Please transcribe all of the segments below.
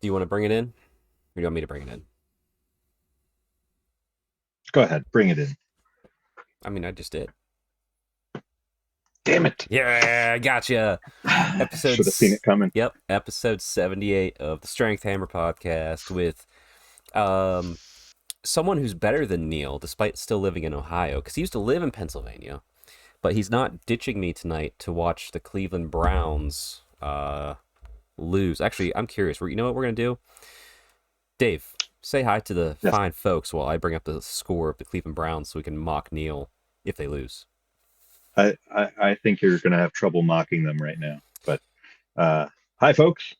Do you want to bring it in? Or do you want me to bring it in? Go ahead, bring it in. I mean, I just did. Damn it. Yeah, gotcha. Should have seen Episodes. it coming. Yep, episode 78 of the Strength Hammer podcast with um someone who's better than Neil, despite still living in Ohio, because he used to live in Pennsylvania, but he's not ditching me tonight to watch the Cleveland Browns lose. Actually, I'm curious. You know what we're gonna do? Dave, say hi to the Yes. fine folks while I bring up the score of the Cleveland Browns so we can mock Neil if they lose. I think you're going to have trouble mocking them right now. But uh, hi, folks.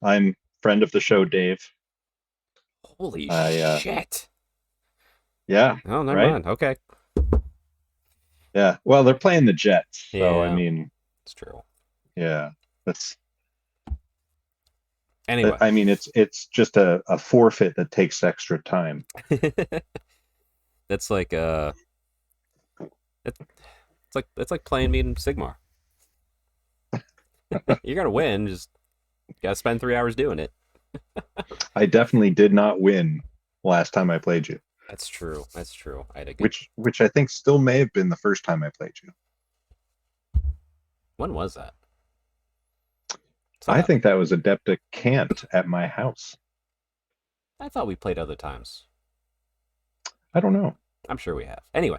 I'm friend of the show, Dave. Holy I shit! Yeah, Oh, never right. mind. Okay. Yeah. Well, they're playing the Jets, so I Yeah, mean, it's true. yeah, that's. Anyway, I mean, it's just a forfeit that takes extra time. that's like it's like playing me in Sigmar. You're gonna win, just gotta spend 3 hours doing it. I definitely did not win last time I played you, That's true. That's true. I had a good. which I think still may have been the first time I played you. When was that? I So think that was Adepta Cant at my house. I thought we played other times. I don't know. I'm sure we have. Anyway,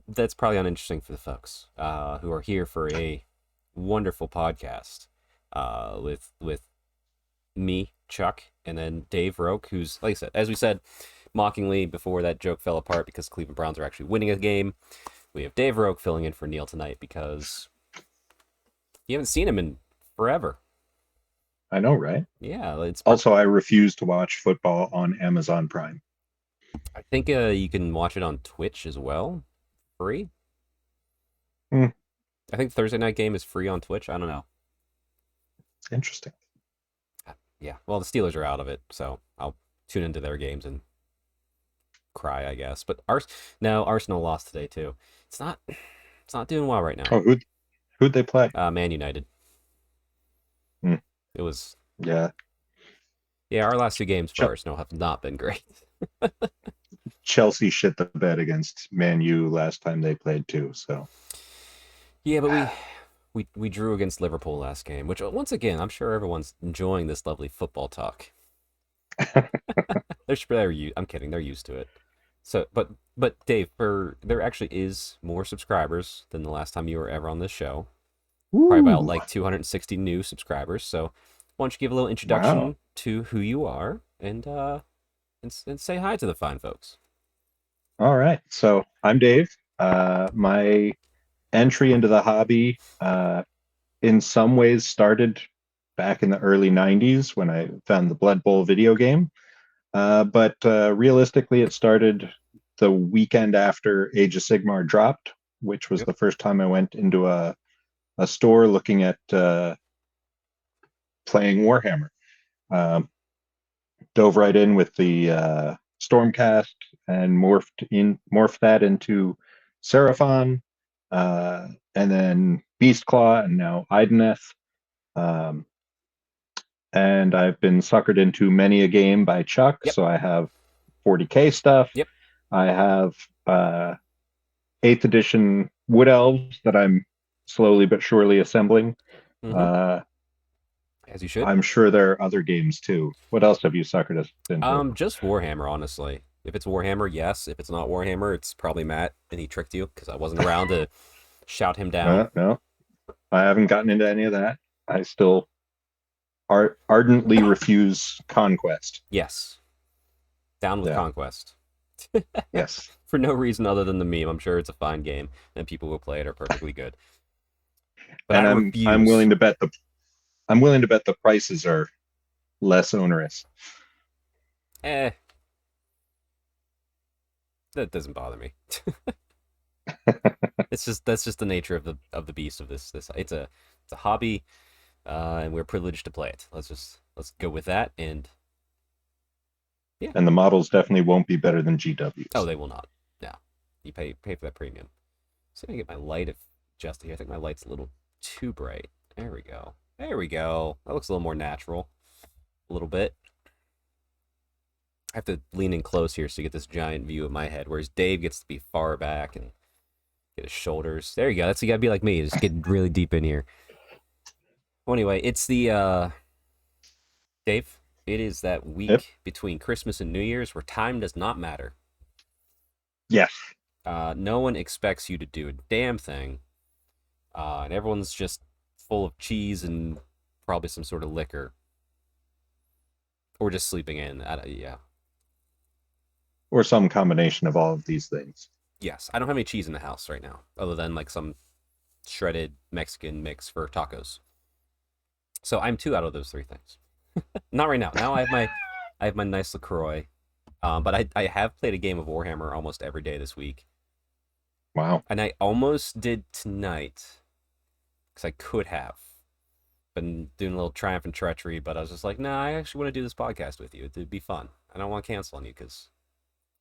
that's probably uninteresting for the folks who are here for a wonderful podcast with me, Chuck, and then Dave Roke, who's, like I said, as we said mockingly before that joke fell apart because Cleveland Browns are actually winning a game. We have Dave Roke filling in for Neil tonight because you haven't seen him in forever. I know, right? Yeah, Also, I refuse to watch football on Amazon Prime. I think you can watch it on Twitch as well, free. Hmm, I think Thursday night game is free on Twitch. I don't know. interesting. Yeah, well, the Steelers are out of it, so I'll tune into their games and cry, I guess. But no, Arsenal lost today too. It's not doing well right now. Oh, who'd they play? Man United. Hmm, It was yeah, Yeah. Our last two games for Ch- Arsenal have not been great. Chelsea shit the bed against Man U last time they played too. So Yeah, but we drew against Liverpool last game, which once again I'm sure everyone's enjoying this lovely football talk. I'm kidding. They're used to it. So, but Dave, there actually is more subscribers than the last time you were ever on this show. Probably about Ooh, like 260 new subscribers. So, why don't you give a little wow. introduction to who you are and say hi to the fine folks. All right. So I'm Dave. My entry into the hobby, in some ways, started back in the early '90s when I found the Blood Bowl video game. But realistically, it started the weekend after Age of Sigmar dropped, which was Yep. the first time I went into a store looking at playing Warhammer. Um, Dove right in with the Stormcast and morphed that into Seraphon, and then Beastclaw, and now Ideneth. Um, and I've been suckered into many a game by Chuck, Yep. so I have 40K stuff. Yep. I have 8th edition Wood Elves that I'm slowly but surely assembling. Mm-hmm. Uh, As you should. I'm sure there are other games too. What else have you suckered us into? Just Warhammer, honestly. If it's Warhammer, yes. If it's not Warhammer, it's probably Matt, and he tricked you because I wasn't around to shout him down. No, I haven't gotten into any of that. I still ardently refuse conquest. Yes, down with Yeah, Conquest. yes. for no reason other than the meme. I'm sure it's a fine game, and people who play it are perfectly good. But I And I'm refuse. willing to bet the prices are less onerous. Eh, that doesn't bother me. That's just the nature of the beast of this. It's a hobby, and we're privileged to play it. Let's go with that. And yeah, And the models definitely won't be better than oh, GWs. they will not. No, you pay for that premium. See if I can get my light adjusted here. I think my light's a little too bright. There we go. There we go. That looks a little more natural. A little bit. I have to lean in close here so you get this giant view of my head, whereas Dave gets to be far back and get his shoulders. There you go. That's you gotta be like me. Just get really deep in here. Well, anyway, it's the Dave. It is that Yep. week between Christmas and New Year's where time does not matter. Yes. No one expects you to do a damn thing, and everyone's just full of cheese and probably some sort of liquor, or just sleeping in. Yeah, Or some combination of all of these things. yes. I don't have any cheese in the house right now, other than like some shredded Mexican mix for tacos. So I'm two out of those three things. Not right now. Now I have my nice Lacroix. But I have played a game of Warhammer almost every day this week, Wow. and I almost did tonight because I could have been doing a little triumph and treachery, but I was just like, nah, I actually want to do this podcast with you. It'd be fun. I don't want to cancel on you because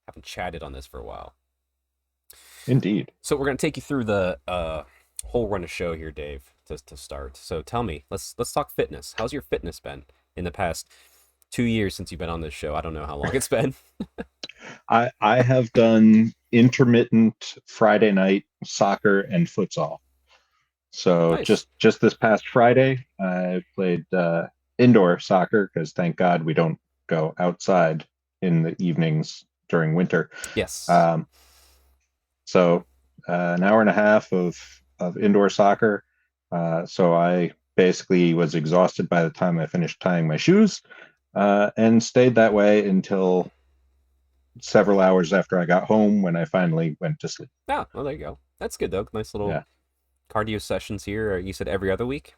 I haven't chatted on this for a while. Indeed. So we're gonna take you through the whole run of show here, Dave, to start. So tell me, let's talk fitness. How's your fitness been in the past 2 years since you've been on this show? I don't know how long it's been. I have done intermittent Friday night soccer and futsal. So Nice. just this past Friday, I played indoor soccer because thank God we don't go outside in the evenings during winter. Yes. Um, so an hour and a half of indoor soccer. So I basically was exhausted by the time I finished tying my shoes, and stayed that way until several hours after I got home when I finally went to sleep. Ah, well, there you go. That's good though. Nice little Yeah. cardio sessions here. You said every other week.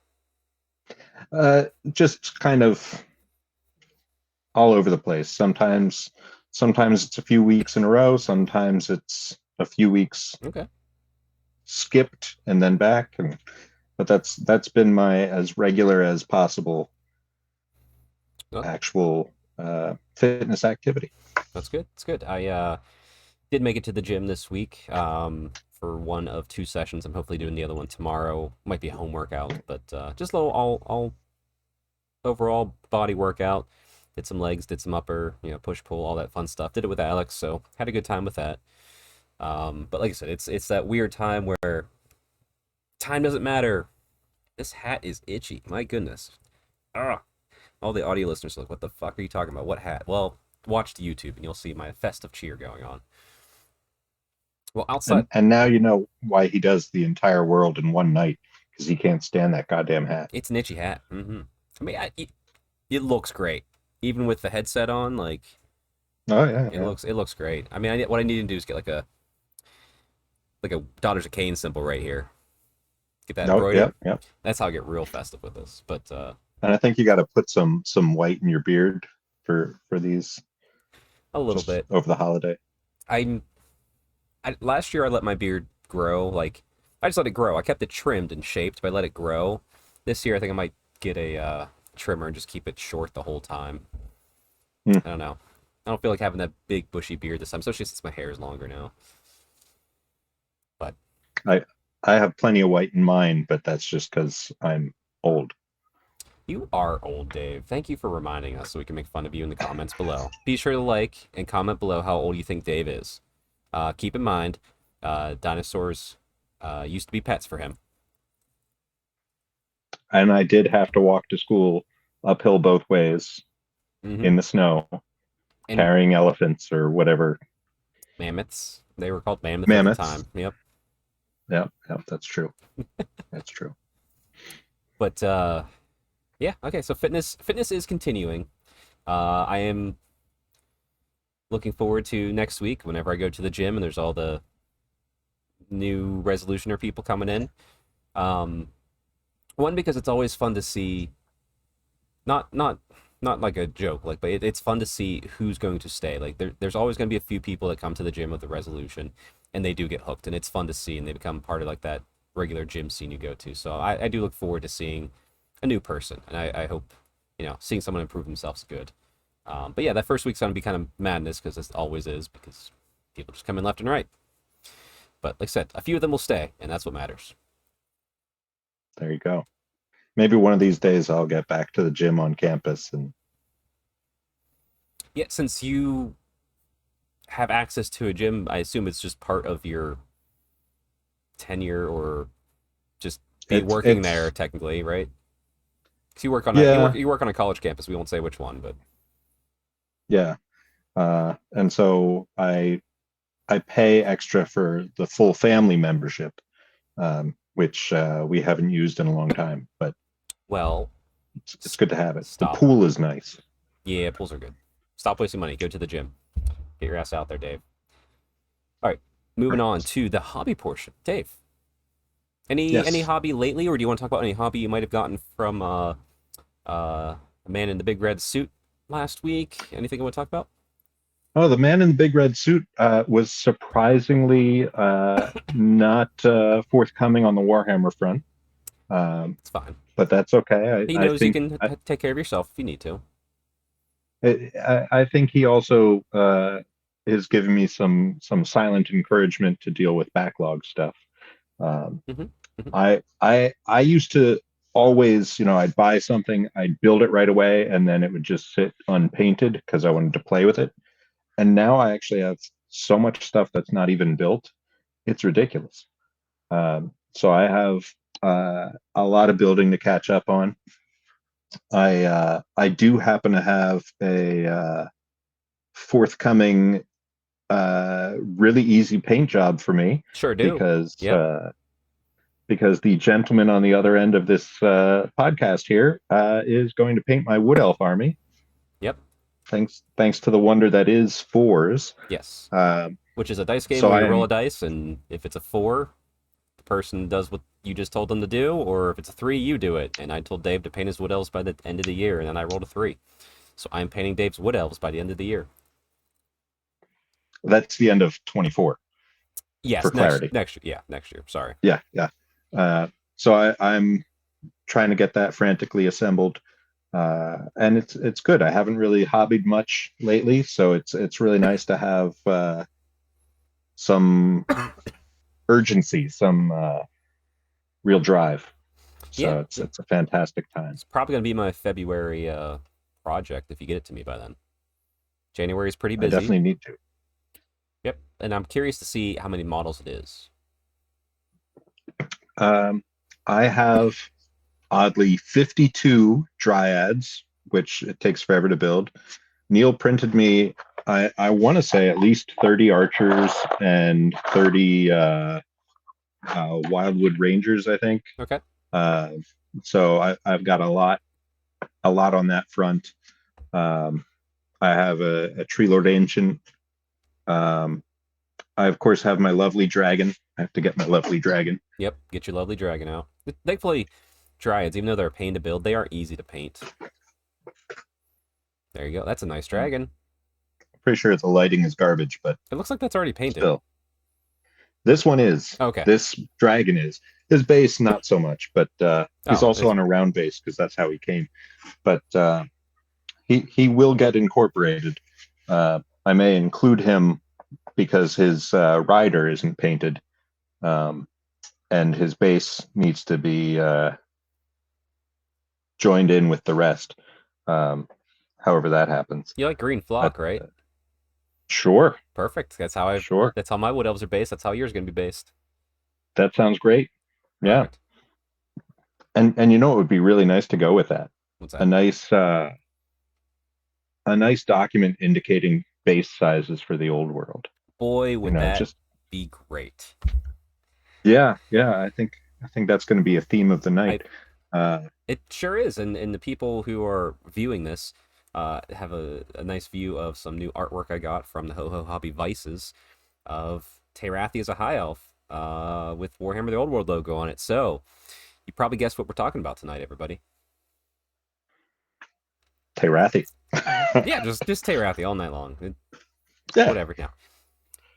Just kind of all over the place. Sometimes it's a few weeks in a row. Sometimes it's a few weeks Okay. skipped and then back. But that's been my as regular as possible Well, actual fitness activity. that's good. That's good. I did make it to the gym this week for one of two sessions. I'm hopefully doing the other one tomorrow. Might be a home workout, but just a little all overall body workout. Did some legs, did some upper, push pull, all that fun stuff. Did it with Alex, so had a good time with that. But like I said, it's that weird time where time doesn't matter. This hat is itchy. My goodness. Ugh. All the audio listeners are like, what the fuck are you talking about? What hat? Well, watch the YouTube and you'll see my festive cheer going on. Well, outside, And now you know why he does the entire world in one night because he can't stand that goddamn hat. it's an itchy hat. I mean, it looks great, even with the headset on. Like Oh yeah, yeah. it looks great. I mean, what I need to do is get like a Daughters of Cain symbol right here. Get that Oh yeah, embroidered. yeah. That's how I get real festive with this. But And I think you got to put some white in your beard for these a little just bit. over the holiday. I'm last year I let my beard grow. Like I just let it grow. I kept it trimmed and shaped, but I let it grow. This year I think I might get a trimmer and just keep it short the whole time. Hmm. I don't know. I don't feel like having that big bushy beard this time, especially since my hair is longer now. But I I have plenty of white in mine, but that's just because I'm old. you are old, Dave. Thank you for reminding us so we can make fun of you in the comments below. Be sure to like and comment below how old you think Dave is. Keep in mind, dinosaurs used to be pets for him. And I did have to walk to school uphill both ways Hmm. in the snow, And carrying elephants or whatever. mammoths. They were called mammoths at the Mammoths. time. Yep. Yeah, yeah, that's true. That's true. But yeah, okay. So fitness is continuing. I am looking forward to next week whenever I go to the gym and there's all the new resolutioner people coming in. Um, One, because it's always fun to see, not not not like a joke, like, but it's fun to see who's going to stay. Like there's always going to be a few people that come to the gym with the resolution, and they do get hooked, and it's fun to see, and they become part of like that regular gym scene you go to. So I do look forward to seeing a new person, and I hope seeing someone improve themselves is good. But yeah, that first week's gonna be kind of madness because it always is because people just come in left and right. But like I said, a few of them will stay, and that's what matters. There you go. Maybe one of these days I'll get back to the gym on campus and Yeah, since you have access to a gym, I assume it's just part of your tenure or just be working there it's technically, right? Because yeah, you work on a college campus. We won't say which one, but yeah. And so I pay extra for the full family membership, which we haven't used in a long time, but well, it's good to have it. The stop. pool is nice. Yeah, pools are good. Stop wasting money. Go to the gym. Get your ass out there, Dave. All right, moving on to the hobby portion. Dave, any Yes. hobby lately, or do you want to talk about any hobby you might have gotten from a man in the big red suit last week? Anything you want to talk about? Oh, the man in the big red suit was surprisingly not forthcoming on the Warhammer front, um, It's fine. but that's okay. He knows you can take care of yourself if you need to. I think he also has given me some silent encouragement to deal with backlog stuff. Um, Hmm. Hmm. I used to always, I'd buy something, I'd build it right away, and then it would just sit unpainted because I wanted to play with it. And now I actually have so much stuff that's not even built. It's ridiculous. So I have a lot of building to catch up on. I do happen to have a forthcoming really easy paint job for me Sure do. because Yep. because the gentleman on the other end of this podcast here is going to paint my wood elf army. Yep. Thanks to the wonder that is fours. Yes. Um, Which is a dice game so where I you roll a am dice, and if it's a four, the person does what you just told them to do, or if it's a three, you do it. And I told Dave to paint his wood elves by the end of the year, and then I rolled a three. So I'm painting Dave's wood elves by the end of the year. That's the end of 24 for Yes, clarity. next year. Sorry. Yeah, yeah. So I'm trying to get that frantically assembled, and it's good. I haven't really hobbied much lately, so it's really nice to have some urgency, some real drive. Yeah, So it's yeah. it's a fantastic time. It's probably gonna be my February project if you get it to me by then. January is pretty I busy. definitely need to. Yep, and I'm curious to see how many models it is. Um, I have oddly 52 dryads, which it takes forever to build. Neil printed me, I want to say at least 30 archers and 30 wildwood rangers, I think. Okay. Uh, so I've got a lot on that front. Um, I have a tree lord ancient. Um, I of course have my lovely dragon. I have to get my lovely dragon. Yep. Get your lovely dragon out. Thankfully, dryads, even though they're a pain to build, they are easy to paint. There you go. That's a nice dragon. Pretty sure the lighting is garbage, but It looks like that's already painted. still. This one is. Okay. This dragon is. His base, not so much, but he's Oh, also it's on a round base because that's how he came. But he will get incorporated. I may include him because his rider isn't painted, um, and his base needs to be joined in with the rest. Um, However that happens. you like green But flock, right? sure, Perfect. sure, That's how my wood elves are based. That's how yours is gonna be based. that sounds great. Yeah, Perfect. and it would be really nice to go with that. What's A that? nice a nice document indicating base sizes for the old world. Boy, would that Just be great. yeah, yeah. I think that's going to be a theme of the I night. Uh, It sure is, and the people who are viewing this, have a nice view of some new artwork I got from the Ho Ho Hobby Vices of Terathi as a high elf with Warhammer the Old World logo on it. So you probably guessed what we're talking about tonight, everybody. Terathi. Yeah, just Terathi all night long. Yeah. Whatever now.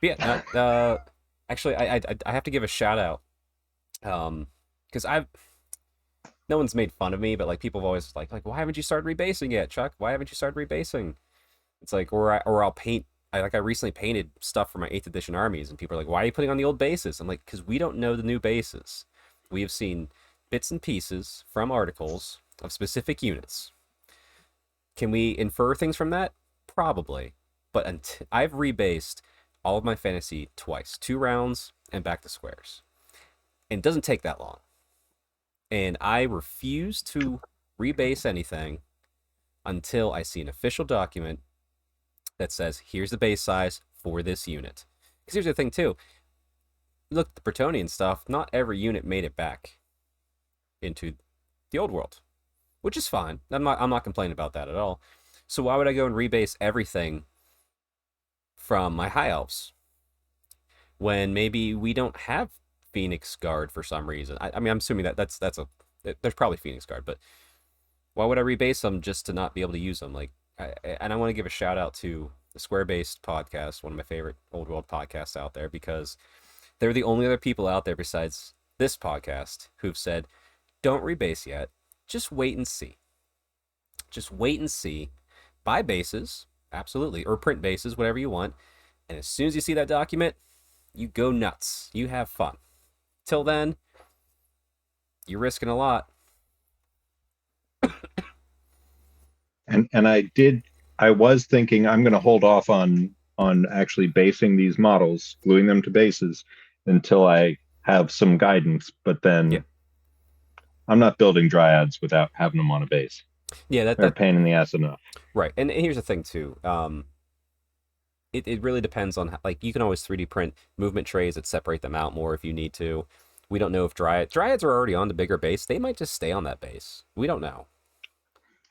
But yeah, actually, I have to give a shout out because I've no one's made fun of me, but like people have always like why haven't you started rebasing yet, Chuck? Why haven't you started rebasing? It's like or I'll paint. I recently painted stuff for my 8th edition armies, and people are like, why are you putting on the old bases? I'm like, because we don't know the new bases. We have seen bits and pieces from articles of specific units. Can we infer things from that? Probably. But I've rebased all of my fantasy twice, 2 rounds and back to squares. And it doesn't take that long. And I refuse to rebase anything until I see an official document that says, here's the base size for this unit. Because here's the thing, too. Look, the Bretonnian stuff, not every unit made it back into the old world, which is fine. I'm not complaining about that at all. So why would I go and rebase everything from my high elves when maybe we don't have Phoenix Guard for some reason? I mean, I'm assuming there's probably Phoenix Guard, but why would I rebase them just to not be able to use them? Like, and I want to give a shout out to the Square Based podcast, one of my favorite old world podcasts out there, because they're the only other people out there besides this podcast who've said, don't rebase yet. Just wait and see. Just wait and see. Buy bases, absolutely, or print bases, whatever you want. And as soon as you see that document, you go nuts. You have fun. Till then, you're risking a lot. And I was thinking I'm going to hold off on actually basing these models, gluing them to bases until I have some guidance. But Yeah, then I'm not building dryads without having them on a base. yeah, They're a pain in the ass enough. right. And here's the thing too. It really depends on like you can always 3D print movement trays that separate them out more if you need to. We don't know if dryads are already on the bigger base. They might just stay on that base. We don't know.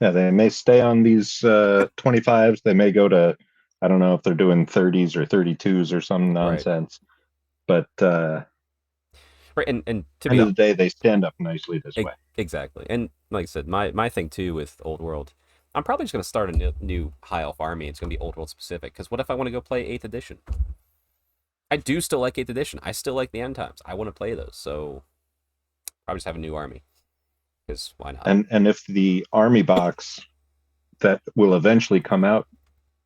Yeah, they may stay on these 25s. They may go to, I don't know if they're doing 30s or 32s or some Right. nonsense. But Right. And to end be of the day, they stand up nicely this way. exactly. And like I said, my thing too with Old World, I'm probably just gonna start a new High Elf army. It's gonna be Old World specific. Because what if I want to go play 8th edition? I do still like 8th edition. I still like the end times. I want to play those. So probably just have a new army. Because why not? And if the army box that will eventually come out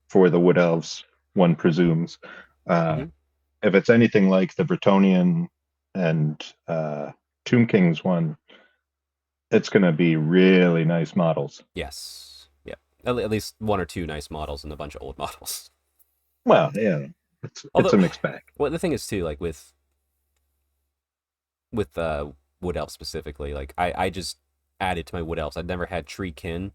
for the Wood Elves, one presumes, uh, Hmm. if it's anything like the Bretonnian and Tomb Kings one, it's going to be really nice models. Yes. Yeah. At least 1 or 2 nice models and a bunch of old models. Well, yeah, it's Although, a mixed bag. well, the thing is too, like with Wood Elf specifically, like I just added to my Wood Elves. I'd never had tree kin,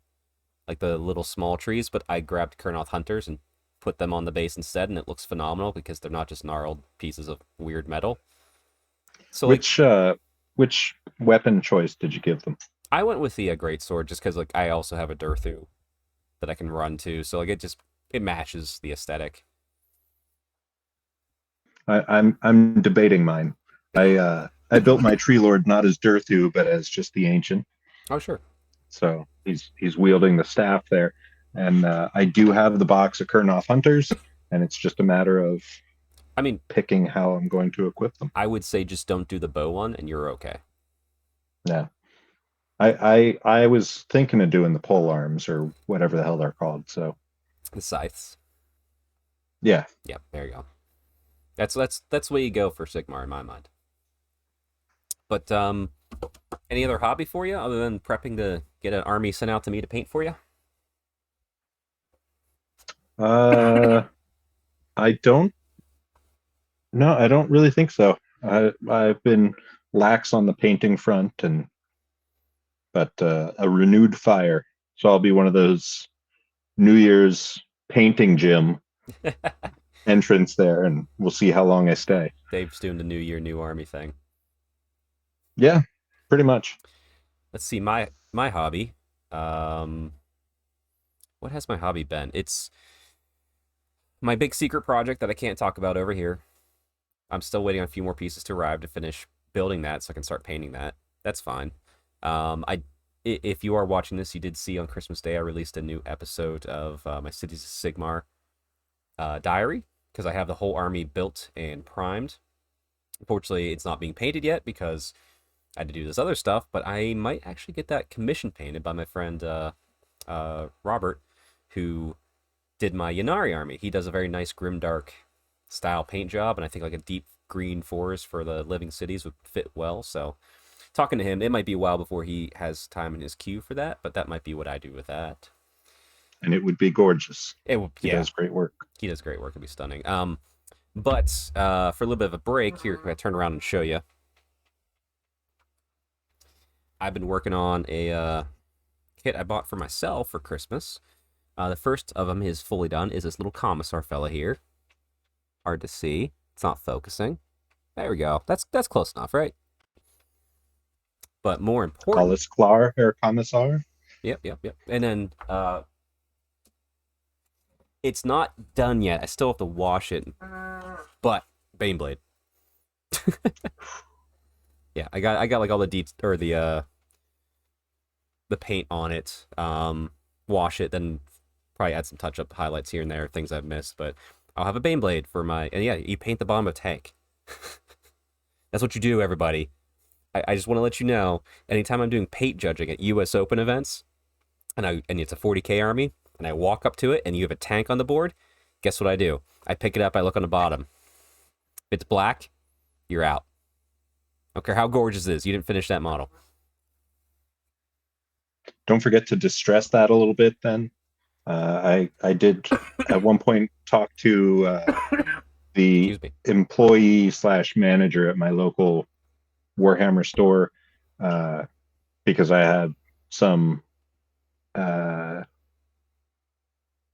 like the little small trees, but I grabbed Kurnoth Hunters and put them on the base instead, and it looks phenomenal because they're not just gnarled pieces of weird metal. So like Which weapon choice did you give them? I went with the great sword just because like I also have a Durthu that I can run to, so like it matches the aesthetic. I'm debating mine. I built my tree lord not as Durthu, but as just the ancient. Oh sure. So he's wielding the staff there, and I do have the box of Kurnoth Hunters, and it's just a matter of I mean, picking how I'm going to equip them. I would say just don't do the bow one, and you're okay. Yeah, I was thinking of doing the pole arms or whatever the hell they're called. So The scythes. yeah, Yep, there you go. That's where you go for Sigmar in my mind. But any other hobby for you other than prepping to get an army sent out to me to paint for you? uh, I don't. No, I don't really think so. I've been lax on the painting front, and but a renewed fire. So I'll be one of those New Year's painting gym entrance there, and we'll see how long I stay. Dave's doing the New Year, New Army thing. Yeah, pretty much. Let's see my hobby. Well, what has my hobby been? It's my big secret project that I can't talk about over here. I'm still waiting on a few more pieces to arrive to finish building that so I can start painting that. That's fine. If you are watching this, you did see on Christmas Day I released a new episode of my Cities of Sigmar diary because I have the whole army built and primed. Unfortunately, it's not being painted yet because I had to do this other stuff, but I might actually get that commission painted by my friend Robert, who did my Yanari army. He does a very nice grimdark style paint job, and I think like a deep green forest for the living cities would fit well. So, talking to him, it might be a while before he has time in his queue for that, but that might be what I do with that. And it would be gorgeous. It will, He yeah, does great work. he does great work. It'll be stunning. But for a little bit of a break here, I turn around and show you. I've been working on a kit I bought for myself for Christmas. The first of them is fully done. Is this little commissar fella here? Hard to see. It's not focusing. There we go. That's close enough, right? But more important, Alles klar, Herr Kommissar. yep. And then it's not done yet. I still have to wash it. But Baneblade. Yeah, I got like all the deets or the paint on it. Wash it, then probably add some touch up highlights here and there, things I've missed. But I'll have a Baneblade for my, and yeah, you paint the bottom of a tank. That's what you do, everybody. I just want to let you know, anytime I'm doing paint judging at US Open events, and it's a 40K army, and I walk up to it, and you have a tank on the board, guess what I do? I pick it up, I look on the bottom. If it's black, you're out. I don't care how gorgeous it is, you didn't finish that model. Don't forget to distress that a little bit then. I did at one point talk to the employee slash manager at my local Warhammer store because I had some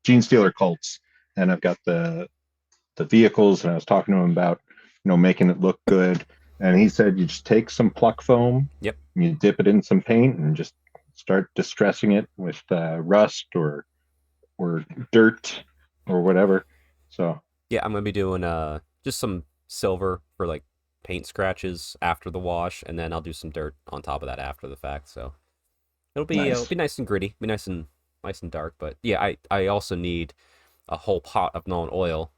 Gene Stealer cults, and I've got the vehicles, and I was talking to him about making it look good, and he said you just take some pluck foam, Yep, and you dip it in some paint, and just start distressing it with rust or dirt or whatever. So yeah, I'm gonna be doing just some silver for like paint scratches after the wash, and then I'll do some dirt on top of that after the fact. So it'll be nice and gritty, be nice and dark. But yeah, I also need a whole pot of Nolan oil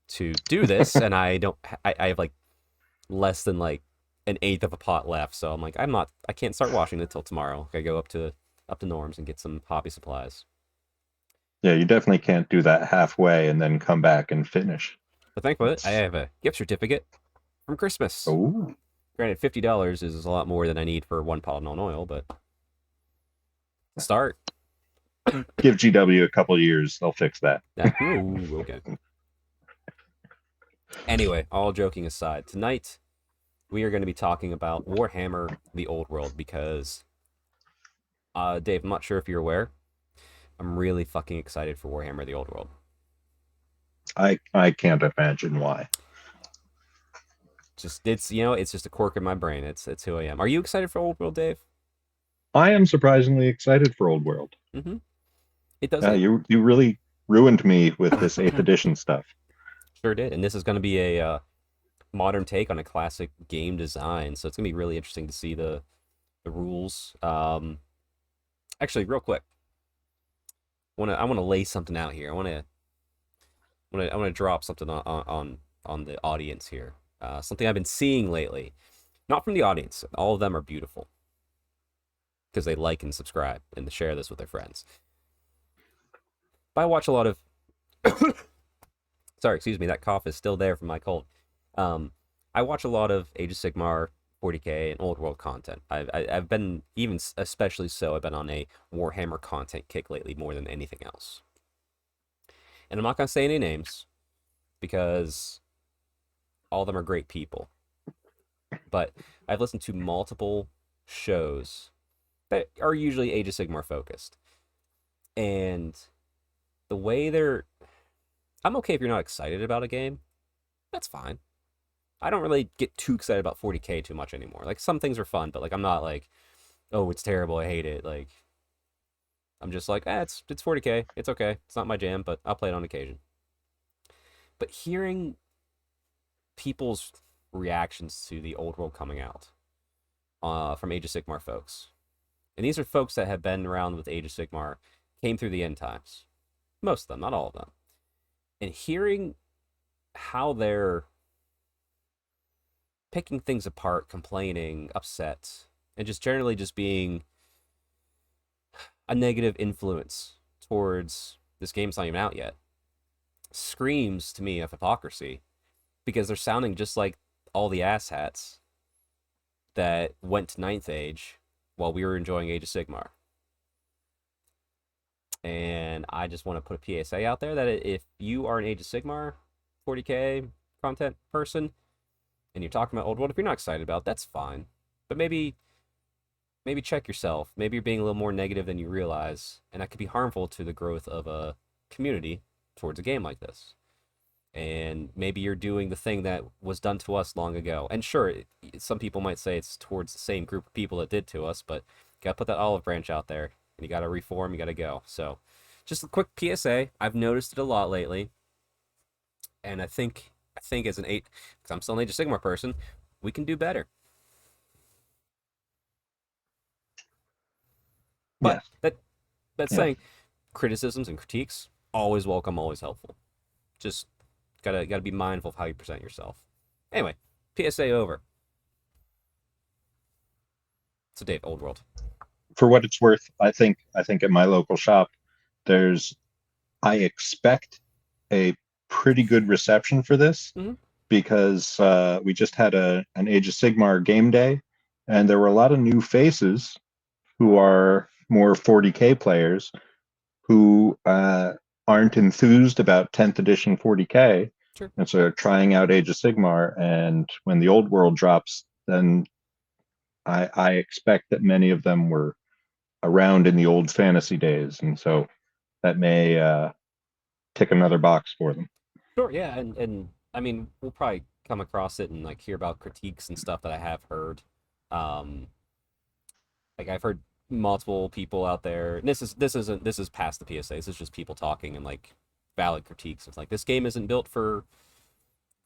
to do this, and I have like less than like an eighth of a pot left. So I'm like, I can't start washing it until tomorrow. I go up to Norm's and get some hobby supplies. Yeah, you definitely can't do that halfway and then come back and finish. But thankfully, I have a gift certificate from Christmas. Oh, Granted, $50 is a lot more than I need for one pot of non oil, but start. Give GW a couple years; they'll fix that. Ooh, okay. Anyway, all joking aside, tonight we are going to be talking about Warhammer: The Old World because, Dave, I'm not sure if you're aware, I'm really fucking excited for Warhammer: The Old World. I can't imagine why. It's just a quirk in my brain. It's who I am. Are you excited for Old World, Dave? I am surprisingly excited for Old World. Mm-hmm. It does. You really ruined me with this 8th edition stuff. Sure did. And this is going to be a modern take on a classic game design, so it's going to be really interesting to see the rules. Actually, real quick, I want to lay something out here. I want to drop something on the audience here. Something I've been seeing lately, not from the audience. All of them are beautiful because they like and subscribe and share this with their friends. But I watch a lot of. Sorry, excuse me. That cough is still there from my cold. I watch a lot of Age of Sigmar, 40K, and Old World content. I've been, even especially so, I've been on a Warhammer content kick lately more than anything else. And I'm not going to say any names because all of them are great people. But I've listened to multiple shows that are usually Age of Sigmar focused. And the way I'm okay if you're not excited about a game. That's fine. I don't really get too excited about 40K too much anymore. Like, some things are fun, but like I'm not like, oh, it's terrible, I hate it. Like, I'm just like, it's 40K. It's okay. It's not my jam, but I'll play it on occasion. But hearing people's reactions to the old world coming out from Age of Sigmar folks, and these are folks that have been around with Age of Sigmar, came through the end times. Most of them, not all of them. And hearing how they're picking things apart, complaining, upset, and just generally just being a negative influence towards this game's not even out yet screams to me of hypocrisy because they're sounding just like all the asshats that went to Ninth Age while we were enjoying Age of Sigmar. And I just want to put a PSA out there that if you are an Age of Sigmar 40K content person and you're talking about Old World, if you're not excited about it, that's fine. But maybe check yourself. Maybe you're being a little more negative than you realize, and that could be harmful to the growth of a community towards a game like this. And maybe you're doing the thing that was done to us long ago. And sure, some people might say it's towards the same group of people that did to us, but you gotta put that olive branch out there, and you gotta reform, you gotta go. So, just a quick PSA. I've noticed it a lot lately, and I think as an eight, because I'm still an Age of Sigmar person, we can do better. But Yes. that's Yes. saying criticisms and critiques always welcome, always helpful. Just gotta be mindful of how you present yourself. Anyway, PSA over. So Dave, Old World. For what it's worth, I think at my local shop, there's I expect a pretty good reception for this Mm-hmm. because we just had an Age of Sigmar game day, and there were a lot of new faces who are more 40K players who aren't enthused about 10th edition 40K, Sure. and so they're trying out Age of Sigmar. And when the old world drops, then I expect that many of them were around in the old fantasy days, and so that may tick another box for them. Sure, yeah, and I mean we'll probably come across it and like hear about critiques and stuff that I have heard. Um, like I've heard multiple people out there. And this is past the PSA. This is just people talking and like valid critiques. It's like this game isn't built for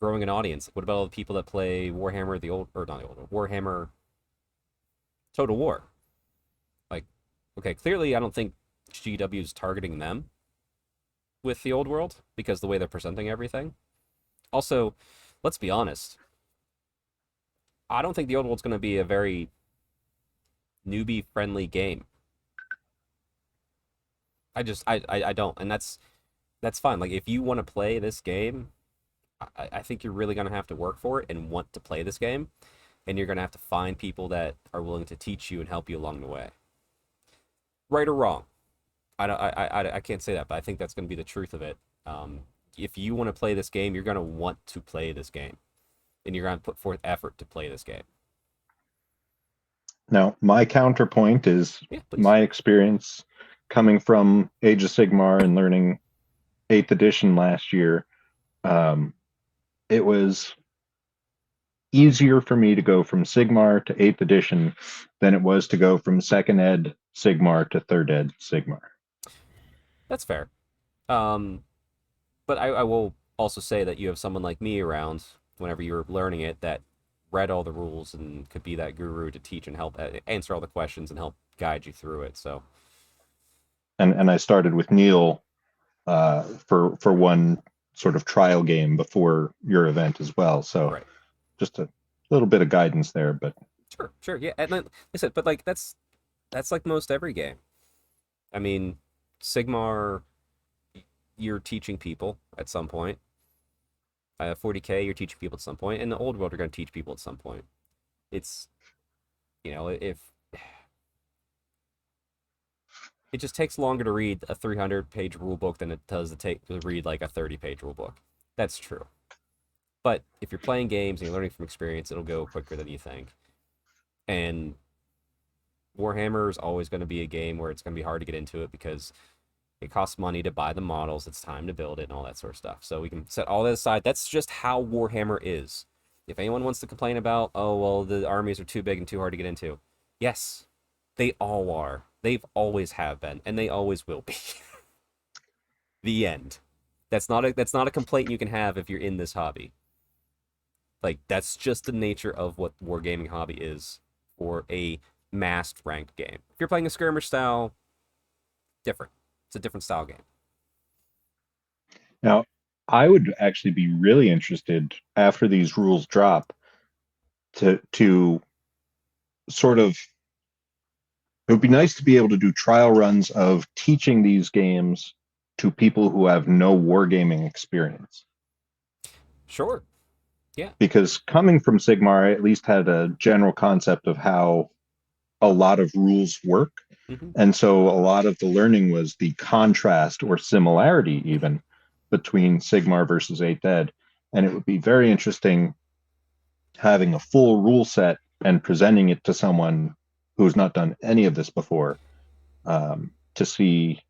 growing an audience. What about all the people that play Warhammer the old or not the old Warhammer Total War? Like, okay, clearly I don't think GW is targeting them with the old world because the way they're presenting everything. Also, let's be honest. I don't think the old world's going to be a very newbie friendly game. I don't, and that's fine. Like if you want to play this game, I think you're really going to have to work for it and want to play this game, and you're going to have to find people that are willing to teach you and help you along the way. Right or wrong, I can't say that, but I think that's going to be the truth of it. If you want to play this game, you're going to want to play this game, and you're going to put forth effort to play this game. Now, my counterpoint is Yeah, please. my experience coming from Age of Sigmar and learning 8th edition last year. It was easier for me to go from Sigmar to 8th edition than it was to go from 2nd ed Sigmar to 3rd ed Sigmar. That's fair. Um, but I will also say that you have someone like me around whenever you're learning it that read all the rules and could be that guru to teach and help answer all the questions and help guide you through it. So, And I started with Neil for one sort of trial game before your event as well. So right. just a little bit of guidance there, but Sure. Yeah. And like I said, but like that's like most every game. I mean, Sigmar, you're teaching people at some point. 40K, you're teaching people at some point, and the old world, you're going to teach people at some point. It's, if it just takes longer to read a 300-page rule book than it does to read like a 30-page rule book. That's true. But if you're playing games and you're learning from experience, it'll go quicker than you think. And Warhammer is always going to be a game where it's going to be hard to get into it because it costs money to buy the models, it's time to build it, and all that sort of stuff. So we can set all that aside. That's just how Warhammer is. If anyone wants to complain about, oh, well, the armies are too big and too hard to get into, yes, they all are. They've always have been, and they always will be. The end. That's not a complaint you can have if you're in this hobby. Like that's just the nature of what wargaming hobby is for a massed ranked game. If you're playing a skirmish style, different. It's a different style game. Now, I would actually be really interested after these rules drop to sort of it would be nice to be able to do trial runs of teaching these games to people who have no wargaming experience. Sure. Yeah. Because coming from Sigmar, I at least had a general concept of how a lot of rules work. Hmm. And so a lot of the learning was the contrast or similarity even between Sigmar versus 8th Ed. And it would be very interesting having a full rule set and presenting it to someone who's not done any of this before, to see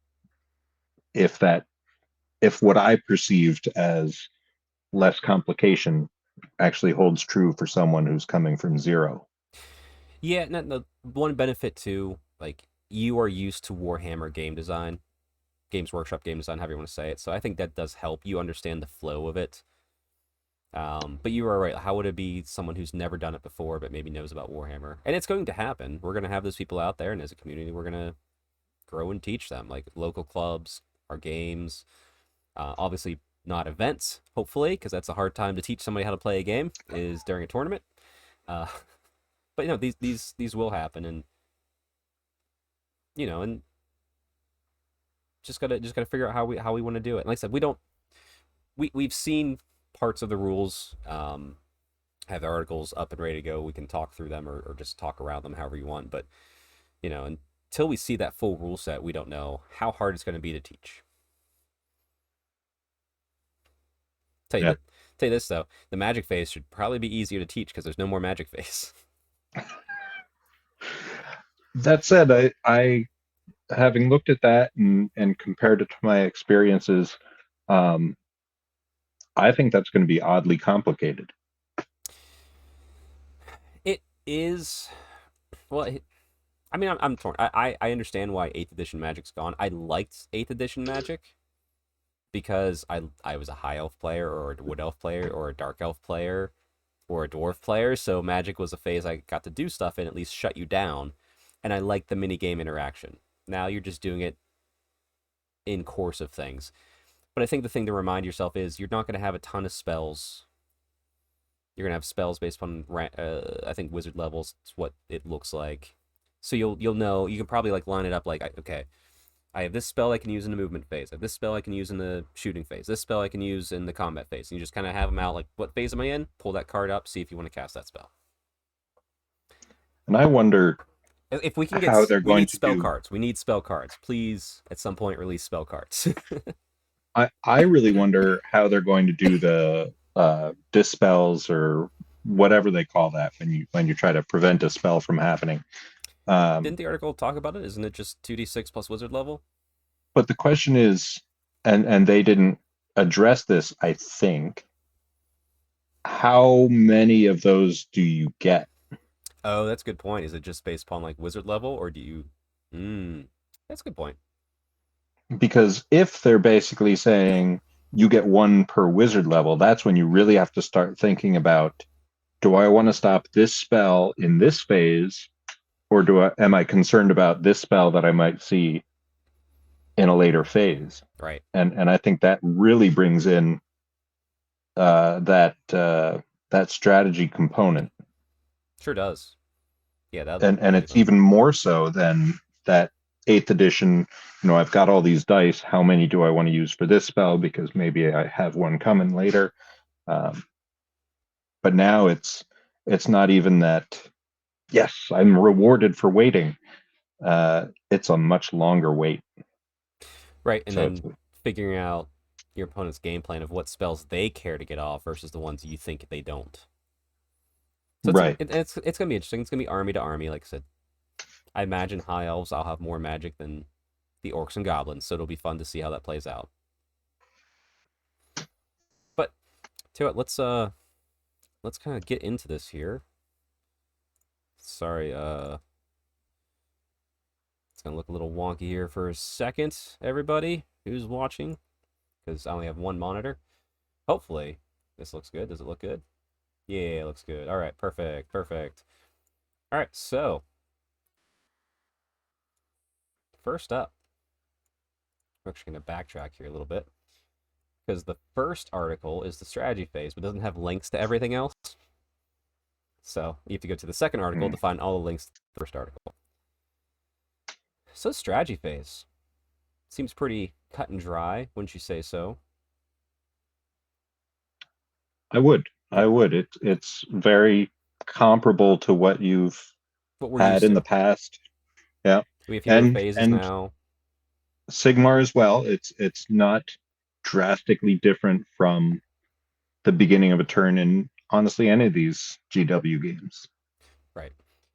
if what I perceived as less complication actually holds true for someone who's coming from zero. Yeah, and the one benefit too, like you are used to Warhammer game design, Games Workshop game design, however you want to say it. So I think that does help you understand the flow of it. But you are right. How would it be someone who's never done it before, but maybe knows about Warhammer? And it's going to happen. We're going to have those people out there, and as a community, we're going to grow and teach them, like local clubs, our games. Obviously, not events, hopefully, because that's a hard time to teach somebody how to play a game is during a tournament. Uh, but these will happen, and and just gotta figure out how we want to do it. And like I said, we've seen parts of the rules, have articles up and ready to go. We can talk through them or just talk around them however you want. But until we see that full rule set, we don't know how hard it's going to be to teach. Tell you Yeah. that. Tell you this though, the magic phase should probably be easier to teach because there's no more magic phase. That said, I having looked at that and compared it to my experiences, um, I think that's going to be oddly complicated. It is. Well, I mean, I'm torn. I understand why 8th edition Magic's gone. I liked 8th edition Magic because I was a high elf player or a wood elf player or a dark elf player or a dwarf player, so Magic was a phase I got to do stuff and at least shut you down, and I liked the mini game interaction. Now you're just doing it in course of things. But I think the thing to remind yourself is you're not going to have a ton of spells. You're going to have spells based on I think wizard levels. It's what it looks like. So you'll know, you can probably like line it up like, okay, I have this spell I can use in the movement phase. I have this spell I can use in the shooting phase. This spell I can use in the combat phase. And you just kind of have them out like, what phase am I in? Pull that card up, see if you want to cast that spell. And I wonder If we can how get, they're we going need to spell do. cards. We need spell cards. Please, at some point, release spell cards. I really wonder how they're going to do the dispels or whatever they call that when you try to prevent a spell from happening. Didn't the article talk about it? Isn't it just 2d6 plus wizard level? But the question is, and they didn't address this, I think, how many of those do you get? Oh, that's a good point. Is it just based upon like wizard level, or do you? Hmm, that's a good point. Because if they're basically saying you get one per wizard level, that's when you really have to start thinking about, do I want to stop this spell in this phase, or am I concerned about this spell that I might see in a later phase? Right. And I think that really brings in that strategy component, Sure does. Yeah, that'll and that'll be it's fun. even more so than that eighth edition. I've got all these dice. How many do I want to use for this spell? Because maybe I have one coming later. Um, but now it's not even that. Yes, I'm rewarded for waiting. It's a much longer wait. Right, and So it's then figuring out your opponent's game plan of what spells they care to get off versus the ones you think they don't. So right. it's gonna be interesting. It's gonna be army to army, like I said. I imagine high elves. I'll have more magic than the orcs and goblins, so it'll be fun to see how that plays out. But tell you what, let's kind of get into this here. Sorry, it's gonna look a little wonky here for a second, everybody who's watching, because I only have one monitor. Hopefully, this looks good. Does it look good? Yeah, it looks good. All right, perfect, perfect. All right, so first up, we're actually gonna backtrack here a little bit because the first article is the strategy phase, but doesn't have links to everything else. So you have to go to the second article Hmm. to find all the links to the first article. So strategy phase seems pretty cut and dry, wouldn't you say so? I would. Yeah, I would. It's very comparable to what you've what we're had used in the to. past. Yeah. We have fewer And phases and now. Sigmar as well. It's not drastically different from the beginning of a turn in honestly any of these GW games. Right.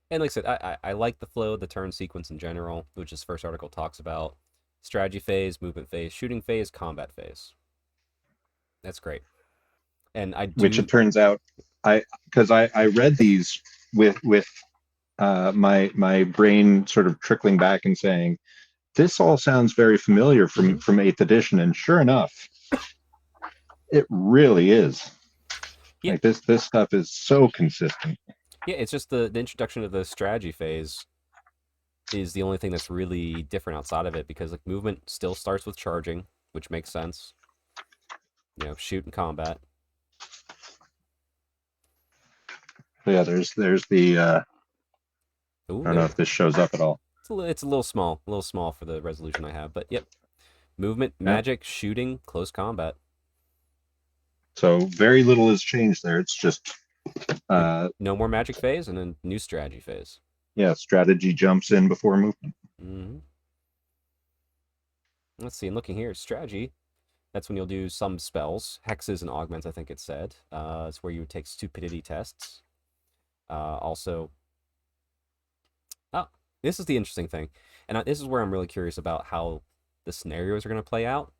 And like I said, I like the flow of the turn sequence in general, which this first article talks about. Strategy phase, movement phase, shooting phase, combat phase. That's great. And I Which do. it turns out I because I read these with my brain sort of trickling back and saying, this all sounds very familiar Mhm. from eighth edition, and sure enough, it really is. Yeah, Like this stuff is so consistent. yeah. It's just the introduction of the strategy phase is the only thing that's really different outside of it because like movement still starts with charging, which makes sense. Shoot and combat. So yeah, there's the Ooh, I don't know there. if this shows up at all. It's a little small for the resolution I have, but yep. Movement, Yeah. magic, shooting, close combat. So very little has changed there. It's just Yep. uh No more magic phase and then new strategy phase. yeah, strategy jumps in before movement. hmm Let's see. And looking here, strategy. That's when you'll do some spells, hexes and augments. I think it said. It's where you would take stupidity tests. Also, oh, this is the interesting thing, and this is where I'm really curious about how the scenarios are going to play out.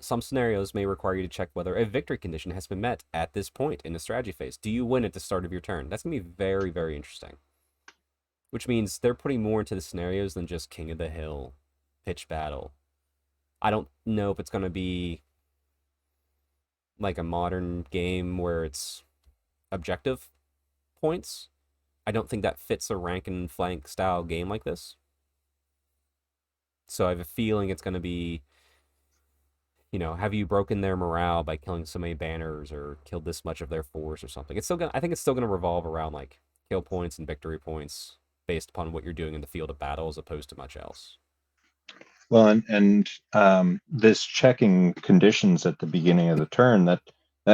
Some scenarios may require you to check whether a victory condition has been met at this point in the strategy phase. Do you win at the start of your turn? That's going to be very, very interesting. Which means they're putting more into the scenarios than just King of the Hill, pitch battle. I don't know if it's going to be like a modern game where it's objective points. I don't think that fits a rank and flank style game like this. So I have a feeling it's going to be, have you broken their morale by killing so many banners or killed this much of their force or something? I think it's still gonna revolve around like kill points and victory points based upon what you're doing in the field of battle as opposed to much else. Well, and this checking conditions at the beginning of the turn that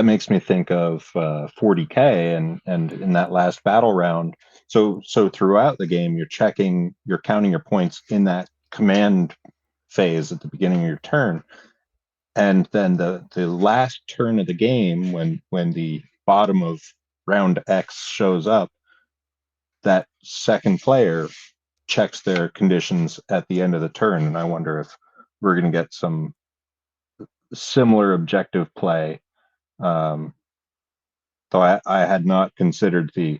makes me think of 40K and in that last battle round. So throughout the game, you're counting your points in that command phase at the beginning of your turn, and then the last turn of the game when the bottom of round X shows up, that second player checks their conditions at the end of the turn, and I wonder if we're going to get some similar objective play. Um, though I had not considered the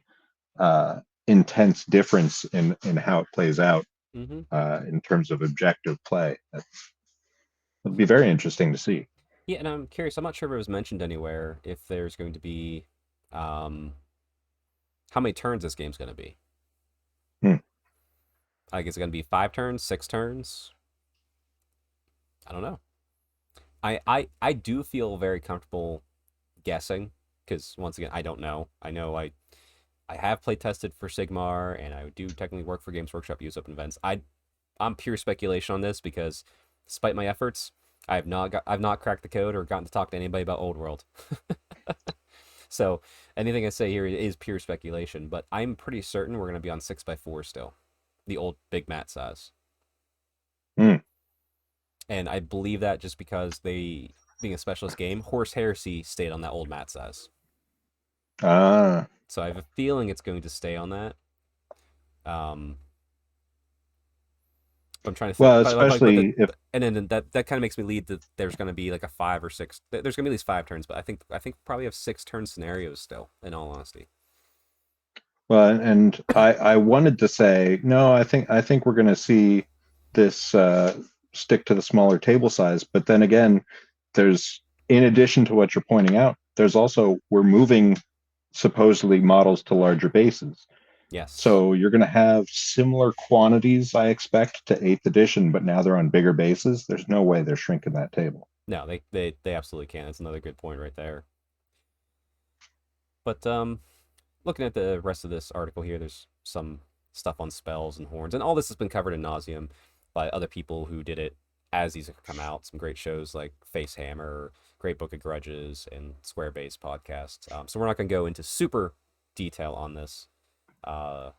intense difference in how it plays out Mm-hmm. in terms of objective play. It'll be very interesting to see. Yeah, and I'm curious. I'm not sure if it was mentioned anywhere if there's going to be um, how many turns this game's going to be. Hmm. Like, is it going to be 5 turns, 6 turns? I don't know. I do feel very comfortable guessing because once again, I don't know. I have play tested for Sigmar, and I do technically work for Games Workshop use open events. I'm pure speculation on this because, despite my efforts, I've not cracked the code or gotten to talk to anybody about Old World. So anything I say here is pure speculation, but I'm pretty certain we're gonna be on 6x4 still, the old big mat size, Hmm. and I believe that just because they being a specialist game, Horse Heresy stayed on that old mat size, Ah, so I have a feeling it's going to stay on that. Um, I'm trying to think. well, But especially if and then that kind of makes me lead that there's going to be like a 5 or 6. There's going to be at least 5 turns, but I think probably have 6 turn scenarios still. In all honesty, Well, and I wanted to say no. I think we're going to see this stick to the smaller table size. But then again, there's in addition to what you're pointing out, there's also we're moving supposedly models to larger bases. Yes. So you're going to have similar quantities, I expect, to eighth edition, but now they're on bigger bases. There's no way they're shrinking that table. No, they absolutely can. That's another good point right there. But looking at the rest of this article here, there's some stuff on spells and horns, and all this has been covered in nauseum by other people who did it as these have come out. Some great shows like Facehammer, Great Book of Grudges, and Square Base podcast. So we're not going to go into super detail on this. Uh,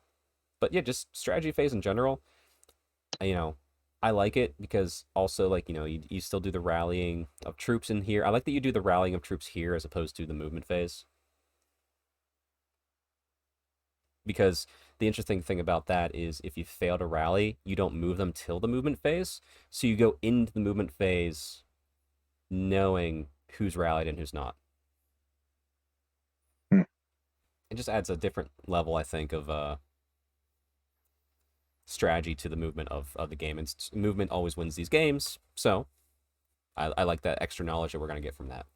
but yeah, just strategy phase in general. You know, I like it because also like you still do the rallying of troops in here. I like that you do the rallying of troops here as opposed to the movement phase. Because the interesting thing about that is if you fail to rally, you don't move them till the movement phase. So you go into the movement phase knowing who's rallied and who's not. Hmm. It just adds a different level, I think, of strategy to the movement of the game. And movement always wins these games. So I like that extra knowledge that we're going to get from that.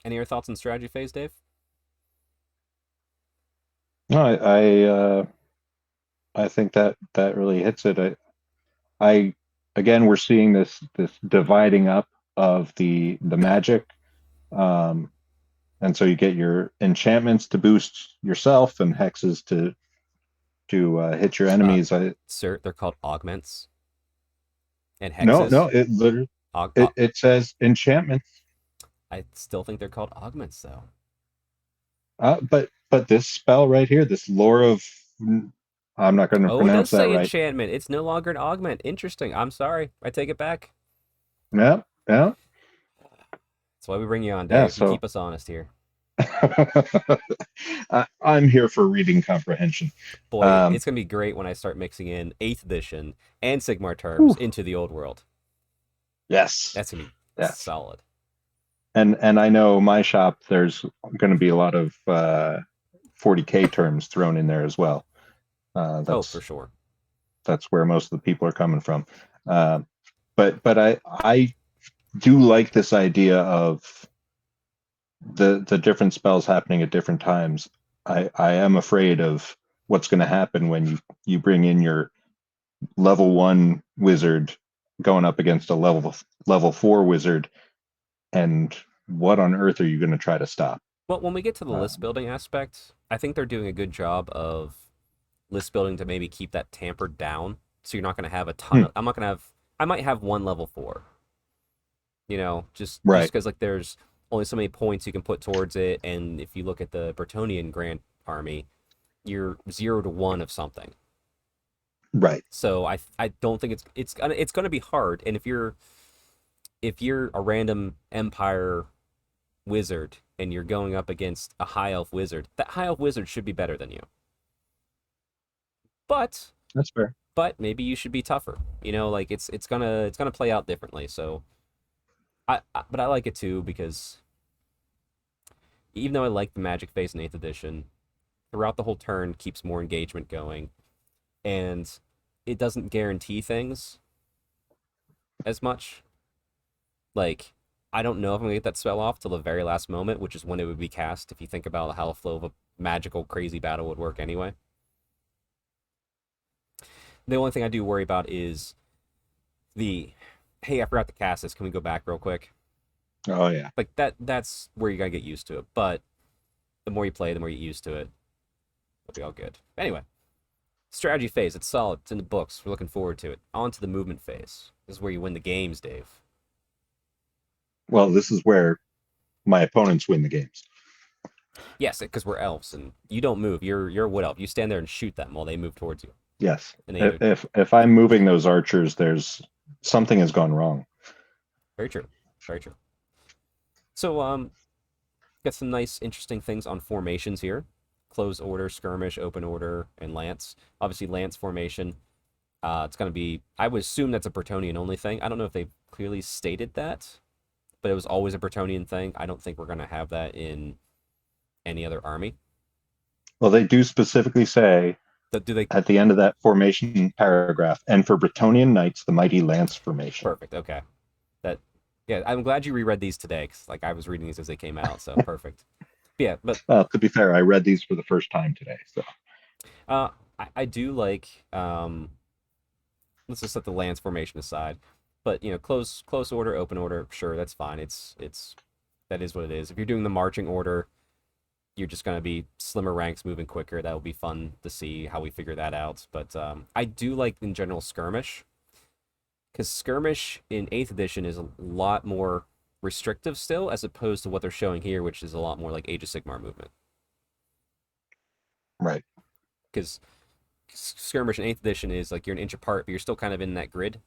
Any other thoughts on strategy phase, Dave? No, I think that that really hits it. I again we're seeing this dividing up of the magic, um, and so you get your enchantments to boost yourself and hexes to hit your Uh, enemies. I Sir, they're called augments and no no hexes. it literally Aug- it, it says enchantments, I still think they're called augments, though. but this spell right here, this lore of I'm not going to Oh, it does pronounce that say right. enchantment. It's no longer an augment. Interesting. I'm sorry. I take it back. Yeah, yeah, That's why we bring you on, yeah. Dave. You So keep us honest here. I'm here for reading comprehension. Boy, Um, it's gonna be great when I start mixing in 8th edition and Sigmar terms whew, into the old world. yes, That's gonna be yes. solid. And I know my shop there's going to be a lot of 40K terms thrown in there as well. Uh, Oh, for that's sure. that's where most of the people are coming from. Uh, but I do like this idea of the different spells happening at different times. I am afraid of what's going to happen when you bring in your level one wizard going up against a level four wizard, and what on earth are you going to try to stop? Well, when we get to the Uh, list building aspect, I think they're doing a good job of list building to maybe keep that tampered down. So you're not gonna have a ton hmm, of. I'm not gonna have. I might have one level 4. Just right, because like there's only so many points you can put towards it, and if you look at the Bretonian Grand Army, you're 0 to 1 of something. right, So I don't think it's gonna be hard. And if you're a random Empire wizard and you're going up against a high elf wizard, that high elf wizard should be better than you. But that's fair. but maybe you should be tougher. Like it's gonna play out differently. So but I like it too because even though I like the magic phase in 8th edition, throughout the whole turn keeps more engagement going, and it doesn't guarantee things as much. Like, I don't know if I'm gonna get that spell off till the very last moment, which is when it would be cast. If you think about how the flow of a magical crazy battle would work anyway. The only thing I do worry about is the hey, I forgot to cast this. Can we go back real quick? Oh yeah. Like that's where you gotta get used to it. But the more you play, the more you get used to it. It'll be all good. Anyway, strategy phase, it's solid. It's in the books. We're looking forward to it. On to the movement phase. This is where you win the games, Dave. Well, this is where my opponents win the games. Yes, because we're elves and you don't move. You're a wood elf. You stand there and shoot them while they move towards you. Yes. And they either If I'm moving those archers, there's something has gone wrong. very true. Very true. So got some nice interesting things on formations here. Close order, skirmish, open order, and lance. Obviously lance formation. It's gonna be I would assume that's a Bretonian only thing. I don't know if they've clearly stated that, but it was always a Bretonian thing. I don't think we're gonna have that in any other army. Well, they do specifically say Do they? at the end of that formation paragraph, and for Bretonian knights, the mighty lance formation. Perfect. Okay. That. Yeah, I'm glad you reread these today because like I was reading these as they came out, so perfect. But yeah, but To be fair, I read these for the first time today. So uh, I do like let's just set the lance formation aside. But close order, open order, sure, that's fine. It's that is what it is. If you're doing the marching order, you're just gonna be slimmer ranks moving quicker. That will be fun to see how we figure that out. But I do like in general skirmish because skirmish in Eighth Edition is a lot more restrictive still, as opposed to what they're showing here, which is a lot more like Age of Sigmar movement. right. Because skirmish in Eighth Edition is like you're an inch apart, but you're still kind of in that grid.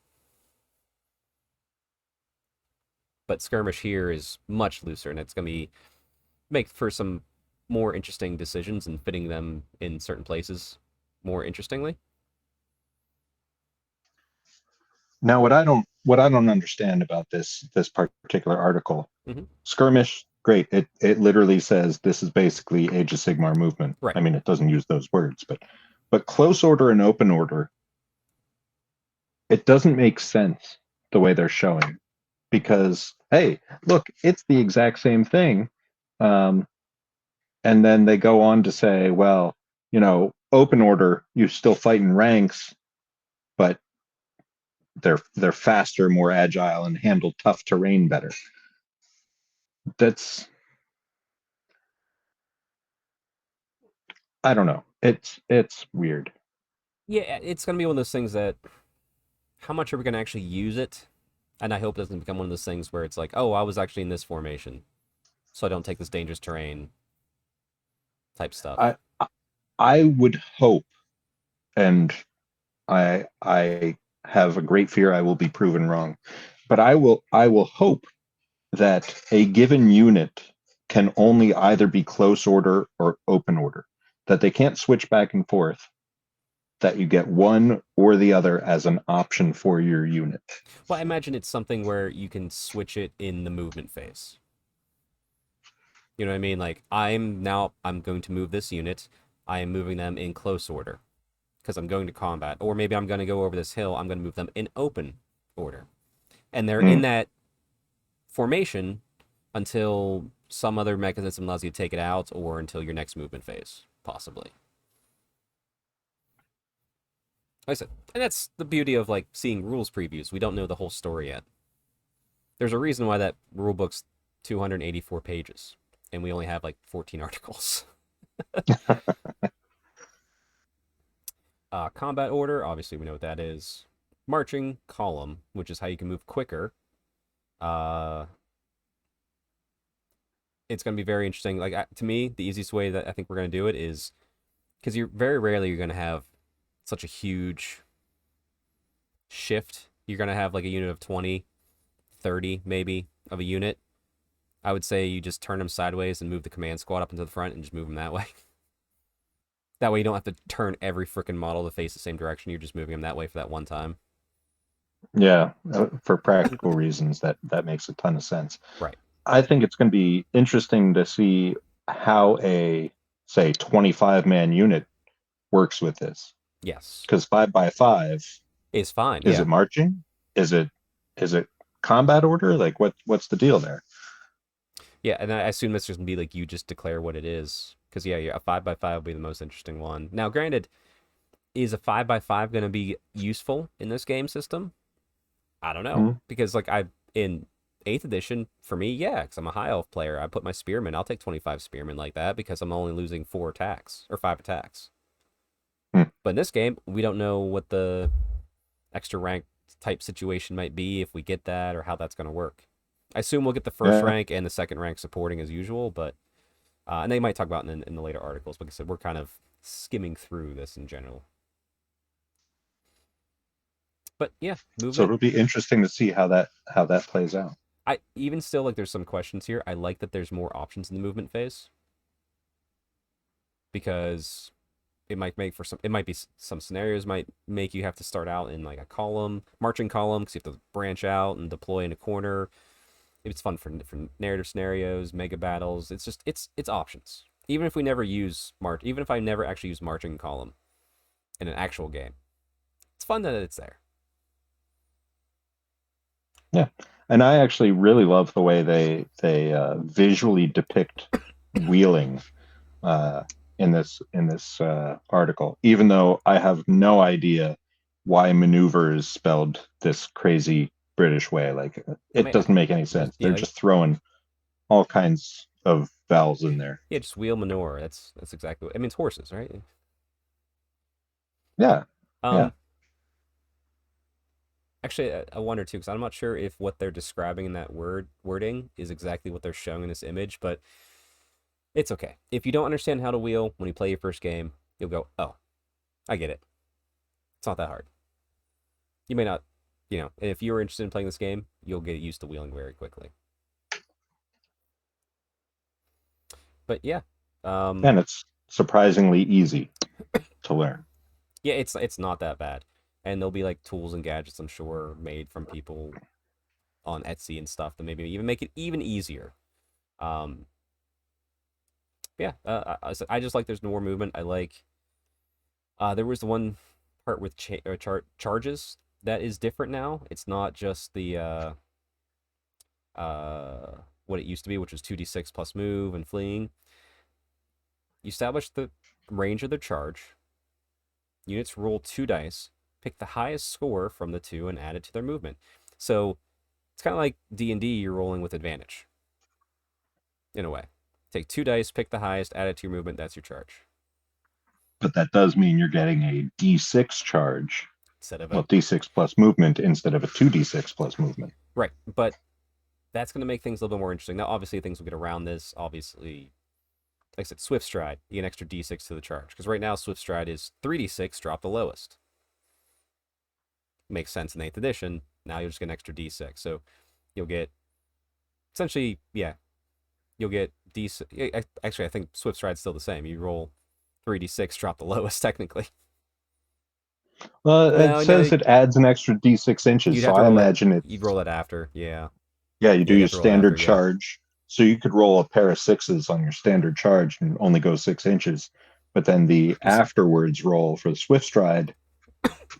But skirmish here is much looser, and it's gonna be make for some more interesting decisions and fitting them in certain places more interestingly. Now, what I don't understand about this particular article, Hmm. skirmish, great. It literally says this is basically Age of Sigmar movement. Right. I mean, it doesn't use those words, but close order and open order, it doesn't make sense the way they're showing because hey, look, it's the exact same thing. Um, and then they go on to say, well, open order, you still fight in ranks, but they're faster, more agile, and handle tough terrain better. That's I don't know. It's weird. Yeah, it's gonna be one of those things that how much are we gonna actually use it? And I hope it doesn't become one of those things where it's like, oh, I was actually in this formation, so I don't take this dangerous terrain type stuff. I I would hope, and I have a great fear I will be proven wrong, but I will hope that a given unit can only either be close order or open order, that they can't switch back and forth, that you get one or the other as an option for your unit. Well, I imagine it's something where you can switch it in the movement phase. You know what I mean? Like I'm going to move this unit. I am moving them in close order because I'm going to combat, or maybe I'm going to go over this hill. I'm going to move them in open order, and they're in Mm, that formation until some other mechanism allows you to take it out, or until your next movement phase, possibly. Like I said, and that's the beauty of like seeing rules previews. We don't know the whole story yet. There's a reason why that rule book's 284 pages, and we only have like 14 articles. Combat order, obviously we know what that is. Marching column, which is how you can move quicker. Uh, it's going to be very interesting. Like to me, the easiest way that I think we're going to do it is because you're very rarely you're going to have such a huge shift. You're going to have like a unit of 20, 30 maybe of a unit. I would say you just turn them sideways and move the command squad up into the front and just move them that way. That way you don't have to turn every freaking model to face the same direction. You're just moving them that way for that one time. yeah, for practical reasons, that makes a ton of sense. Right. I think it's going to be interesting to see how a say 25-man unit works with this. Yes. Because 5 by 5, Is fine. is Yeah. it marching? Is it combat order? Like what's the deal there? Yeah, and I assume this is gonna be like you just declare what it is. Because yeah, a 5 by 5 will be the most interesting one. Now, granted, is a 5 by 5 gonna be useful in this game system? I don't know. Hmm? Because like I in eighth edition, for me, yeah, because I'm a high elf player, I put my spearmen. I'll take 25 spearmen like that because I'm only losing 4 attacks or 5 attacks. Hmm. But in this game, we don't know what the extra rank type situation might be if we get that or how that's gonna work. I assume we'll get the first Yeah. rank and the second rank supporting as usual, but and they might talk about it in the later articles. Like I said, we're kind of skimming through this in general. But yeah, So movement. it'll be interesting to see how that plays out. I even still like there's some questions here. I like that there's more options in the movement phase because it might make for some. It might be some scenarios might make you have to start out in like a column, marching column, because you have to branch out and deploy in a corner. It's fun for narrative scenarios, mega battles. It's just it's options. Even if we never use march, even if I never actually use marching column in an actual game, it's fun that it's there. Yeah, and I actually really love the way they visually depict wheeling uh, in this article, even though I have no idea why maneuver is spelled this crazy British way. Like I it mean, doesn't make any just sense. yeah, They're like just throwing all kinds of vowels in there. yeah, just wheel manure. That's exactly what I mean. It's horses, right? Yeah, yeah. Um, Actually, I wonder too, because I'm not sure if what they're describing in that wording is exactly what they're showing in this image, but it's okay. If you don't understand how to wheel when you play your first game, you'll go, "Oh, I get it. It's not that hard." You may not, and if you're interested in playing this game, you'll get used to wheeling very quickly. But yeah, And it's surprisingly easy to learn. yeah, it's not that bad, and there'll be like tools and gadgets I'm sure made from people on Etsy and stuff that maybe even make it even easier. Um, yeah, I just like there's more movement. I like there was the one part with charges that is different now. It's not just the what it used to be, which was 2d6 plus move and fleeing. You establish the range of their charge. Units roll 2 dice, pick the highest score from the two, and add it to their movement. So it's kind of like D&D. You're rolling with advantage in a way. Take 2 dice, pick the highest, add it to your movement. That's your charge. But that does mean you're getting a D6 charge, Instead of a well, D6 plus movement instead of a 2D6 plus movement. right, but that's going to make things a little bit more interesting. Now, obviously, things will get around this. Obviously, like I said, Swift Stride, you get an extra D6 to the charge. Because right now, Swift Stride is 3d6, drop the lowest. Makes sense in 8th edition. Now you'll just get an extra D6. So you'll get, essentially, yeah, you'll get D6. Actually, I think Swift Stride's still the same. You roll 3d6, drop the lowest, technically. Well, it No, no, says it adds an extra D6 inches, you'd so have to I roll it. imagine You'd it's, roll that after. Yeah. yeah, you do Yeah, you your have to roll it after. standard Yeah. charge. So you could roll a pair of sixes on your standard charge and only go 6 inches. But then the afterwards roll for the Swift Stride,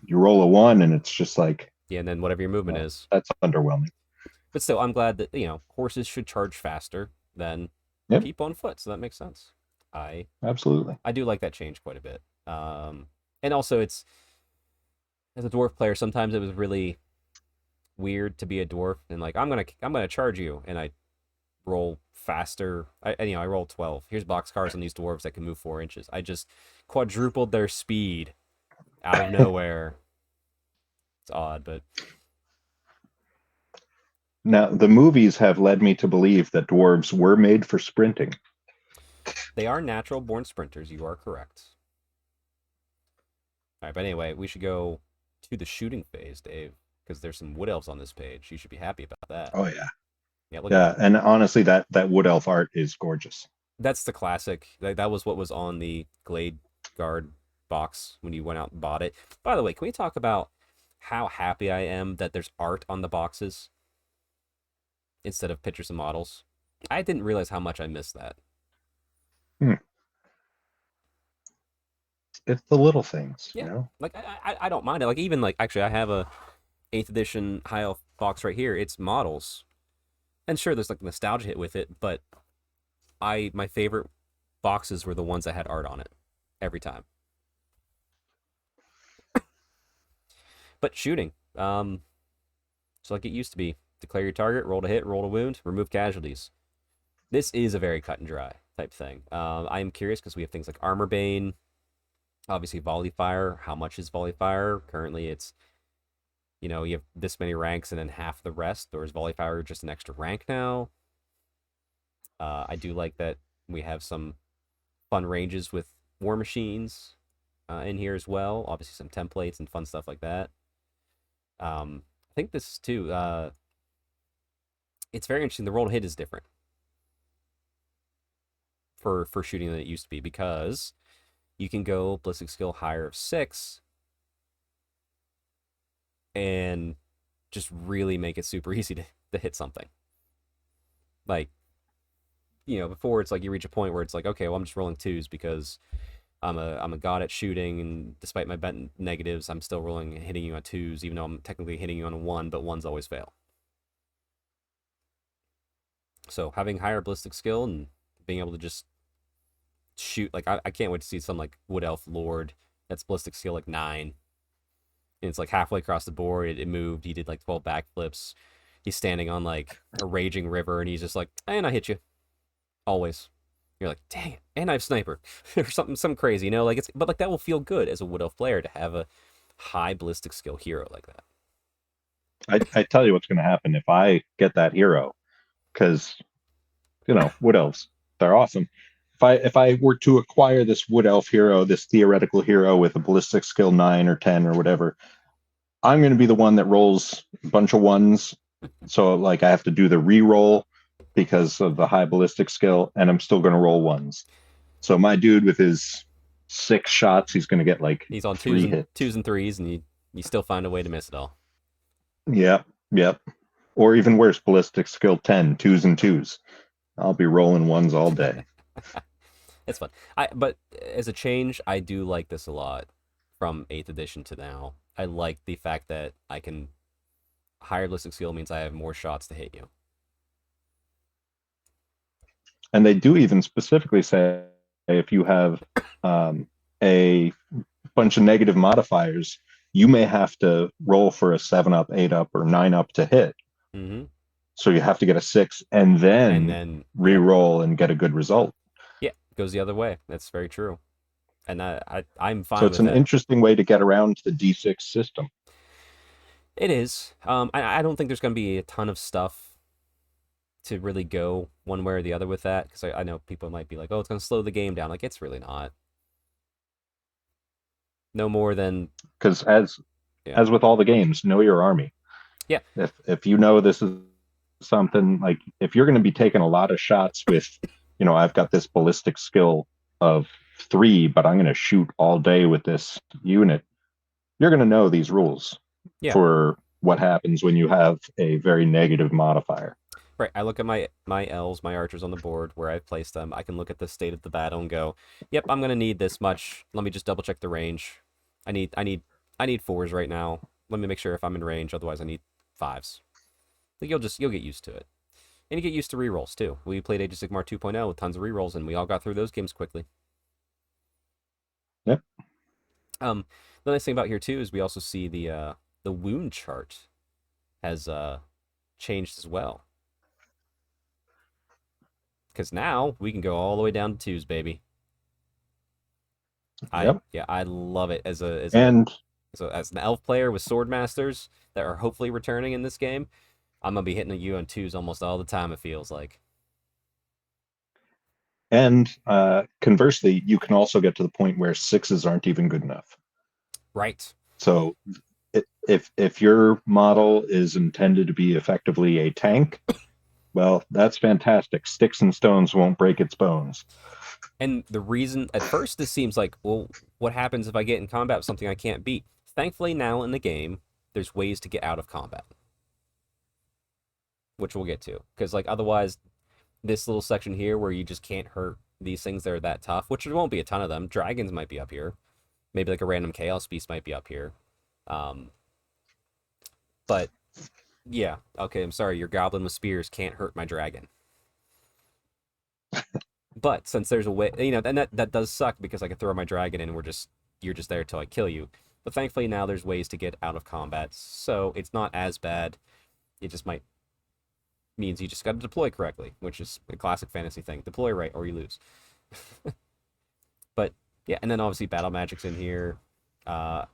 you roll a one and it's just like, Yeah, and then whatever your movement well, is. that's underwhelming. But still, I'm glad that, horses should charge faster than Yep, people on foot. So that makes sense. I absolutely. I do like that change quite a bit. And also it's as a dwarf player, sometimes it was really weird to be a dwarf and like I'm gonna charge you, and I roll faster. I roll 12. Here's boxcars on these dwarves that can move 4 inches. I just quadrupled their speed out of nowhere. It's odd, but Now, the movies have led me to believe that dwarves were made for sprinting. they are natural born sprinters. You are correct. All right, but anyway, we should go to the shooting phase, Dave, because there's some wood elves on this page. You should be happy about that. Oh yeah, Yeah, look at yeah, that. and honestly, that wood elf art is gorgeous. That's the classic. That was what was on the Glade Guard box when you went out and bought it. By the way, can we talk about how happy I am that there's art on the boxes instead of pictures and models? I didn't realize how much I missed that. Hmm. It's the little things, you Yeah, know. like I don't mind it. Like even like actually, I have a 8th edition high elf box right here. It's models, and sure, there's like nostalgia hit with it, but my favorite boxes were the ones that had art on it every time. But shooting, so like it used to be, declare your target, roll to hit, roll to wound, remove casualties. This is a very cut and dry type thing. I am curious because we have things like armor bane, obviously volley fire. How much is volley fire? Currently, it's you have this many ranks and then half the rest, or is volley fire just an extra rank now? I do like that we have some fun ranges with war machines in here as well. Obviously, some templates and fun stuff like that. I think this too. It's very interesting. The roll to hit is different for shooting than it used to be because you can go ballistic skill higher of 6 and just really make it super easy to hit something. Like before it's like you reach a point where it's like, okay, well, I'm just rolling twos because I'm a god at shooting, and despite my bet negatives, I'm still rolling hitting you on twos, even though I'm technically hitting you on a one, but ones always fail. So having higher ballistic skill and being able to just shoot, like I can't wait to see some like Wood Elf Lord that's ballistic skill like 9. And it's like halfway across the board, it moved. He did like 12 backflips. He's standing on like a raging river, and he's just like, and I hit you always. You're like, dang it, and I have sniper or something crazy, like but like that will feel good as a Wood Elf player to have a high ballistic skill hero like that. I tell you what's going to happen if I get that hero, because wood elves, they're awesome. If I were to acquire this wood elf hero, this theoretical hero with a ballistic skill 9 or 10 or whatever, I'm going to be the one that rolls a bunch of ones. So like I have to do the re-roll because of the high ballistic skill, and I'm still going to roll ones. So my dude with his 6 shots, he's going to get like He's on 3 hits. twos and threes, and you still find a way to miss it all. Yep, yep. Or even worse, ballistic skill 10, twos and twos. I'll be rolling ones all day. It's fun. But as a change, I do like this a lot from 8th edition to now. I like the fact that I can higher ballistic skill means I have more shots to hit you. And they do even specifically say if you have a bunch of negative modifiers, you may have to roll for a 7-up, 8-up, or 9-up to hit. Mm-hmm. So you have to get a 6 and then re-roll and get a good result. Yeah, it goes the other way. That's very true. And I'm fine so it's with an that. interesting way to get around the D6 system. It is. I don't think there's going to be a ton of stuff to really go one way or the other with that, because I know people might be like, oh, it's going to slow the game down. Like, it's really not. No more than because as with all the games, know your army. Yeah. If you know this is something like, if you're going to be taking a lot of shots with, I've got this ballistic skill of 3, but I'm going to shoot all day with this unit, you're going to know these rules for what happens when you have a very negative modifier. Right. I look at my elves, my archers on the board where I've placed them. I can look at the state of the battle and go, yep, I'm gonna need this much. Let me just double check the range. I need 4s right now. Let me make sure if I'm in range. Otherwise, I need 5s. Like you'll get used to it, and you get used to rerolls too. We played Age of Sigmar 2.0 with tons of rerolls, and we all got through those games quickly. Yep. The nice thing about here too is we also see the wound chart has changed as well. Because now we can go all the way down to 2s, baby. I love it as an elf player with sword masters that are hopefully returning in this game. I'm gonna be hitting you on 2s almost all the time. It feels like. And conversely, you can also get to the point where 6s aren't even good enough. Right. So if your model is intended to be effectively a tank, well, that's fantastic. Sticks and stones won't break its bones. And the reason, at first, this seems like, well, what happens if I get in combat with something I can't beat? Thankfully, now in the game, there's ways to get out of combat, which we'll get to. Because, like, otherwise, this little section here where you just can't hurt these things that are that tough, which there won't be a ton of them. Dragons might be up here. Maybe, like, a random Chaos Beast might be up here. But yeah, okay, I'm sorry, your goblin with spears can't hurt my dragon. But since there's a way, and that does suck because I can throw my dragon in and you're just there till I kill you. But thankfully now there's ways to get out of combat, so it's not as bad. It just means you just got to deploy correctly, which is a classic fantasy thing. Deploy right or you lose. But yeah, and then obviously battle magic's in here. I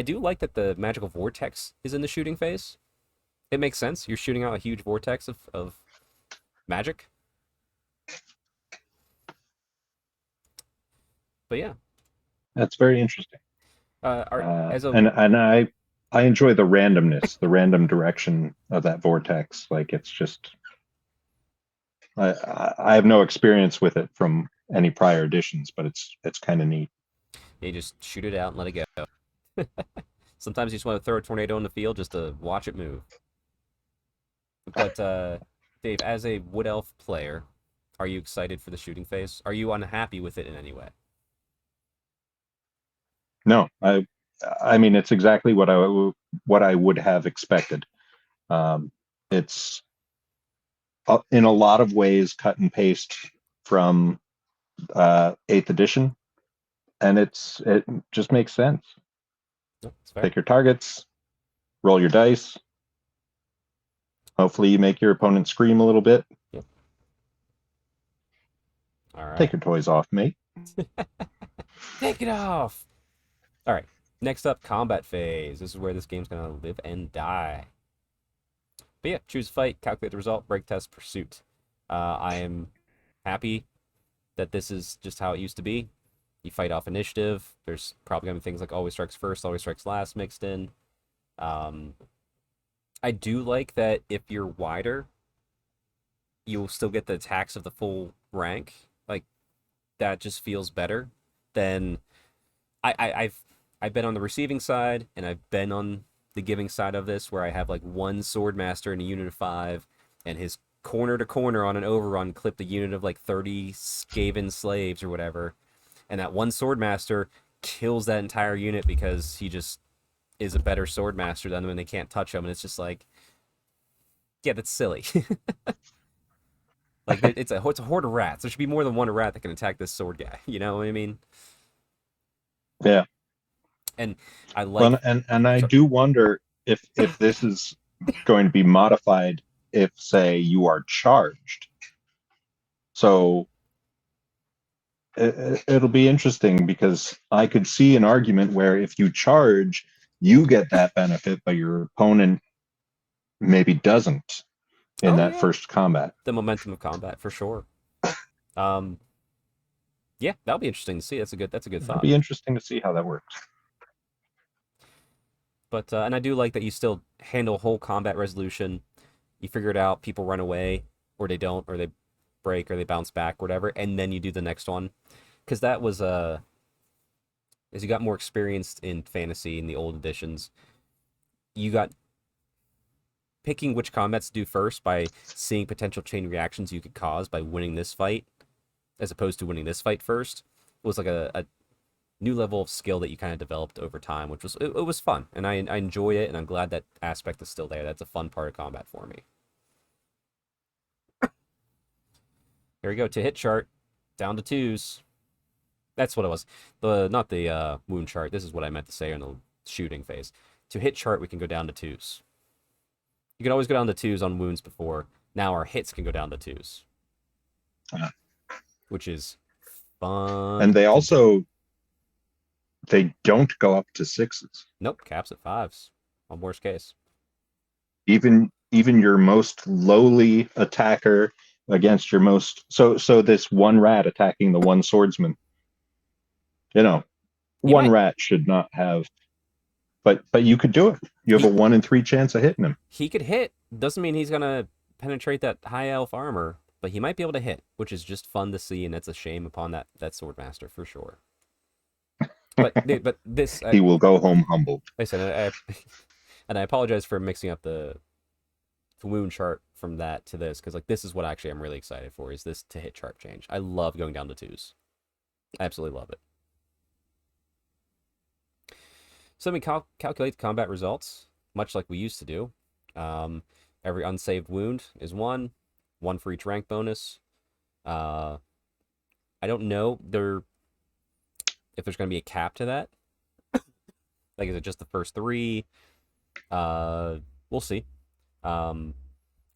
do like that the magical vortex is in the shooting phase. It makes sense. You're shooting out a huge vortex of magic. But yeah, that's very interesting. And I enjoy the randomness, the random direction of that vortex. Like it's just, I have no experience with it from any prior editions, but it's kind of neat. You just shoot it out and let it go. Sometimes you just want to throw a tornado in the field just to watch it move. But Dave, as a Wood Elf player, Are you excited for the shooting phase? Are you unhappy with it in any way? No, I mean it's exactly what I would have expected. Um, it's in a lot of ways cut and paste from Eighth Edition, and it just makes sense. No, it's fair. Pick your targets, roll your dice. Hopefully, you make your opponent scream a little bit. Yep. All Take right. your toys off, mate. Take it off. All right. Next up, combat phase. This is where this game's gonna live and die. But yeah, choose fight, calculate the result, break test, pursuit. I am happy that this is just how it used to be. You fight off initiative. There's probably gonna be things like always strikes first, always strikes last mixed in. Um, I do like that if you're wider, you'll still get the attacks of the full rank. Like that just feels better than I've been on the receiving side and I've been on the giving side of this where I have like one sword master in a unit of 5 and his corner to corner on an overrun clipped a unit of like 30 Skaven slaves or whatever, and that one sword master kills that entire unit because he just is a better sword master than them and they can't touch him, and it's just like, yeah, that's silly. Like it's a horde of rats. There should be more than one rat that can attack this sword guy. You know what I mean? Yeah. And I Well, like. and I Sorry. do wonder if this is going to be modified if, say, you are charged. So it'll be interesting because I could see an argument where if you charge, you get that benefit, but your opponent maybe doesn't in Oh that yeah, first combat. the momentum of combat for sure. Um, yeah, that'll be interesting to see. That's a good It'll thought. be interesting to see how that works. But and I do like that you still handle whole combat resolution. You figure it out. People run away, or they don't, or they break, or they bounce back, whatever, and then you do the next one. Because that was as you got more experienced in fantasy in the old editions, you got picking which combats to do first by seeing potential chain reactions you could cause by winning this fight, as opposed to winning this fight first, was like a new level of skill that you kind of developed over time, which was it was fun, and I enjoy it, and I'm glad that aspect is still there. That's a fun part of combat for me. Here we go to hit chart, down to twos. That's what it was. The not the wound chart. This is what I meant to say in the shooting phase. To hit chart, we can go down to twos. You can always go down to twos on wounds before. Now our hits can go down to twos, Uh, which is and fun they to do. also they don't go up to sixes. Nope, caps at fives on worst case. Even your most lowly attacker against your most so this one rat attacking the one swordsman, you know, He one might rat should not have, but you could do it. You have a he 1 in 3 chance of hitting him. he could hit. Doesn't mean he's gonna penetrate that high elf armor, but he might be able to hit, which is just fun to see, and it's a shame upon that sword master for sure. But this He will go home humbled. I said and I apologize for mixing up the wound chart from that to this, because like this is what actually I'm really excited for, is this to hit chart change. I love going down to twos. I absolutely love it. So let me calculate the combat results, much like we used to do. Um, every unsaved wound is one for each rank bonus. Uh, I don't know if there's going to be a cap to that. Like, is it just the first three? We'll see. Because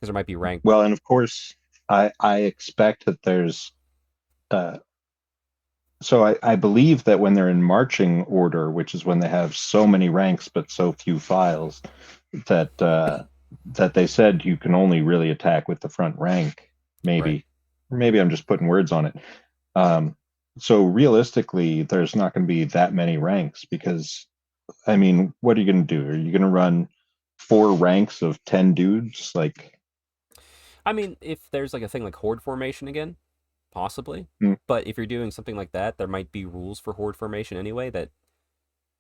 there might be rank. Well, and of course, I expect that there's uh, so I believe that when they're in marching order, which is when they have so many ranks but so few files, that they said you can only really attack with the front rank. Right. Maybe I'm just putting words on it. Um, so realistically, there's not going to be that many ranks because, I mean, what are you going to do? Are you going to run 4 ranks of 10 dudes? Like, I mean, if there's like a thing like horde formation again, possibly. hmm, But if you're doing something like that, there might be rules for horde formation anyway that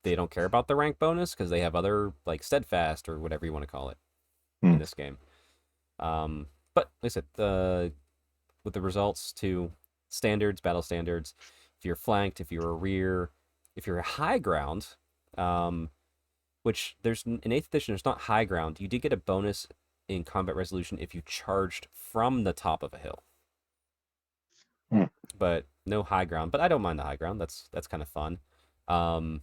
they don't care about the rank bonus because they have other like steadfast or whatever you want to call it hmm. in this game. But like I said, with the results to standards, battle standards. If you're flanked, if you're a rear, if you're a high ground, um, which there's in eighth edition, there's not high ground. You did get a bonus in combat resolution if you charged from the top of a hill, Hmm. but no high ground. But I don't mind the high ground. That's kind of fun. Um,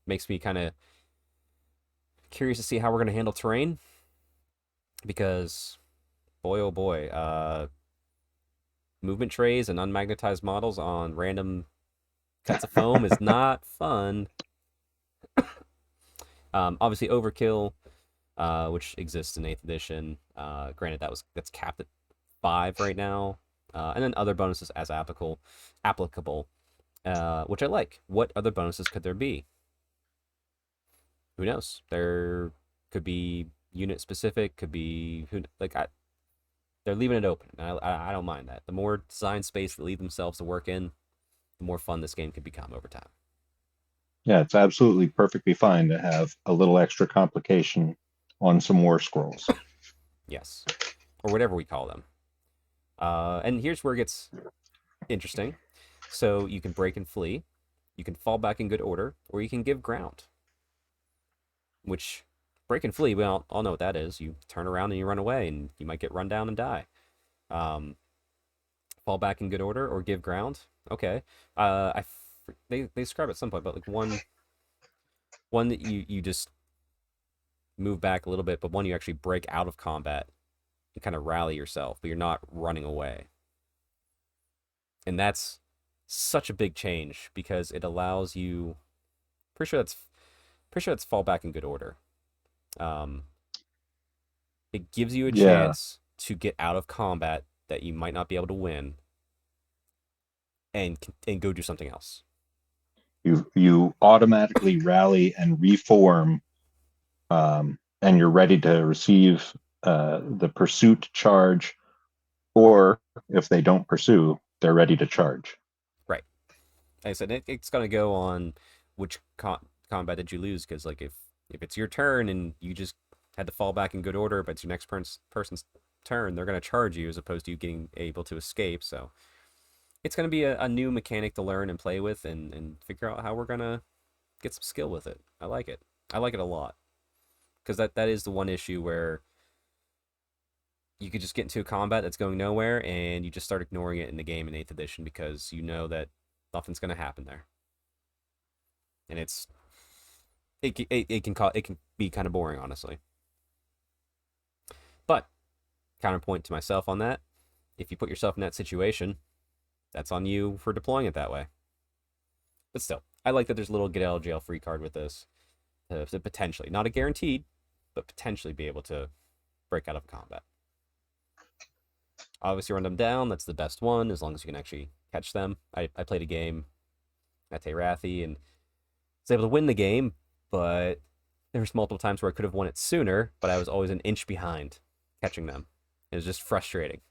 Makes me kind of curious to see how we're going to handle terrain because boy oh boy, movement trays and unmagnetized models on random cuts of foam is not fun. Obviously overkill, which exists in 8th edition. Granted, that's capped at 5 right now. And then other bonuses as applicable, which I like. What other bonuses could there be? Who knows? There could be unit specific, could be they're leaving it open. I don't mind that. The more design space they leave themselves to work in, the more fun this game could become over time. Yeah, it's absolutely perfectly fine to have a little extra complication on some war scrolls. Yes, or whatever we call them. And here's where it gets interesting. So you can break and flee, you can fall back in good order, or you can give ground. Which break and flee, we all know what that is. You turn around and you run away, and you might get run down and die. Um, Fall back in good order or give ground. Okay. They describe it at some point, but like one that you just move back a little bit, but one you actually break out of combat and kind of rally yourself, but you're not running away. And that's such a big change because it allows you. Pretty sure that's fall back in good order. Um, it gives you a Yeah, chance to get out of combat that you might not be able to win, and go do something else. you automatically rally and reform, and you're ready to receive the pursuit charge, or if they don't pursue, they're ready to charge. Right. Like I said, it's gonna go on which combat did you lose, because like if it's your turn and you just had to fall back in good order, but it's your next person's turn, they're gonna charge you as opposed to you getting able to escape. So it's gonna be a new mechanic to learn and play with, and figure out how we're gonna get some skill with it. I like it. I like it a lot because that is the one issue where you could just get into a combat that's going nowhere and you just start ignoring it in the game in 8th edition because you know that nothing's going to happen there. And it can be kind of boring, honestly. But counterpoint to myself on that, if you put yourself in that situation, that's on you for deploying it that way. But still, I like that there's a little get out of jail free card with this to potentially, not a guaranteed, but potentially be able to break out of combat. Obviously, run them down. That's the best one, as long as you can actually catch them. I played a game at Rathi and was able to win the game, but there was multiple times where I could have won it sooner, but I was always an inch behind catching them. It was just frustrating.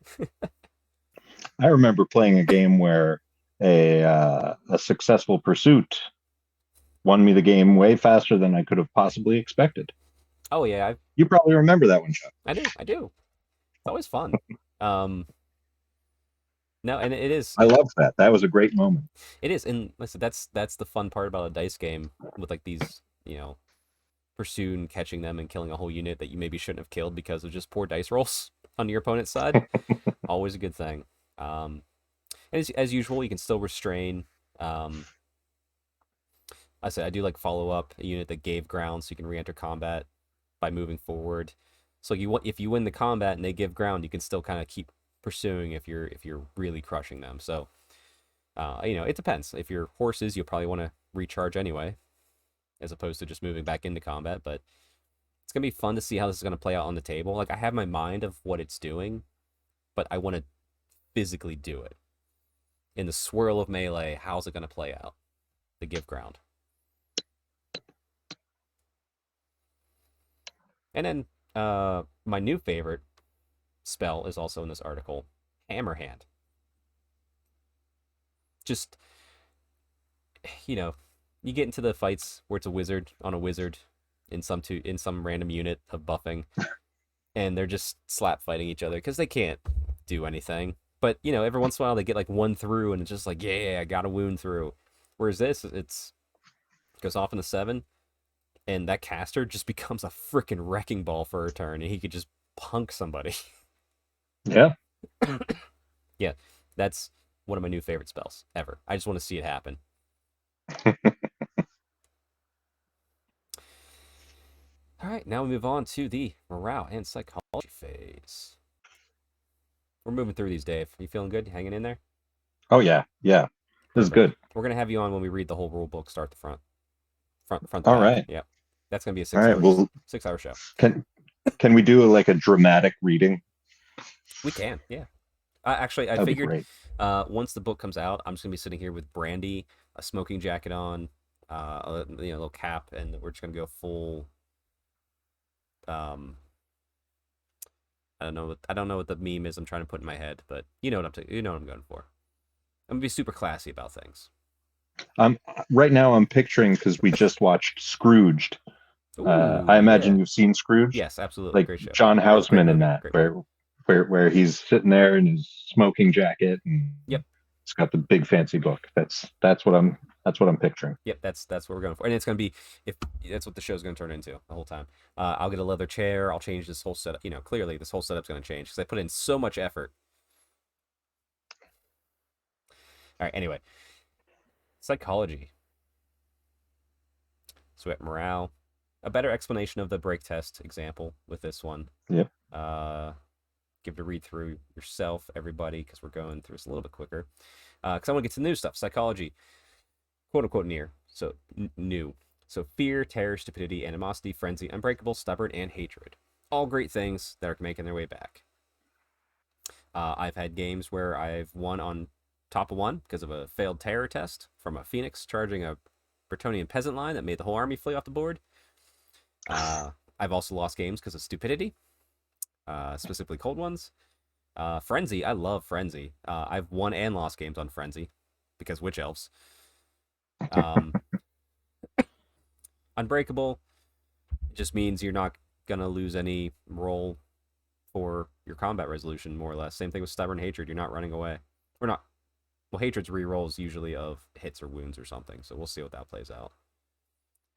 I remember playing a game where a successful pursuit won me the game way faster than I could have possibly expected. Oh yeah, You probably remember that one, Chuck. I do. I do. It's always fun. Um, no, and it is. I love that. That was a great moment. It is, and listen, that's the fun part about a dice game with like these, pursuing, catching them, and killing a whole unit that you maybe shouldn't have killed because of just poor dice rolls on your opponent's side. Always a good thing. And as usual, you can still restrain. I said I do like follow up a unit that gave ground, so you can re-enter combat by moving forward. So if you win the combat and they give ground, you can still kind of keep pursuing if you're really crushing them. So it depends. If you're horses, you'll probably want to recharge anyway, as opposed to just moving back into combat. But it's gonna be fun to see how this is gonna play out on the table. Like I have my mind of what it's doing, but I want to physically do it. In the swirl of melee, how's it gonna play out? The give ground. And then my new favorite spell is also in this article, Hammer Hand. Just you get into the fights where it's a wizard on a wizard in some random unit of buffing, and they're just slap fighting each other because they can't do anything. But every once in a while they get like one through, and it's just like, yeah, I got a wound through. Whereas this, it's goes off in the 7, and that caster just becomes a freaking wrecking ball for a turn, and he could just punk somebody. Yeah. Yeah, that's one of my new favorite spells ever. I just want to see it happen. All right, now we move on to the morale and psychology phase. We're moving through these, Dave. You feeling good? You hanging in there? Oh yeah, yeah. This is Perfect. good. We're gonna have you on when we read the whole rule book, start to front to All back. right. Yep. That's gonna be a All six right. hours Well, 6 hour show. can can we do like a dramatic reading? We can, yeah. Actually, I That'd be figured great. once the book comes out, I'm just gonna be sitting here with brandy, a smoking jacket on, a little cap, and we're just gonna go full. Um, I don't know what the meme is I'm trying to put in my head, but you know what I'm going for. I'm gonna be super classy about things. Um, right now I'm picturing because we just watched Scrooged. I Ooh, imagine yeah. you've seen Scrooged, Yes, absolutely. like Great show. John Great Houseman in movie. that, Great movie. where he's sitting there in his smoking jacket and Yep. it's got the big fancy book. That's what I'm picturing. Yep, that's what we're going for, and it's gonna be if that's what the show's gonna turn into the whole time. I'll get a leather chair. I'll change this whole setup. Clearly this whole setup's gonna change because I put in so much effort. All right. Anyway, psychology, sweat, morale, a better explanation of the break test example with this one. Yep. Uh, Give it a read through yourself, everybody, because we're going through this a little bit quicker. Because I want to get to the new stuff. Psychology, quote unquote, near. So new. So fear, terror, stupidity, animosity, frenzy, unbreakable, stubborn, and hatred. All great things that are making their way back. I've had games where I've won on top of one because of a failed terror test from a phoenix charging a Bretonnian peasant line that made the whole army flee off the board. I've also lost games because of stupidity, specifically cold ones. Frenzy, I love Frenzy. I've won and lost games on Frenzy because witch elves. Um, Unbreakable just means you're not gonna lose any roll for your combat resolution, more or less. Same thing with stubborn hatred. You're not running away. We're not. Well, hatred's rerolls usually of hits or wounds or something, so we'll see what that plays out.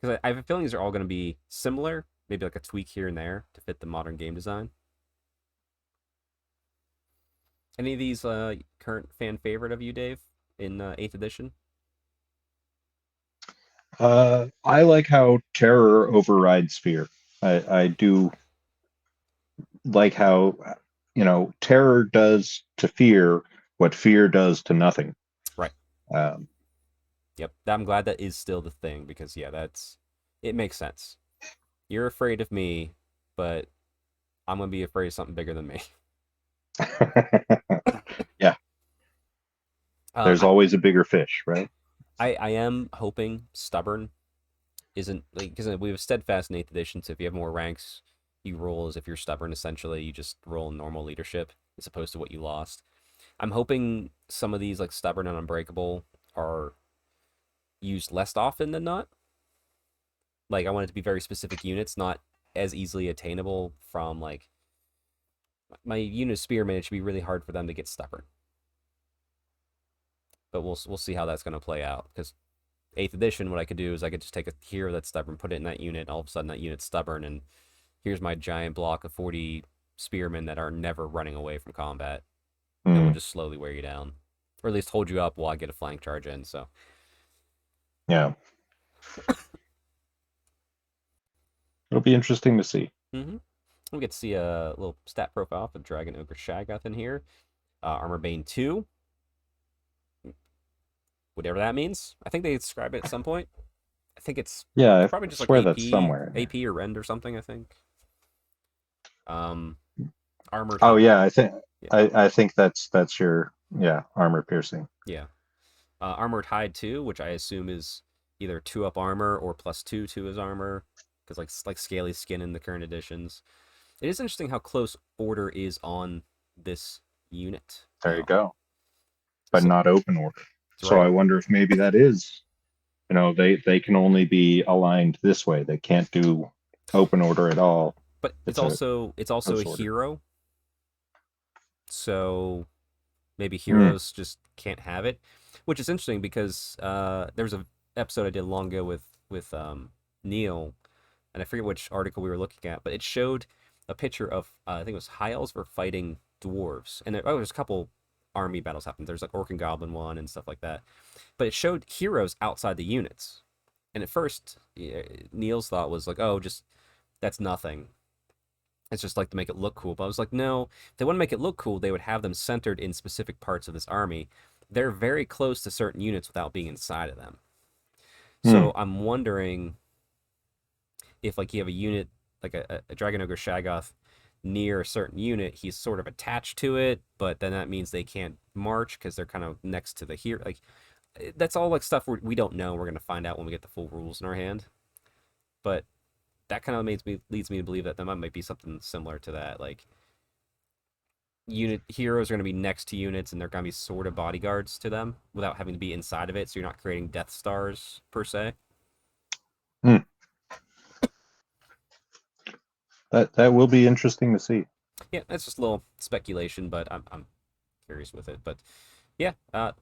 Because I have a feeling these are all going to be similar, maybe like a tweak here and there to fit the modern game design. Any of these current fan favorite of you, Dave, in 8th edition? I like how terror overrides fear. I do like how terror does to fear what fear does to nothing. Right. Um, Yep. I'm glad that is still the thing because yeah, it makes sense. You're afraid of me, but I'm gonna be afraid of something bigger than me. yeah, Uh, there's always a bigger fish, right? I am hoping stubborn isn't like because we have steadfast in 8th edition. So if you have more ranks, you roll as if you're stubborn. Essentially, you just roll normal leadership as opposed to what you lost. I'm hoping some of these like stubborn and unbreakable are used less often than not. Like I want it to be very specific units, not as easily attainable from like my unit of spearmen. It should be really hard for them to get stubborn. But we'll see how that's going to play out because 8th edition, what I could do is I could just take a hero that's stubborn, put it in that unit, and all of a sudden that unit's stubborn, and here's my giant block of 40 spearmen that are never running away from combat. That will Mm, just slowly wear you down. Or at least hold you up while I get a flank charge in, so. yeah, it'll be interesting to see. Mm-hmm. We get to see a little stat profile for Dragon Ogre Shaggoth in here. Armor Bane 2. Whatever that means. I think they describe it at some point. I think it's Yeah, I probably just like swear that's somewhere in there. AP or Rend or something, I think. Um, Armored Oh Hide. yeah, I think Yeah. I think that's your armor piercing. Yeah. Armored Hide 2, which I assume is either 2-up armor or +2 to his armor, because like scaly skin in the current editions. It is interesting how close order is on this unit. There you go. But So, not open order. that's So right. I wonder if maybe that is, they can only be aligned this way. They can't do open order at all. But it's It's a also a close order. hero, so Maybe Mm. heroes just can't have it, which is interesting because there was a episode I did long ago with Neil, and I forget which article we were looking at, but it showed a picture of I think it was high elves were fighting dwarves, and there's a couple army battles happened. There's like Orc and Goblin one and stuff like that, but it showed heroes outside the units. And at first, Neil's thought was like, oh, just that's nothing. It's just like to make it look cool. But I was like, no, if they want to make it look cool, they would have them centered in specific parts of this army. They're very close to certain units without being inside of them. Mm. So I'm wondering if like you have a unit like a Dragon Ogre Shaggoth near a certain unit, he's sort of attached to it, but then that means they can't march because they're kind of next to the hero. Like that's all like stuff we don't know. We're gonna find out when we get the full rules in our hand. But that kind of leads me to believe that might be something similar to that. Like unit heroes are going to be next to units, and they're going to be sort of bodyguards to them without having to be inside of it. So you're not creating Death Stars per se. Mm. That will be interesting to see. Yeah, that's just a little speculation, but I'm curious with it. But yeah, no,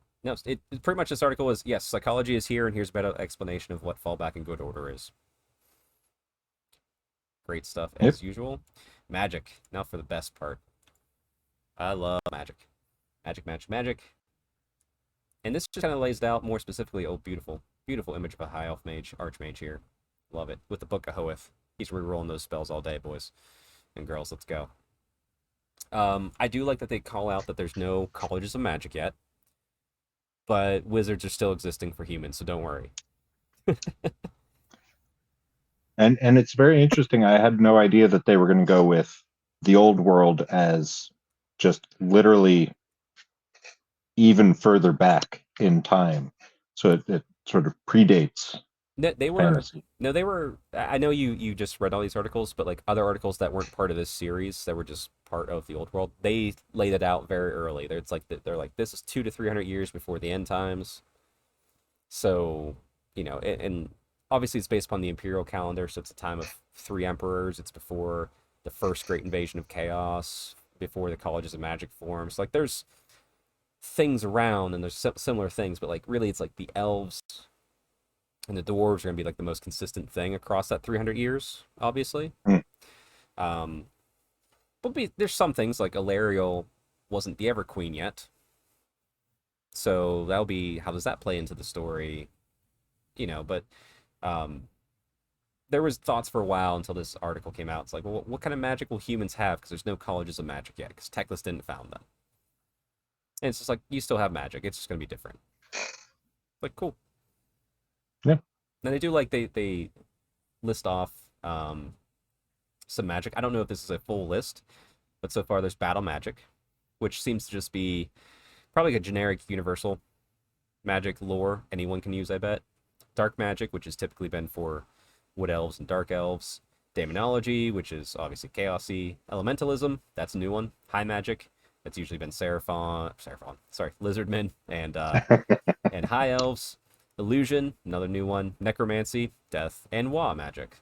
pretty much this article is yes, psychology is here, and here's a better explanation of what fallback and good order is. Great stuff Yep. as usual. Magic. Now for the best part. I love magic. Magic, magic, magic. And this just kind of lays out more specifically, oh, beautiful, beautiful image of a high elf mage, archmage here. Love it. With the Book of Hoeth. He's rerolling those spells all day, boys and girls. Let's go. I do like that they call out that there's no colleges of magic yet, but wizards are still existing for humans, so don't worry. And it's very interesting. I had no idea that they were going to go with the old world as just literally even further back in time. So it sort of predates No, they were fantasy. no, they were. I know you just read all these articles, but like other articles that weren't part of this series, that were just part of the old world, they laid it out very early. It's like they're like this is 200 to 300 years before the end times. So and obviously it's based upon the imperial calendar, so it's a time of three emperors. It's before the first great invasion of chaos, before the colleges of magic forms. Like there's things around and there's similar things, but like really it's like the elves and the dwarves are going to be like the most consistent thing across that 300 years, obviously. Mm. Um, there's some things like Alariel wasn't the Ever Queen yet, so that'll be how does that play into the story, But um, there was thoughts for a while until this article came out. It's like, well, what kind of magic will humans have? Because there's no colleges of magic yet, because Teclis didn't found them. And it's just like you still have magic. It's just going to be different. Like cool. Yeah. And they do like they list off some magic. I don't know if this is a full list, but so far there's battle magic, which seems to just be probably a generic universal magic lore anyone can use, I bet. Dark magic, which has typically been for wood elves and dark elves. Demonology, which is obviously chaosy. Elementalism, that's a new one. High magic, that's usually been lizardmen and high elves. Illusion, another new one. Necromancy, death, and Wa magic.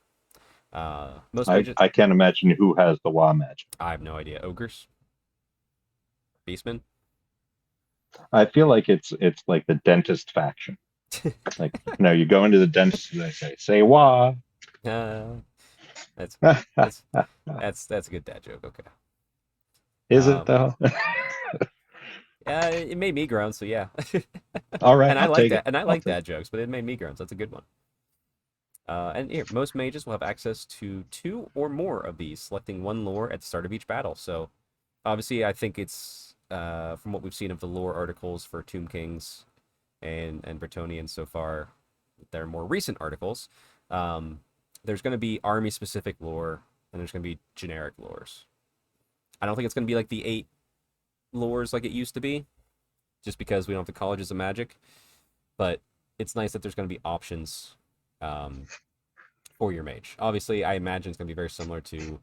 Most mages, I can't imagine who has the Wa magic. I have no idea. Ogres, beastmen. I feel like it's like the dentist faction. Like, you go into the dentist and they say Wa. Uh, that's that's a good dad joke. Okay. Is it though? It made me groan, so yeah. All right, And I I'll like take that, it. and I I'll like take dad jokes, but it made me groan, so that's a good one. And here, most mages will have access to two or more of these, selecting one lore at the start of each battle. So, obviously, I think it's from what we've seen of the lore articles for Tomb Kings and Bretonnians so far, their more recent articles. There's going to be army specific lore, and there's going to be generic lores. I don't think it's going to be like the 8 lores like it used to be, just because we don't have the colleges of magic. But it's nice that there's going to be options for your mage. Obviously, I imagine it's going to be very similar to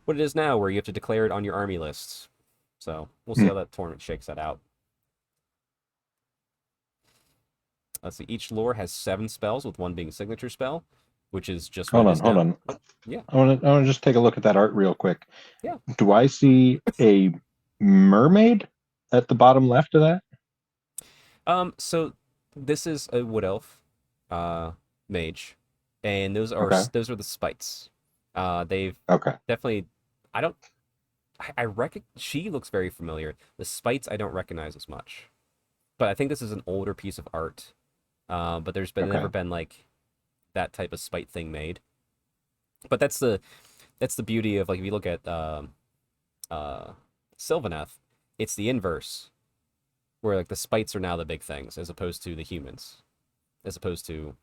what it is now, where you have to declare it on your army lists. So we'll see how that tournament shakes that out. Let's see. Each lore has 7 spells, with one being a signature spell, which is just what it is now. Hold on. Oh, yeah. I want to just take a look at that art real quick. Yeah. Do I see a mermaid at the bottom left of that? So this is a wood elf, uh, mage, and Okay. those are the spites. They've Okay. definitely. I don't. I reckon she looks very familiar. The spites I don't recognize as much, but I think this is an older piece of art. But there's been never Okay. been like that type of spite thing made. But that's the beauty of like if you look at uh Sylvaneth, it's the inverse where like the spites are now the big things as opposed to the humans, as opposed to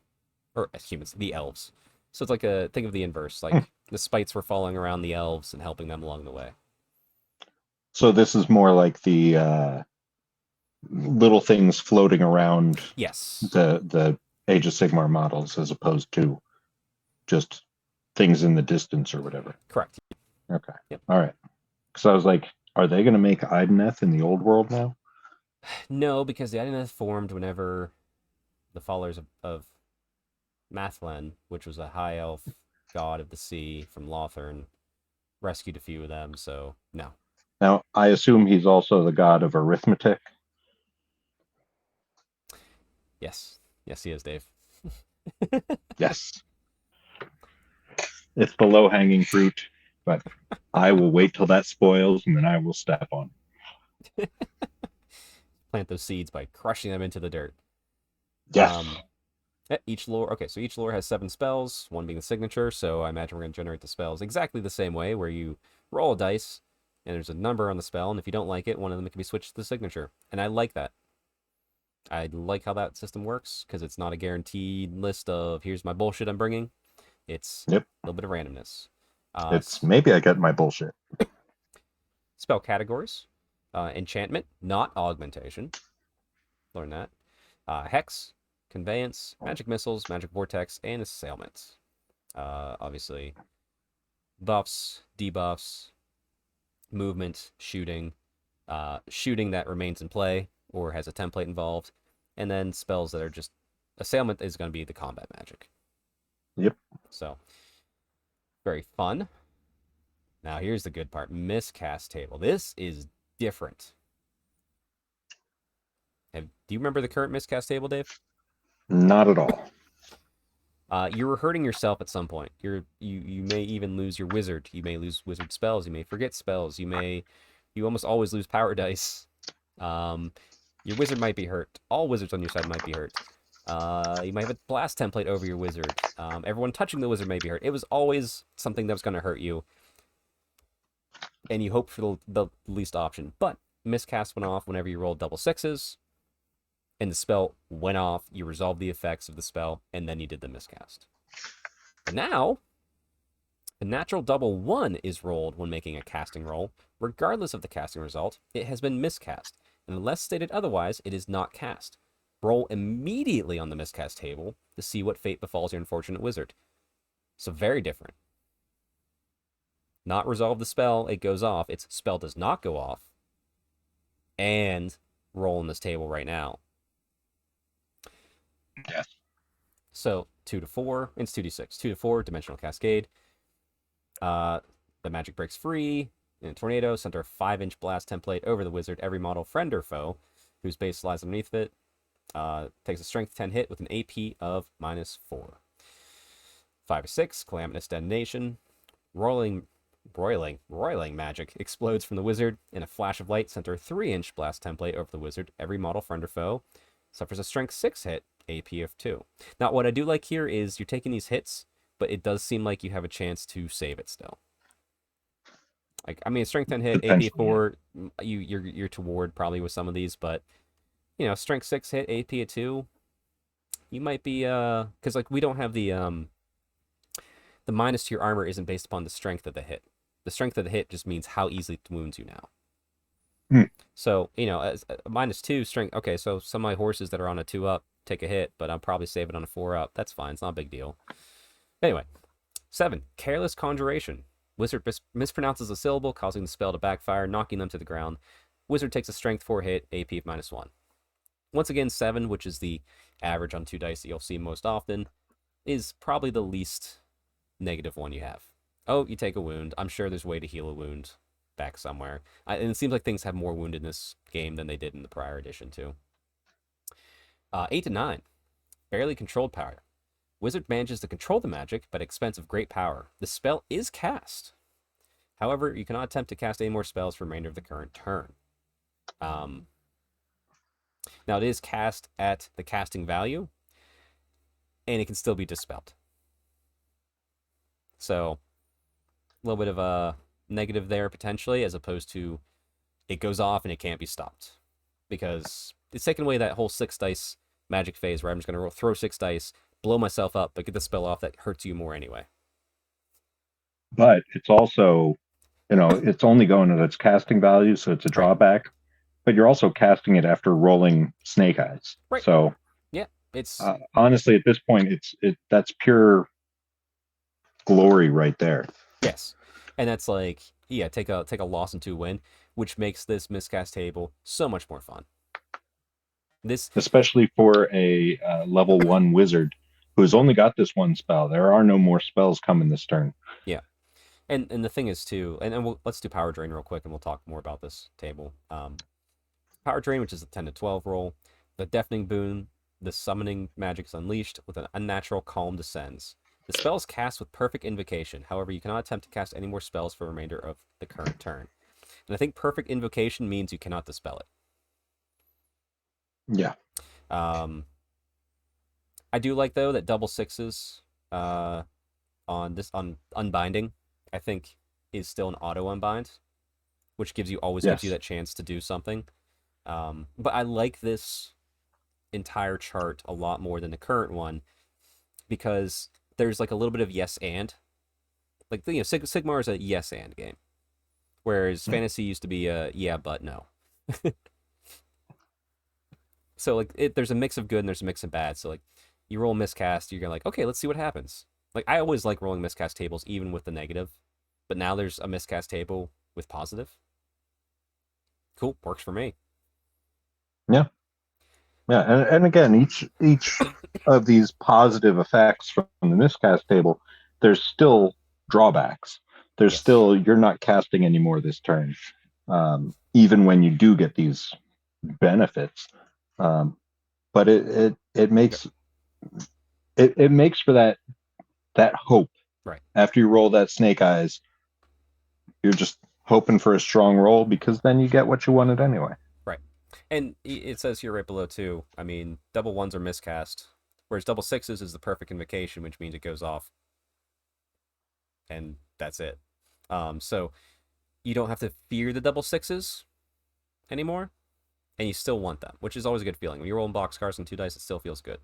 or humans, the elves. So it's like a think of the inverse, Hmm. like the spites were following around the elves and helping them along the way. So this is more like the little things floating around Yes, the Age of Sigmar models as opposed to just things in the distance or whatever. correct. Okay. Yep. All right. Because I was like, are they going to make Ideneth in the old world now? No, because the Idoneth formed whenever the followers of Mathlen, which was a high elf god of the sea from Lothern, rescued a few of them. So no. Now, I assume he's also the god of arithmetic. Yes, yes, he is, Dave. Yes. It's the low hanging fruit, but I will wait till that spoils and then I will step on. Plant those seeds by crushing them into the dirt. Yes. Um, each lore. Okay, so each lore has 7 spells, one being the signature. So I imagine we're gonna generate the spells exactly the same way, where you roll a dice and there's a number on the spell, and if you don't like it, one of them can be switched to the signature. And I like that. I like how that system works because it's not a guaranteed list of here's my bullshit I'm bringing. It's Yep. a little bit of randomness. It's maybe I get my bullshit. Spell categories: enchantment, not augmentation. Learn that. Hex, conveyance, magic missiles, magic vortex, and assailment. Obviously, buffs, debuffs, movement, shooting, shooting that remains in play or has a template involved, and then spells that are just assailment is going to be the combat magic. Yep. So very fun. Now here's the good part: miscast table. This is different. Do you remember the current miscast table, Dave? Not at all. You were hurting yourself at some point. You may even lose your wizard. You may lose wizard spells. You may forget spells. You almost always lose power dice. Um, your wizard might be hurt. All wizards on your side might be hurt. You might have a blast template over your wizard. Everyone touching the wizard may be hurt. It was always something that was going to hurt you, and you hope for the least option. But miscast went off whenever you rolled double sixes, and the spell went off. You resolved the effects of the spell, and then you did the miscast. But now, a natural double 1 is rolled when making a casting roll. Regardless of the casting result, it has been miscast, and unless stated otherwise, it is not cast. Roll immediately on the miscast table to see what fate befalls your unfortunate wizard. So very different. Not resolve the spell, it goes off. Its spell does not go off. And roll on this table right now. Yes. So 2 to 4, it's 2d6. 2 to 4, dimensional cascade. The magic breaks free in a tornado. Center a 5-inch blast template over the wizard. Every model, friend or foe, whose base lies underneath it, takes a strength 10 hit with an AP of -4. 5 or 6, calamitous detonation. Roiling magic explodes from the wizard. In a flash of light, center a 3-inch blast template over the wizard. Every model, friend or foe, suffers a strength 6 hit, AP of 2. Now, what I do like here is you're taking these hits, but it does seem like you have a chance to save it still. Like, I mean, strength 10 hit, AP Potentially, yeah. 4, you're toward probably with some of these, but strength 6 hit, AP of 2, you might be because like we don't have the minus to your armor isn't based upon the strength of the hit. The strength of the hit just means how easily it wounds you now. Hmm. So, as a -2 strength, okay, so some of my horses that are on a 2 up take a hit, but I'll probably save it on a 4 up. That's fine. It's not a big deal. Anyway, 7, careless conjuration. Wizard mispronounces a syllable, causing the spell to backfire, knocking them to the ground. Wizard takes a strength 4 hit, AP of -1. Once again, 7, which is the average on 2 dice that you'll see most often, is probably the least negative one you have. Oh, you take a wound. I'm sure there's a way to heal a wound. back somewhere. And it seems like things have more wound in this game than they did in the prior edition too. 8 to 9, barely controlled power. Wizard manages to control the magic, but at expense of great power. The spell is cast. However, you cannot attempt to cast any more spells for the remainder of the current turn. Now, it is cast at the casting value, and it can still be dispelled. So, a little bit of a negative there, potentially, as opposed to it goes off and it can't be stopped. Because it's taken away that whole 6 dice magic phase where I'm just going to throw 6 dice, blow myself up, but get the spell off that hurts you more anyway. But it's also, it's only going at its casting value, so it's a drawback. Right. But you're also casting it after rolling Snake Eyes. Right. So yeah, it's honestly at this point that's pure glory right there. Yes, and that's like take a loss and 2 win, which makes this miscast table so much more fun. This especially for a level 1 wizard who's only got this one spell. There are no more spells coming this turn. Yeah. And the thing is too, and let's do Power Drain real quick, and we'll talk more about this table. Power Drain, which is a 10 to 12 roll, the Deafening Boon, the summoning magic is unleashed with an unnatural calm descends. The spell is cast with perfect invocation. However, you cannot attempt to cast any more spells for the remainder of the current turn. And I think perfect invocation means you cannot dispel it. Yeah. I do like though that double 6s on unbinding, I think is still an auto unbind, which gives you that chance to do something. But I like this entire chart a lot more than the current one because there's like a little bit of yes and. Like Sigmar is a yes and game, whereas fantasy used to be a yeah but no. So like there's a mix of good and there's a mix of bad. So like you roll miscast, you're gonna like, okay, let's see what happens. Like I always like rolling miscast tables even with the negative, but now there's a miscast table with positive. Cool, works for me. Yeah. Yeah, and again, each of these positive effects from the miscast table, there's still drawbacks. There's still, you're not casting anymore this turn, even when you do get these benefits. But it makes it makes for that hope. Right. After you roll that Snake Eyes, you're just hoping for a strong roll because then you get what you wanted anyway. Right. And it says here right below too, I mean, double 1s are miscast, whereas double 6s is the perfect invocation, which means it goes off. And that's it. So you don't have to fear the double 6s anymore, and you still want them, which is always a good feeling. When you're rolling boxcars and 2 dice, it still feels good.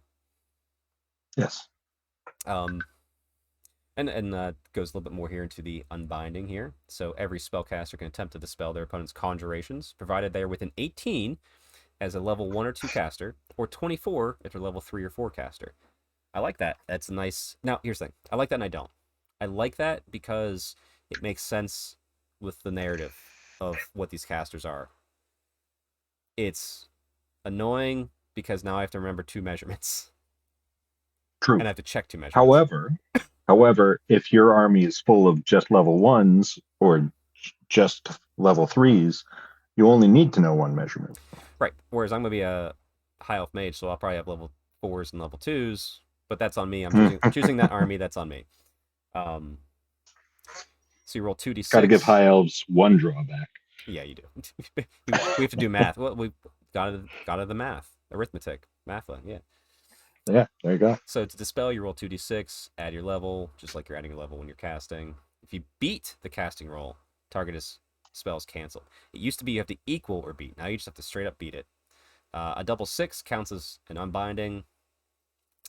Yes. And goes a little bit more here into the unbinding here. So every spellcaster can attempt to dispel their opponent's conjurations, provided they are within 18 as a level 1 or 2 caster, or 24 if they're level 3 or 4 caster. I like that. That's nice. Now, here's the thing. I like that and I don't. I like that because it makes sense with the narrative of what these casters are. It's annoying because now I have to remember 2 measurements. True. And I have to check 2 measurements. However, if your army is full of just level 1s or just level 3s, you only need to know 1 measurement. Right. Whereas I'm going to be a high elf mage, so I'll probably have level 4s and level 2s, but that's on me. I'm choosing that army. That's on me. So you roll 2d6. Got to give high elves 1 drawback. Yeah, you do. we have to do math. Well, we got to the math, arithmetic, matha. Yeah. Yeah, there you go. So to dispel, you roll 2d6, add your level, just like you're adding your level when you're casting. If you beat the casting roll, target spells canceled. It used to be you have to equal or beat. Now you just have to straight up beat it. A double 6 counts as an unbinding,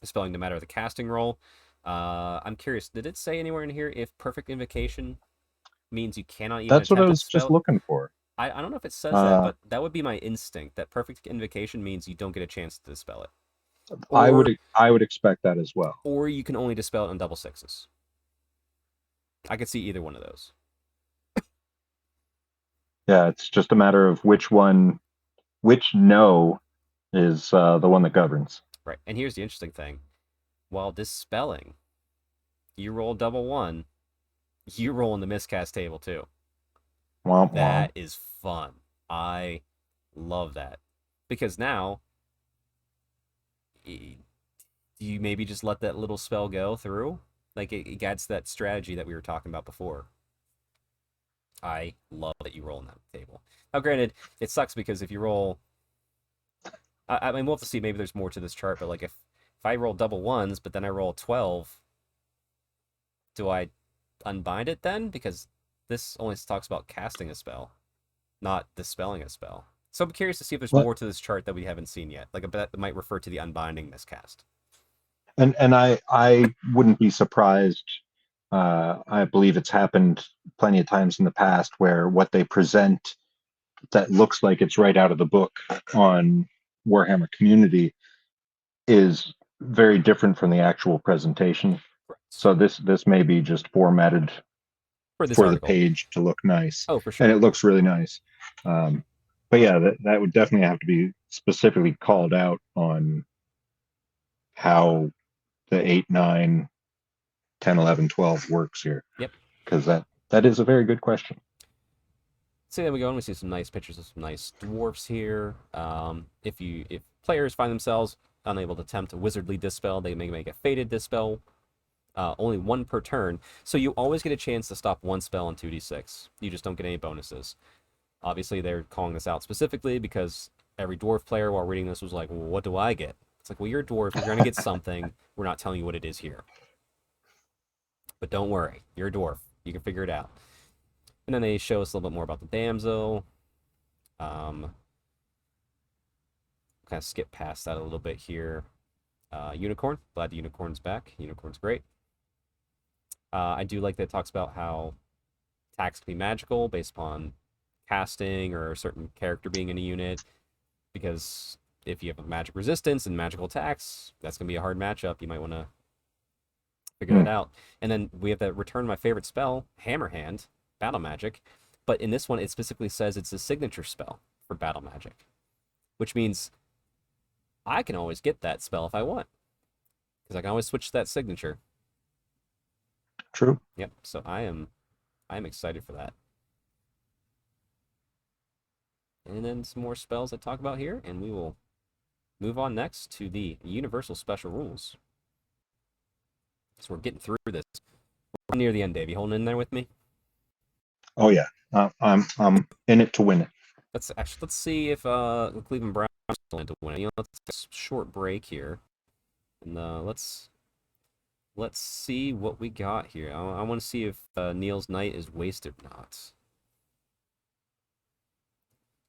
dispelling no matter the casting roll. I'm curious, did it say anywhere in here if perfect invocation means you cannot even That's what I was just looking for. I don't know if it says that, but that would be my instinct, that perfect invocation means you don't get a chance to dispel it. Or, I would expect that as well. Or you can only dispel it on double 6s. I could see either one of those. Yeah, it's just a matter of which no is the one that governs. Right. And here's the interesting thing. While dispelling, you roll double 1, you roll in the miscast table too. Womp womp. That is fun. I love that. Because now, you maybe just let that little spell go through. Like, it gets that strategy that we were talking about before. I love that you roll on that table. Now, granted, it sucks because if you roll, I mean, we'll have to see. Maybe there's more to this chart, but like if I roll double ones, but then I roll 12, do I unbind it then? Because this only talks about casting a spell, not dispelling a spell. So I'm curious to see if there's What? more to this chart that we haven't seen yet. Like, I bet that might refer to the unbinding miscast. And I wouldn't be surprised. I believe it's happened plenty of times in the past where what they present that looks like it's right out of the book on Warhammer Community is very different from the actual presentation. Correct. So this may be just formatted For this for the article. page to look nice, Oh, for and sure. it looks really nice. But yeah, that would definitely have to be specifically called out on how the 8, 9, 10, 11, 12 works here, Yep. because that is a very good question. So then we go and we see some nice pictures of some nice dwarfs here. If players find themselves unable to attempt a wizardly dispel, they may make a fated dispel. Only one per turn, so you always get a chance to stop one spell on 2d6. You just don't get any bonuses. Obviously, they're calling this out specifically because every dwarf player while reading this was like, well, what do I get? It's like, well, you're a dwarf. You're going to get something. We're not telling you what it is here. But don't worry. You're a dwarf. You can figure it out. And then they show us a little bit more about the damsel. Kind of skip past that a little bit here. Unicorn. Glad the unicorn's back. Unicorn's great. I do like that it talks about how attacks can be magical based upon casting or a certain character being in a unit. Because if you have a magic resistance and magical attacks, that's going to be a hard matchup. You might want to figure Hmm. that out. And then we have that return my favorite spell, Hammer Hand, Battle Magic. But in this one, it specifically says it's a signature spell for Battle Magic, which means I can always get that spell if I want, because I can always switch that signature. True. Yep. So I am excited for that. And then some more spells I talk about here, and we will move on next to the universal special rules. So we're getting through this. We're near the end, Dave. You holding in there with me? Oh yeah, I'm in it to win it. Let's see if the Cleveland Browns are still in to win. Let's take a short break here, and let's see what we got here. I want to see if Neil's night is wasted or not.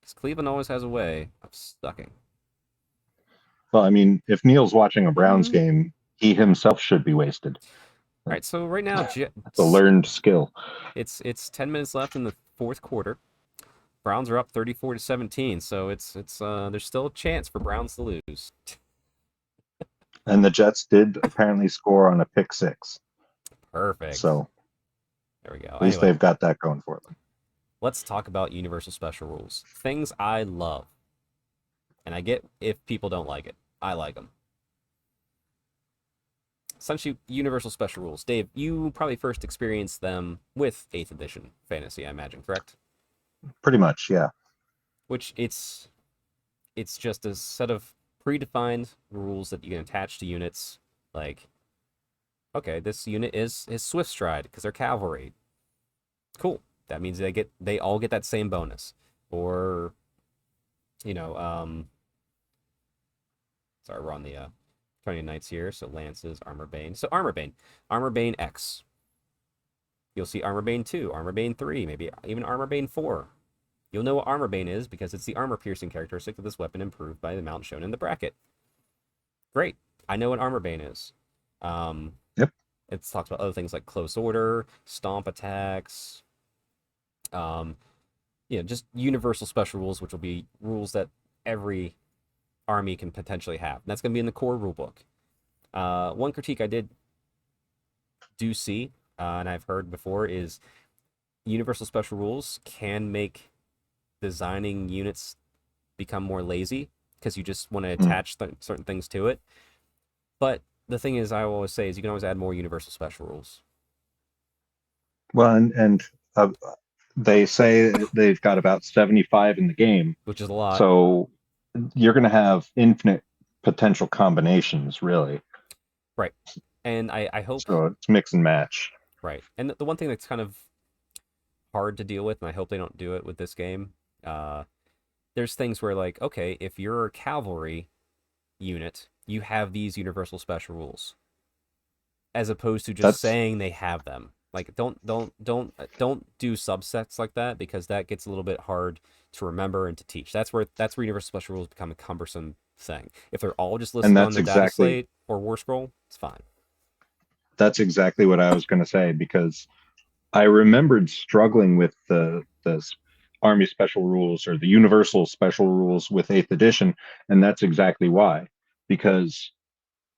Because Cleveland always has a way of sucking. Well, I mean, if Neil's watching a Browns Mm-hmm. game, he himself should be wasted. All right, so right now, That's a learned skill. it's 10 minutes left in the fourth quarter. Browns are up 34-17, so it's there's still a chance for Browns to lose. And the Jets did apparently score on a pick six. Perfect. So There we go. at least Anyway, they've got that going for them. let's talk about universal special rules. Things I love. And I get if people don't like it. I like them. Essentially, universal special rules. Dave, you probably first experienced them with 8th edition fantasy, I imagine, correct? Pretty much, yeah. Which it's just a set of predefined rules that you can attach to units. Like, okay, this unit is Swift Stride because they're cavalry. Cool. That means they all get that same bonus. Or, you know, sorry, we're on the 20 Knights here. So Lances, Armor Bane. So Armor Bane. Armor Bane X. You'll see Armor Bane 2, Armor Bane 3, maybe even Armor Bane 4. You'll know what Armor Bane is because it's the armor piercing characteristic of this weapon improved by the amount shown in the bracket. Great. I know what Armor Bane is. Um, Yep. it talks about other things like close order, stomp attacks, um, just universal special rules, which will be rules that every army can potentially have. And that's going to be in the core rulebook. One critique I do see, and I've heard before, is universal special rules can make designing units become more lazy because you just want to Mm. attach certain things to it. But the thing is, I always say, is you can always add more universal special rules. Well, and they say they've got about 75 in the game. which is a lot. So you're going to have infinite potential combinations, really. Right. And I hope, So it's mix and match. right. And the one thing that's kind of hard to deal with, and I hope they don't do it with this game, uh, there's things where, like, okay, if you're a cavalry unit, you have these universal special rules, as opposed to just That's saying they have them. Like, don't do subsets like that, because that gets a little bit hard to remember and to teach. That's where universal special rules become a cumbersome thing. If they're all just and listed on the data slate or war scroll, it's fine. that's exactly what I was going to say, because I remembered struggling with the Army special rules or the Universal special rules with Eighth Edition, and that's exactly why. Because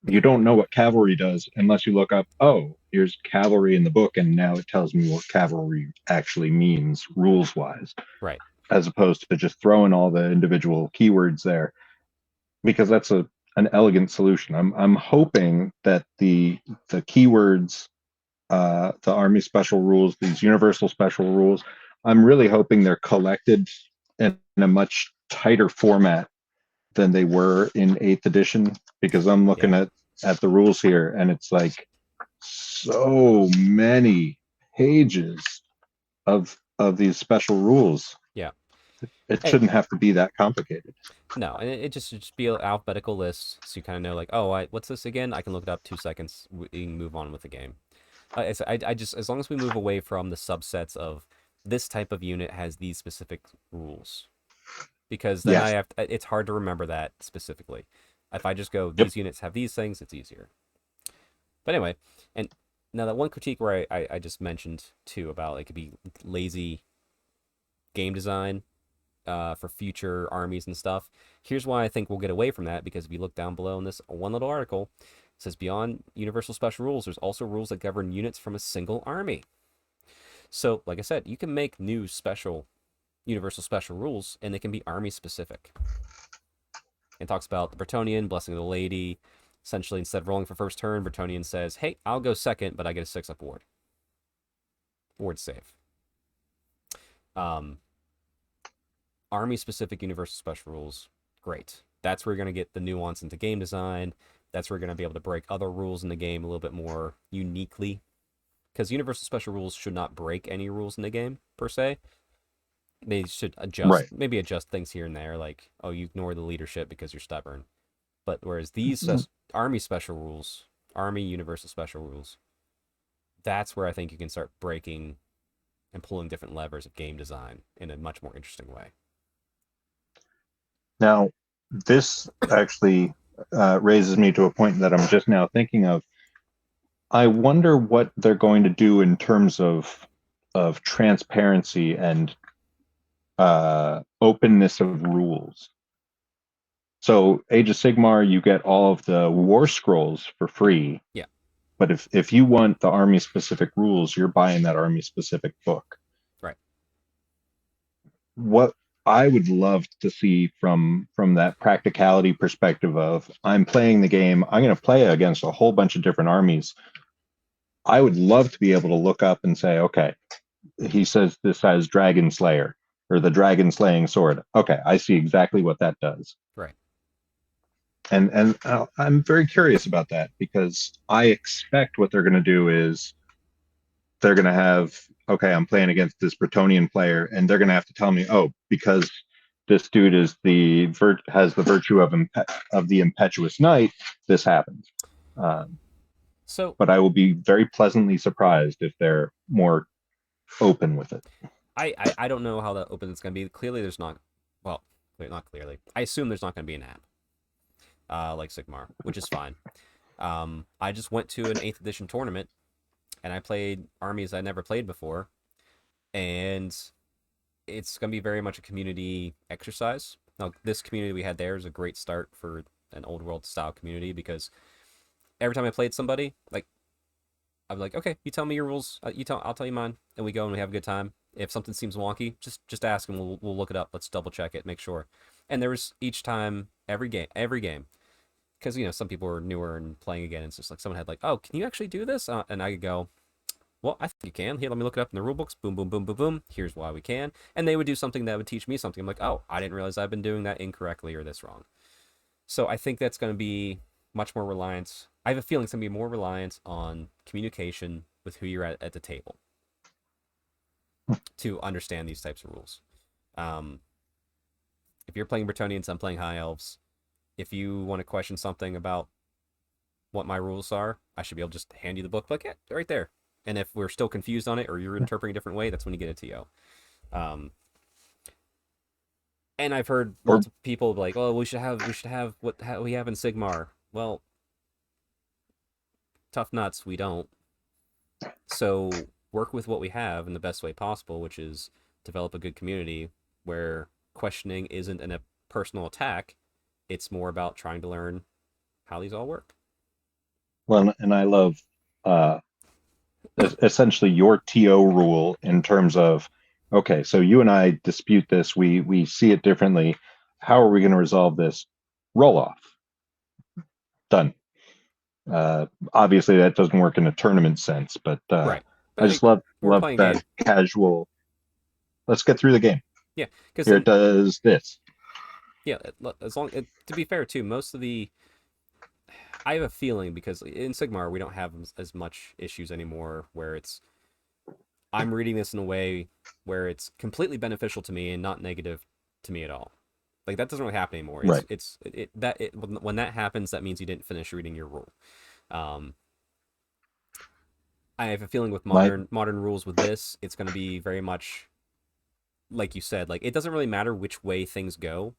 you don't know what cavalry does unless you look up, oh, here's cavalry in the book, and now it tells me what cavalry actually means rules wise, Right. as opposed to just throwing all the individual keywords there. Because that's an elegant solution. I'm hoping that the keywords, the Army special rules, these Universal special rules, I'm really hoping they're collected in a much tighter format than they were in Eighth Edition. Because I'm looking Yeah. at the rules here, and it's like so many pages of these special rules. Yeah. It And shouldn't have to be that complicated. no, and it just should just be an alphabetical list, so you kind of know, like, oh, what's this again? I can look it up 2 seconds. We can move on with the game. I just, as long as we move away from the subsets of this type of unit has these specific rules, because then Yes. it's hard to remember that specifically. If I just go, Yep. these units have these things, it's easier. But anyway, and now that one critique where I just mentioned too about, like, it could be lazy game design for future armies and stuff. Here's why I think we'll get away from that, because if you look down below in this one little article, it says beyond universal special rules, there's also rules that govern units from a single army. So, like I said, you can make new special universal special rules, and they can be army specific. It talks about the Bretonian, Blessing of the Lady. Essentially, instead of rolling for first turn, Bretonian says, hey, I'll go second, but I get a 6-up ward. Ward save. Um, Army specific universal special rules, great. That's where you're going to get the nuance into game design. That's where you're going to be able to break other rules in the game a little bit more uniquely. Because universal special rules should not break any rules in the game, per se. They should Right. maybe adjust things here and there, like, oh, you ignore the leadership because you're stubborn. But whereas these army special rules, army universal special rules, that's where I think you can start breaking and pulling different levers of game design in a much more interesting way. Now, this actually raises me to a point that I'm just now thinking of. I wonder what they're going to do in terms of transparency and openness of rules. So, Age of Sigmar, you get all of the war scrolls for free. Yeah. But if you want the army specific rules, you're buying that army specific book. Right. What I would love to see from that practicality perspective of, I'm playing the game, I'm going to play against a whole bunch of different armies. I would love to be able to look up and say, okay, he says this has Dragon Slayer or the Dragon Slaying Sword. Okay, I see exactly what that does. Right. And I'm very curious about that, because I expect what they're going to do is they're going to have, okay, I'm playing against this Bretonian player, and they're going to have to tell me, oh, because this dude is has the virtue of the impetuous knight, this happens. So, But I will be very pleasantly surprised if they're more open with it. I don't know how that open it's going to be. Clearly, there's not. Well, wait, not clearly. I assume there's not going to be an app, like Sigmar, which is fine. I just went to an 8th edition tournament, and I played armies I never played before, and it's going to be very much a community exercise. Now, this community we had there is a great start for an old world style community, because every time I played somebody, like, I'm like, okay, you tell me your rules, I'll tell you mine, and we go and we have a good time. If something seems wonky, just ask and we'll look it up. Let's double check it, make sure. And there was each time, every game, because some people are newer and playing again. It's just like someone had like, oh, can you actually do this? And I could go, well, I think you can. Here, let me look it up in the rule books. Boom, boom, boom, boom, boom. Here's why we can. And they would do something that would teach me something. I'm like, oh, I didn't realize I've been doing that incorrectly or this wrong. So I think that's going to be much more reliance. I have a feeling it's going to be more reliance on communication with who you're at the table to understand these types of rules. Um, if you're playing Bretonnians, I'm playing High Elves. If you want to question something about what my rules are, I should be able to just hand you the book, like, yeah, right there. And if we're still confused on it or you're interpreting a different way, that's when you get a TO. And I've heard Or multiple people be like, "Oh, we should have what we have in Sigmar." Well, tough nuts, we don't. So work with what we have in the best way possible, which is develop a good community where questioning isn't a personal attack. It's more about trying to learn how these all work. well, and I love uh, essentially your TO rule in terms of, okay, so you and I dispute this, we see it differently. How are we going to resolve this? Roll off. Done. Obviously, that doesn't work in a tournament sense, but Right. I But just hey, we're love playing that game. casual. Let's get through the game. Yeah, because Here it does this. yeah, as long to be fair too, most of the I have a feeling because in Sigmar we don't have as much issues anymore where it's I'm reading this in a way where it's completely beneficial to me and not negative to me at all. Like that doesn't really happen anymore. Right. When that happens, that means you didn't finish reading your rule. Um, I have a feeling with My modern rules with this, it's going to be very much like you said. Like it doesn't really matter which way things go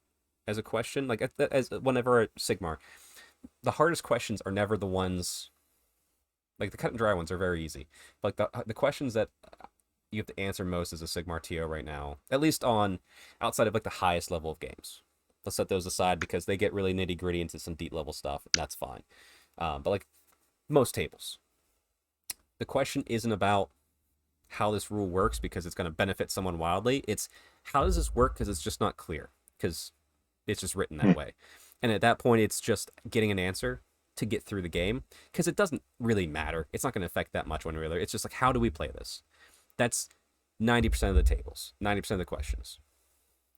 as a question. Like as whenever at Sigmar, the hardest questions are never the ones like the cut and dry ones are very easy. Like the questions that you have to answer most as a Sigmar TO right now, at least on outside of like the highest level of games. Let's set those aside because they get really nitty gritty into some deep level stuff, and that's fine. But like most tables, the question isn't about how this rule works because it's going to benefit someone wildly. It's how does this work because it's just not clear because it's just written that way. And at that point, it's just getting an answer to get through the game because it doesn't really matter. It's not going to affect that much one way or the other. It's just like, how do we play this? That's 90% of the tables, 90% of the questions.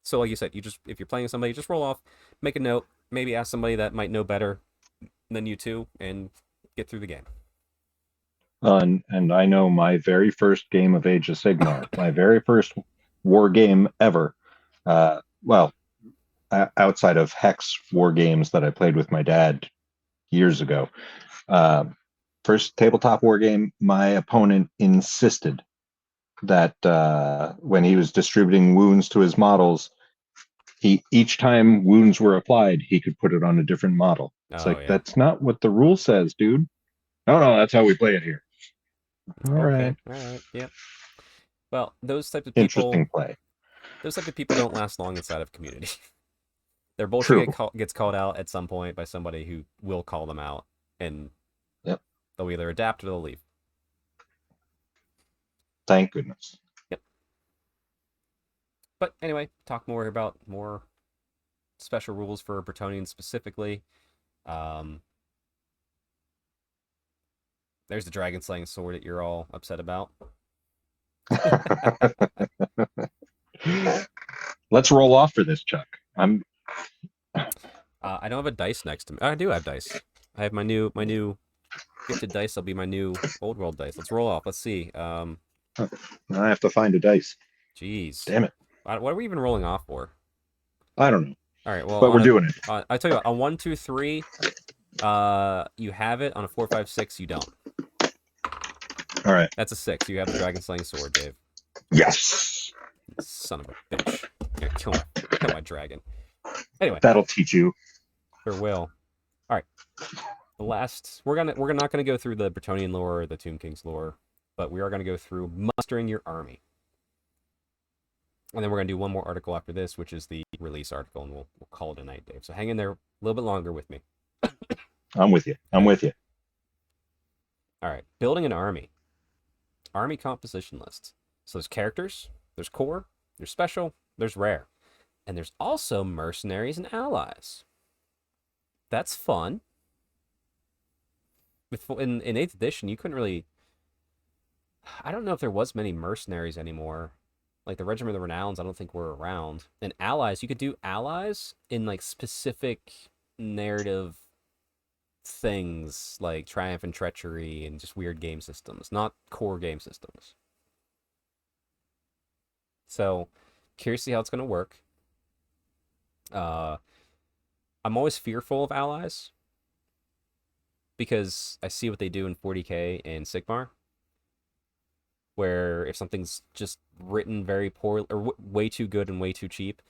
So, like you said, you just if you're playing with somebody, just roll off, make a note, maybe ask somebody that might know better than you two, and get through the game. and I know my very first game of Age of Sigmar, my very first war game ever. Well, outside of Hex war games that I played with my dad years ago. Uh, First tabletop war game, my opponent insisted that when he was distributing wounds to his models, he each time wounds were applied, he could put it on a different model. It's Oh like yeah. that's not what the rule says, dude. No, no, that's how we play it here. All Okay. right, All right. Yep. Well, interesting play. those type of people don't last long inside of a community. Their True. bullshit gets called out at some point by somebody who will call them out, and Yep. they'll either adapt or they'll leave. Thank goodness. Yep. But anyway, talk more about more special rules for Bretonians specifically. Um, there's the dragon slaying sword that you're all upset about. Let's roll off for this, Chuck. I'm I don't have a dice next to me. I do have dice. I have my new gifted dice. Will be my new old world dice. Let's roll off. Let's see. I have to find a dice. Jeez. Damn it. What are we even rolling off for? I don't know, All right. Well, but we're doing it. I tell you what. On 1, 2, 3, you have it. On a 4, 5, 6, you don't. All right. That's a 6. You have the dragon slaying sword, Dave. Yes. Son of a bitch. You're gonna kill my dragon. Anyway, That'll teach you. there will. All right. The last we're not gonna go through the Bretonian lore or the Tomb King's lore, but we are gonna go through mustering your army. And then we're gonna do one more article after this, which is the release article, and we'll call it a night, Dave. So hang in there a little bit longer with me. I'm with you. I'm with you. All right. Building an army. Army composition list. So there's characters, there's core, there's special, there's rare. And there's also mercenaries and allies. That's fun. In 8th edition, you couldn't really. I don't know if there was many mercenaries anymore. Like the Regiment of the Renowns, I don't think were around. And allies, you could do allies in like specific narrative things like Triumph and Treachery and just weird game systems, not core game systems. So, curious to see how it's going to work. Uh, I'm always fearful of allies because I see what they do in 40K and Sigmar, where if something's just written very poorly or way too good and way too cheap,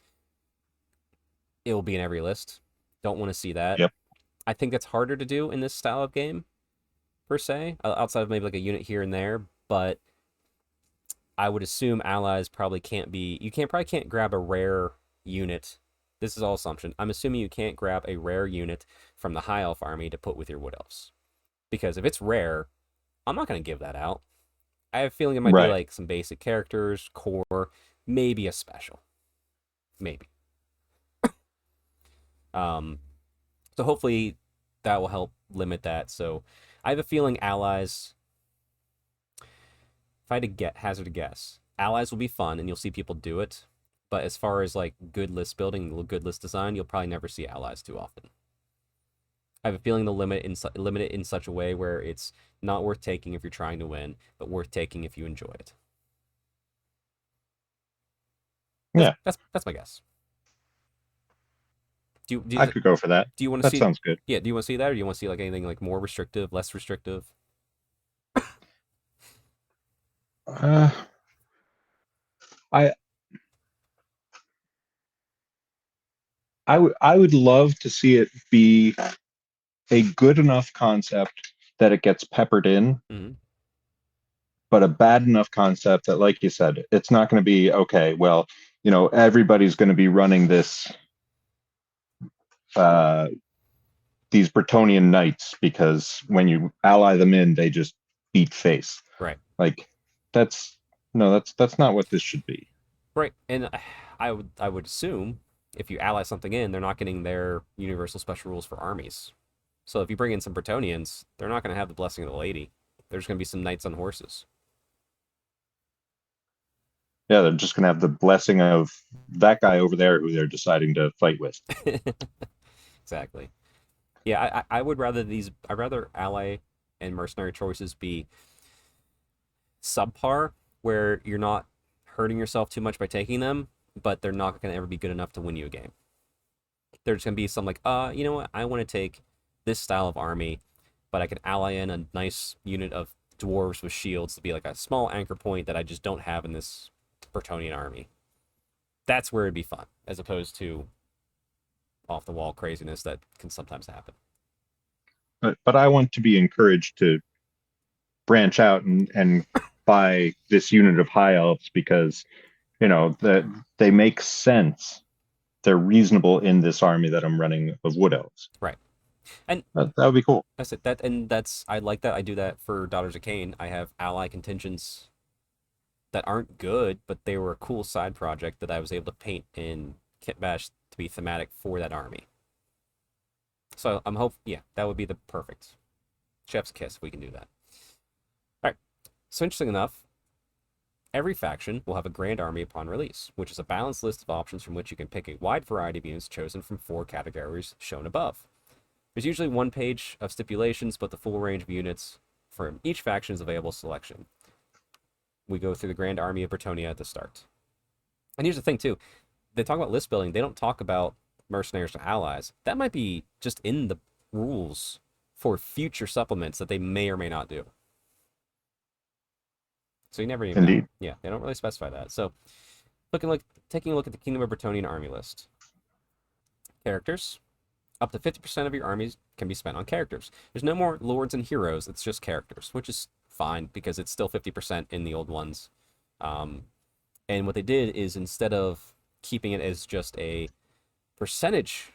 it will be in every list. Don't want to see that. Yep. I think that's harder to do in this style of game, per se, outside of maybe like a unit here and there. But I would assume allies probably can't be. You can't probably can't grab a rare unit. This is all assumption. I'm assuming you can't grab a rare unit from the High Elf army to put with your Wood Elves, because if it's rare, I'm not going to give that out. I have a feeling it might be Right. like some basic characters, core, maybe a special, maybe. Um, so hopefully that will help limit that. So I have a feeling allies. If I had to hazard a guess, allies will be fun and you'll see people do it. But as far as like good list building, good list design, you'll probably never see allies too often. I have a feeling they'll limit it in such a way where it's not worth taking if you're trying to win, but worth taking if you enjoy it. Yeah, That's my guess. I could go for that. Do you want to That see? sounds good. Yeah, do you want to see that, or do you want to see like anything like more restrictive, less restrictive? Uh, I I would love to see it be a good enough concept that it gets peppered in, Mm-hmm. but a bad enough concept that, like you said, it's not going to be okay. Well, everybody's going to be running uh, these Bretonian knights because when you ally them in, they just beat face. Right. Like that's no, that's not what this should be. Right, and I would assume if you ally something in, they're not getting their universal special rules for armies. So if you bring in some Bretonians, they're not going to have the blessing of the lady. There's going to be some knights on horses. Yeah, they're just going to have the blessing of that guy over there who they're deciding to fight with. Exactly. Yeah, I would rather I'd rather ally and mercenary choices be subpar, where you're not hurting yourself too much by taking them, but they're not going to ever be good enough to win you a game. There's going to be some like, you know what? I want to take this style of army, but I can ally in a nice unit of dwarves with shields to be like a small anchor point that I just don't have in this Bretonian army. That's where it'd be fun, as opposed to off the wall craziness that can sometimes happen. But I want to be encouraged to branch out and buy this unit of high elves because that they make sense. They're reasonable in this army that I'm running of wood elves. Right. And that would be cool. that's it. That's I like that. I do that for Daughters of Cain. I have ally contingents that aren't good, but they were a cool side project that I was able to paint in Kit Bash to be thematic for that army. So yeah, that would be the perfect chef's kiss if we can do that. All right. So interesting enough, every faction will have a grand army upon release, which is a balanced list of options from which you can pick a wide variety of units chosen from 4 categories shown above. There's usually 1 page of stipulations, but the full range of units from each faction is available selection. We go through the Grand Army of Bretonia at the start. And here's the thing, too. They talk about list building. They don't talk about mercenaries to allies. That might be just in the rules for future supplements that they may or may not do. So you never even Indeed. know. Yeah, they don't really specify that. So taking a look at the Kingdom of Bretonian army list. Characters. Up to 50% of your armies can be spent on characters. There's no more lords and heroes. It's just characters, which is fine because it's still 50% in the old ones. And what they did is instead of keeping it as just a percentage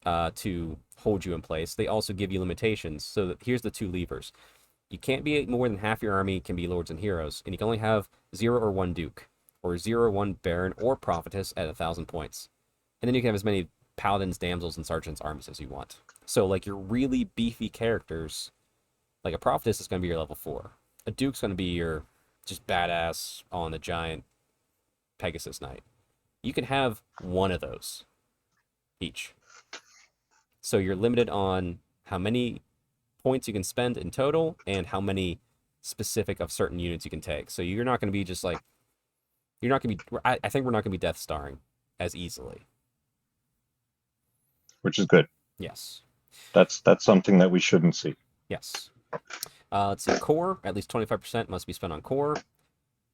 to hold you in place, they also give you limitations. So that here's the 2 levers. You can't be more than half your army can be lords and heroes, and you can only have 0 or 1 duke, or 0 or 1 baron or prophetess at 1,000 points. And then you can have as many paladins, damsels, and sergeants armies as you want. So like your really beefy characters, like a prophetess is going to be your level 4. A Duke's going to be your just badass on the giant Pegasus Knight. You can have one of those each. So you're limited on how many points you can spend in total and how many specific of certain units you can take. So you're not going to be just like, you're not going to be, I think we're not going to be Death Starring as easily. which is good. Yes. That's something that we shouldn't see. Yes. Let's see. Core, at least 25% must be spent on core.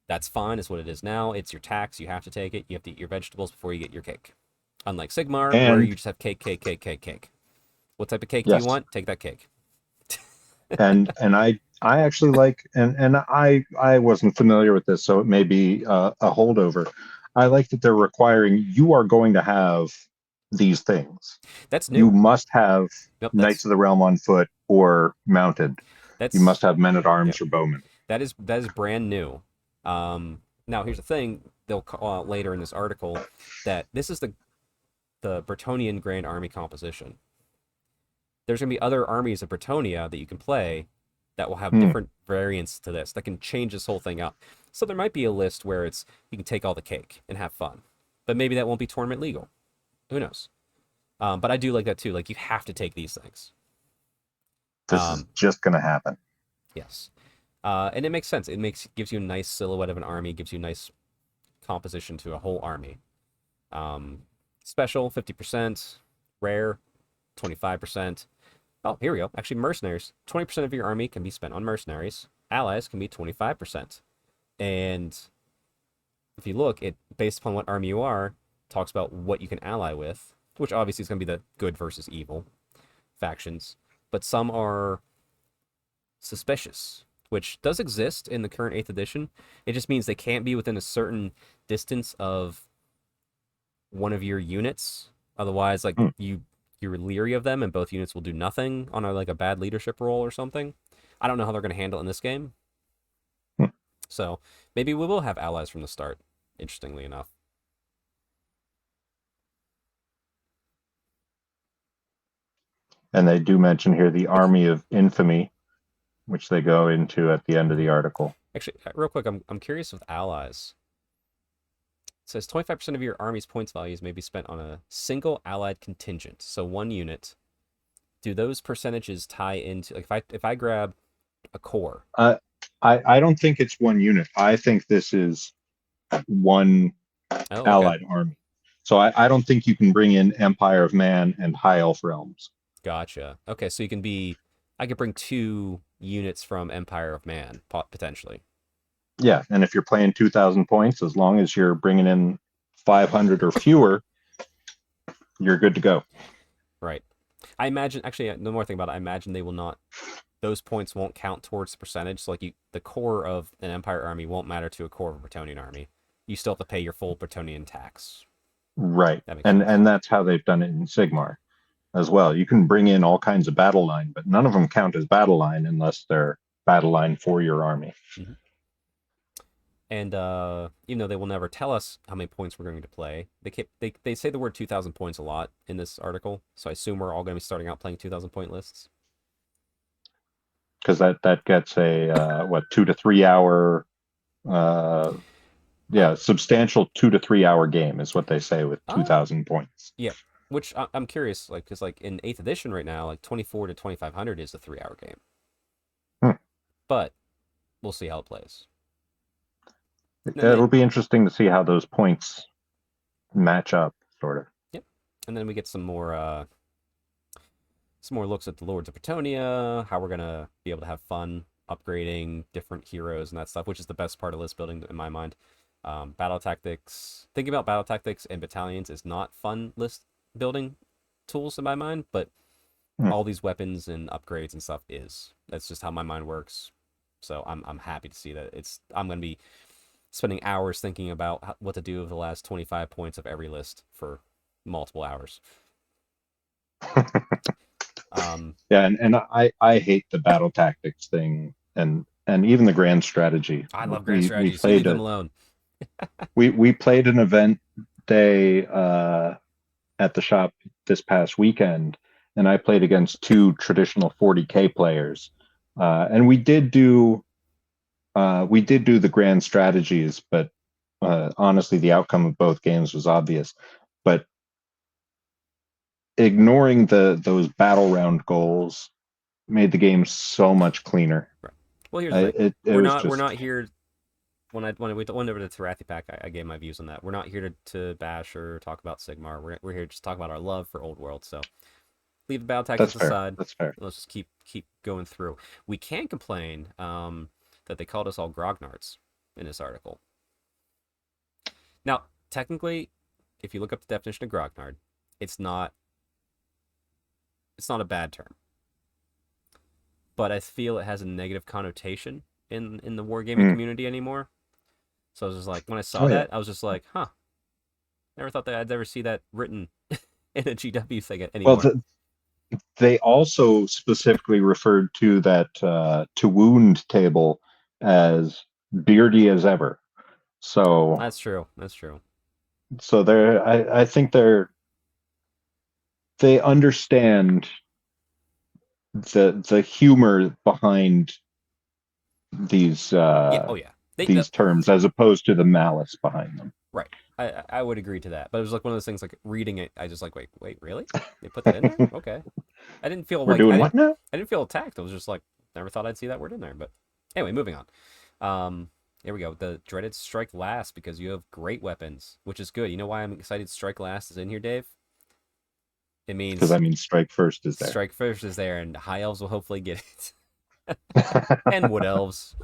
That's fine, is what it is now. It's your tax. You have to take it. You have to eat your vegetables before you get your cake. Unlike Sigmar, where And you just have cake, cake, cake, cake, cake. What type of cake do you yes, want? Take that cake. and I actually like, and I wasn't familiar with this, so it may be a holdover. I like that they're requiring you are going to have these things. That's You new. must have Yep, Knights of the Realm on foot or mounted. You that's must have men at arms yep. or bowmen. That is brand new. Now here's the thing: they'll call out later in this article that this is the Bretonnian Grand Army composition. There's gonna be other armies of Bretonia that you can play that will have Hmm. different variants to this that can change this whole thing up. So there might be a list where it's you can take all the cake and have fun, but maybe that won't be tournament legal. Who knows? But I do like that too. Like you have to take these things. This is Um, just going to happen. yes, and it makes sense. Gives you a nice silhouette of an army, gives you a nice composition to a whole army. Um, Special 50%, rare 25%. Oh, here we go. Actually, mercenaries. 20% of your army can be spent on mercenaries. Allies can be 25%. And if you look, it based upon what army you are, talks about what you can ally with, which obviously is going to be the good versus evil factions. But some are suspicious, which does exist in the current 8th edition. It just means they can't be within a certain distance of one of your units. Otherwise, like Hmm. you're leery of them, and both units will do nothing on a bad leadership roll or something. I don't know how they're going to handle it in this game. Hmm. So maybe we will have allies from the start. Interestingly enough. And they do mention here the Army of Infamy, which they go into at the end of the article. Actually, real quick, I'm curious with allies. It says 25% of your army's points values may be spent on a single allied contingent, so one unit. Do those percentages tie into like if I grab a core? Uh, I don't think it's one unit. I think this is one Oh, okay, allied army. So I don't think you can bring in Empire of Man and High Elf Realms. gotcha. Okay, so I could bring 2 units from Empire of Man potentially. Yeah, and if you're playing 2,000 points, as long as you're bringing in 500 or fewer, you're good to go. Right. I imagine actually the more thing about it, I imagine they will not. Those points won't count towards the percentage. So like the core of an Empire army won't matter to a core of a Bretonnian army. You still have to pay your full Bretonnian tax. Right. That makes sense. And that's how they've done it in Sigmar as well. You can bring in all kinds of battle line, but none of them count as battle line unless they're battle line for your army. Mm-hmm. And even though they will never tell us how many points we're going to play, they say the word 2,000 points a lot in this article. So I assume we're all going to be starting out playing 2,000 point lists. Because that gets a 2 to 3 hour uh, Uh, substantial 2 to 3 hour game is what they say with uh 2,000 points. yeah. Which I'm curious, like, because like in 8th edition right now, like 24 to 2,500 is a 3-hour game. Hmm. But we'll see how it plays. And It'll then be interesting to see how those points match up, sort of. yep. And then we get some more looks at the Lords of Bretonnia, how we're gonna be able to have fun upgrading different heroes and that stuff, which is the best part of list building in my mind. Battle tactics, thinking about battle tactics and battalions is not fun list building tools in my mind, but Hmm. all these weapons and upgrades and stuff is. That's just how my mind works. So I'm happy to see that I'm gonna be spending hours thinking about what to do with the last 25 points of every list for multiple hours. Um, Yeah, and I hate the battle tactics thing and even the grand strategy. I love grand We strategies. You leave played them a alone. we played an event day at the shop this past weekend, and I played against two traditional 40K players, and we did do We did do the grand strategies, but honestly, the outcome of both games was obvious. But ignoring those battle round goals made the game so much cleaner. Right. Well, here's the thing. It We're was not we're just not here. When we went over the Tarathi pack, I gave my views on that. We're not here to bash or talk about Sigmar. We're here to just talk about our love for Old World. So leave the battle that's tactics fair. aside. That's fair. Let's just keep going through. We can complain that they called us all grognards in this article. Now, technically, if you look up the definition of grognard, it's not a bad term, but I feel it has a negative connotation in the wargaming Mm. community anymore. So I was just like, when I saw Oh yeah. that, I was just like, huh, never thought that I'd ever see that written in a GW thing Well, anymore. they also specifically referred to that to wound table as beardy as ever. So That's true. That's true. I think they understand the humor behind these Yeah. Oh yeah. these terms as opposed to the malice behind them. Right. I would agree to that, but it was like one of those things. Like reading it, I just like, wait, really? They put that in there? Okay. I didn't feel We're like doing what now? I didn't feel attacked. I was just like, never thought I'd see that word in there. But anyway, moving on. Here we go. The dreaded strike last because you have great weapons, which is good. You know why I'm excited? Strike last is in here, Dave. It Because means I mean, strike first is there. strike first is there, and high elves will hopefully get it, and wood elves.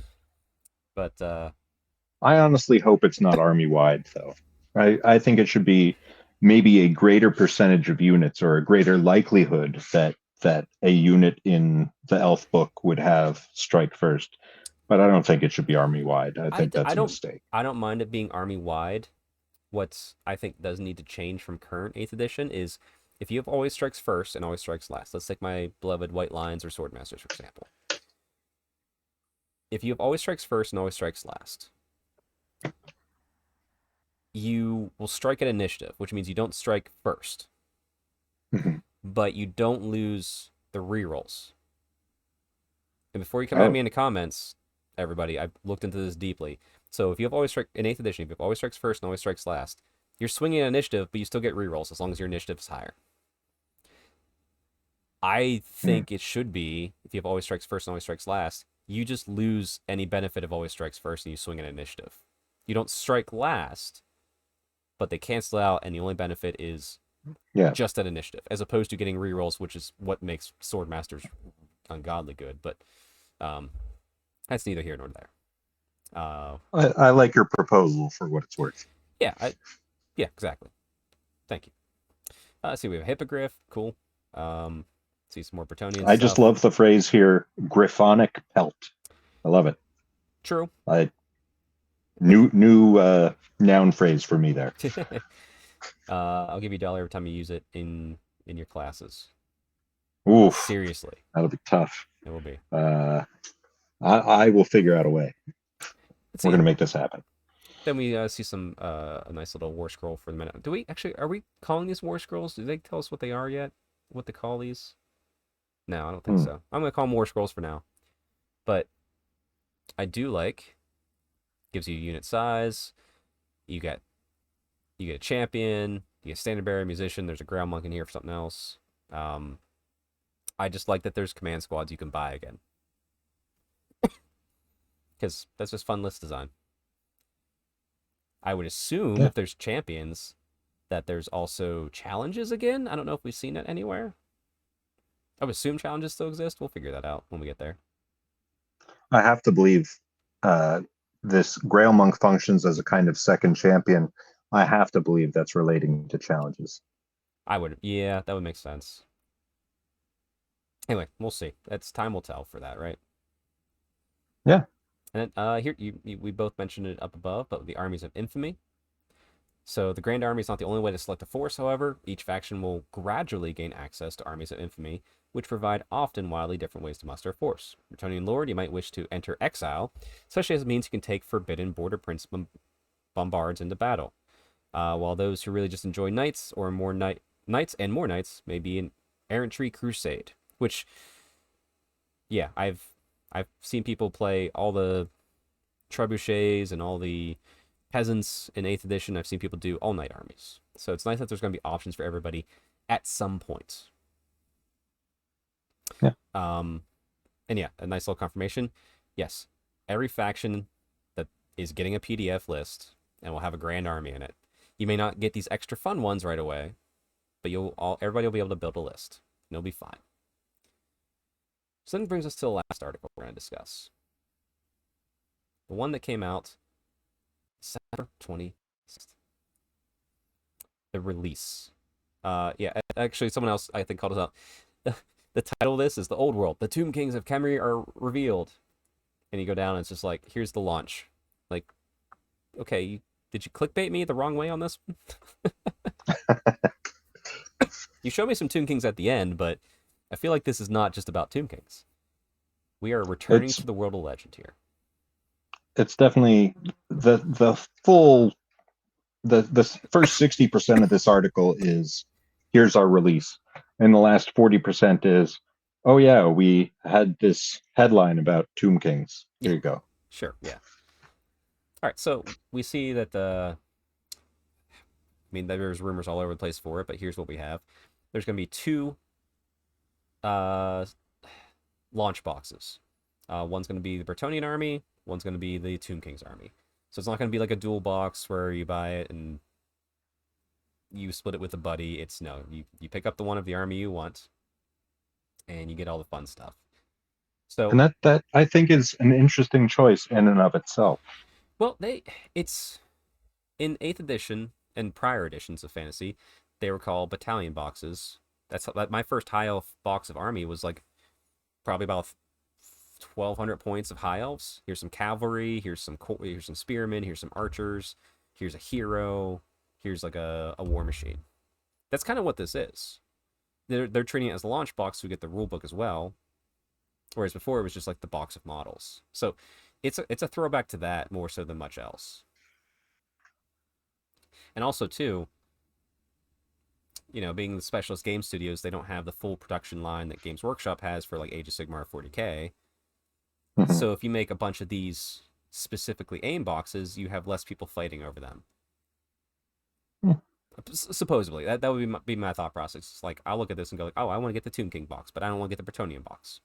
But I honestly hope it's not army wide, though. I think it should be maybe a greater percentage of units or a greater likelihood that a unit in the elf book would have strike first. But I don't think it should be army wide. I think I that's a don't mistake. mind it being army wide. What I think does need to change from current 8th edition is if you have always strikes first and always strikes last. Let's take my beloved White Lions or Swordmasters, for example. If you have always strikes first and always strikes last, you will strike at initiative, which means you don't strike first, Mhm. but you don't lose the rerolls. And before you come at Oh, me in the comments, everybody, I've looked into this deeply. So if you have always strike in 8th edition, if you have always strikes first and always strikes last, you're swinging at initiative, but you still get rerolls as long as your initiative is higher. I mm. think it should be if you have always strikes first and always strikes last, you just lose any benefit of always strikes first and you swing at initiative. You don't strike last, but they cancel out, and the only benefit is Yeah. just at initiative, as opposed to getting rerolls, which is what makes Swordmasters ungodly good. But that's neither here nor there. I like your proposal for what it's worth. Yeah, yeah, exactly. Thank you. See, we have a hippogriff. Cool. See some more Bretonian I just stuff. love the phrase here, griffonic pelt. I love it. True. I new noun phrase for me there. I'll give you $1 every time you use it in your classes. Oof, Seriously, that'll be tough. it will be. I will figure out a way. Let's We're see. gonna make this happen. Then we see some a nice little war scroll for the minute. Do we actually are we calling these war scrolls? Do they tell us what they are yet? What they call these? No, I don't think Hmm. so. I'm gonna call them war scrolls for now. But I do like gives you unit size. You get a champion. You get standard bearer, musician. There's a ground monk in here for something else. I just like that there's command squads you can buy again because that's just fun list design. I would assume Yeah. if there's champions that there's also challenges again. I don't know if we've seen it anywhere. I would assume challenges still exist. We'll figure that out when we get there. I have to believe uh, this Grail Monk functions as a kind of second champion. I have to believe that's relating to challenges. I would, yeah, that would make sense. Anyway, we'll see. That's time will tell for that, right? Yeah. And then here, we both mentioned it up above, but the armies of infamy. So the Grand Army is not the only way to select a force, however. Each faction will gradually gain access to armies of infamy, which provide often wildly different ways to muster a force. Bretonian Lord, you might wish to enter exile, especially as it means you can take forbidden border prince bombards into battle. While those who really just enjoy knights or more knights and more knights may be an errantry crusade, which, yeah, I've seen people play all the trebuchets and all the peasants in 8th edition. I've seen people do all-knight armies. So it's nice that there's going to be options for everybody at some point. Yeah. And yeah, a nice little confirmation. Yes, every faction that is getting a PDF list and will have a grand army in it. You may not get these extra fun ones right away, but everybody will be able to build a list. And it'll be fine. So then brings us to the last article we're going to discuss. The one that came out December 26th. The release. Yeah, actually, someone else I think called us out. The title of this is The Old World. The Tomb Kings of Khemri are revealed. And you go down and it's just like, here's the launch. Like, okay, did you clickbait me the wrong way on this one? You showed me some Tomb Kings at the end, but I feel like this is not just about Tomb Kings. We are returning to the world of legend here. It's definitely the full the first 60% of this article is here's our release, and the last 40% is, oh yeah, we had this headline about Tomb Kings. Here you go. Sure, yeah. All right, so we see that I mean, there's rumors all over the place for it, but here's what we have. There's going to be 2 launch boxes. One's going to be the Bretonnian army. One's going to be the Tomb Kings army. So it's not going to be like a dual box where you buy it and you split it with a buddy. It's no, you pick up the one of the army you want, and you get all the fun stuff. So, and that I think is an interesting choice in and of itself. Well, it's in 8th edition and prior editions of Fantasy, they were called battalion boxes. That's my first high elf box of army was like probably about 1,200 points of high elves. Here's some cavalry. Here's some spearmen. Here's some archers. Here's a hero. Here's like a war machine. That's kind of what this is. They're treating it as a launch box, so we get the rule book as well. Whereas before it was just like the box of models. So it's a throwback to that more so than much else. And also too, you know, being the specialist game studios, they don't have the full production line that Games Workshop has for like Age of Sigmar 40K. Mm-hmm. So if you make a bunch of these specifically aim boxes, you have less people fighting over them. Supposedly, that would be my thought process. It's like I'll look at this and go like, oh, I want to get the Tomb King box, but I don't want to get the Bretonnian box.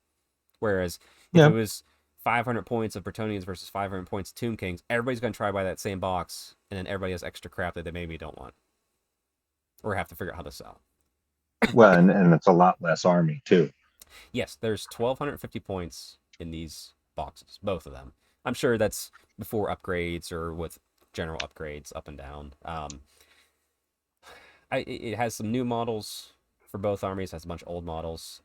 Whereas if it was 500 points of Bretonnians versus 500 points of Tomb Kings, everybody's going to try buy that same box, and then everybody has extra crap that they maybe don't want, or have to figure out how to sell. Well, and it's a lot less army too. Yes, there's 1,250 points in these boxes, both of them. I'm sure that's before upgrades or with general upgrades up and down. It has some new models for both armies. It has a bunch of old models.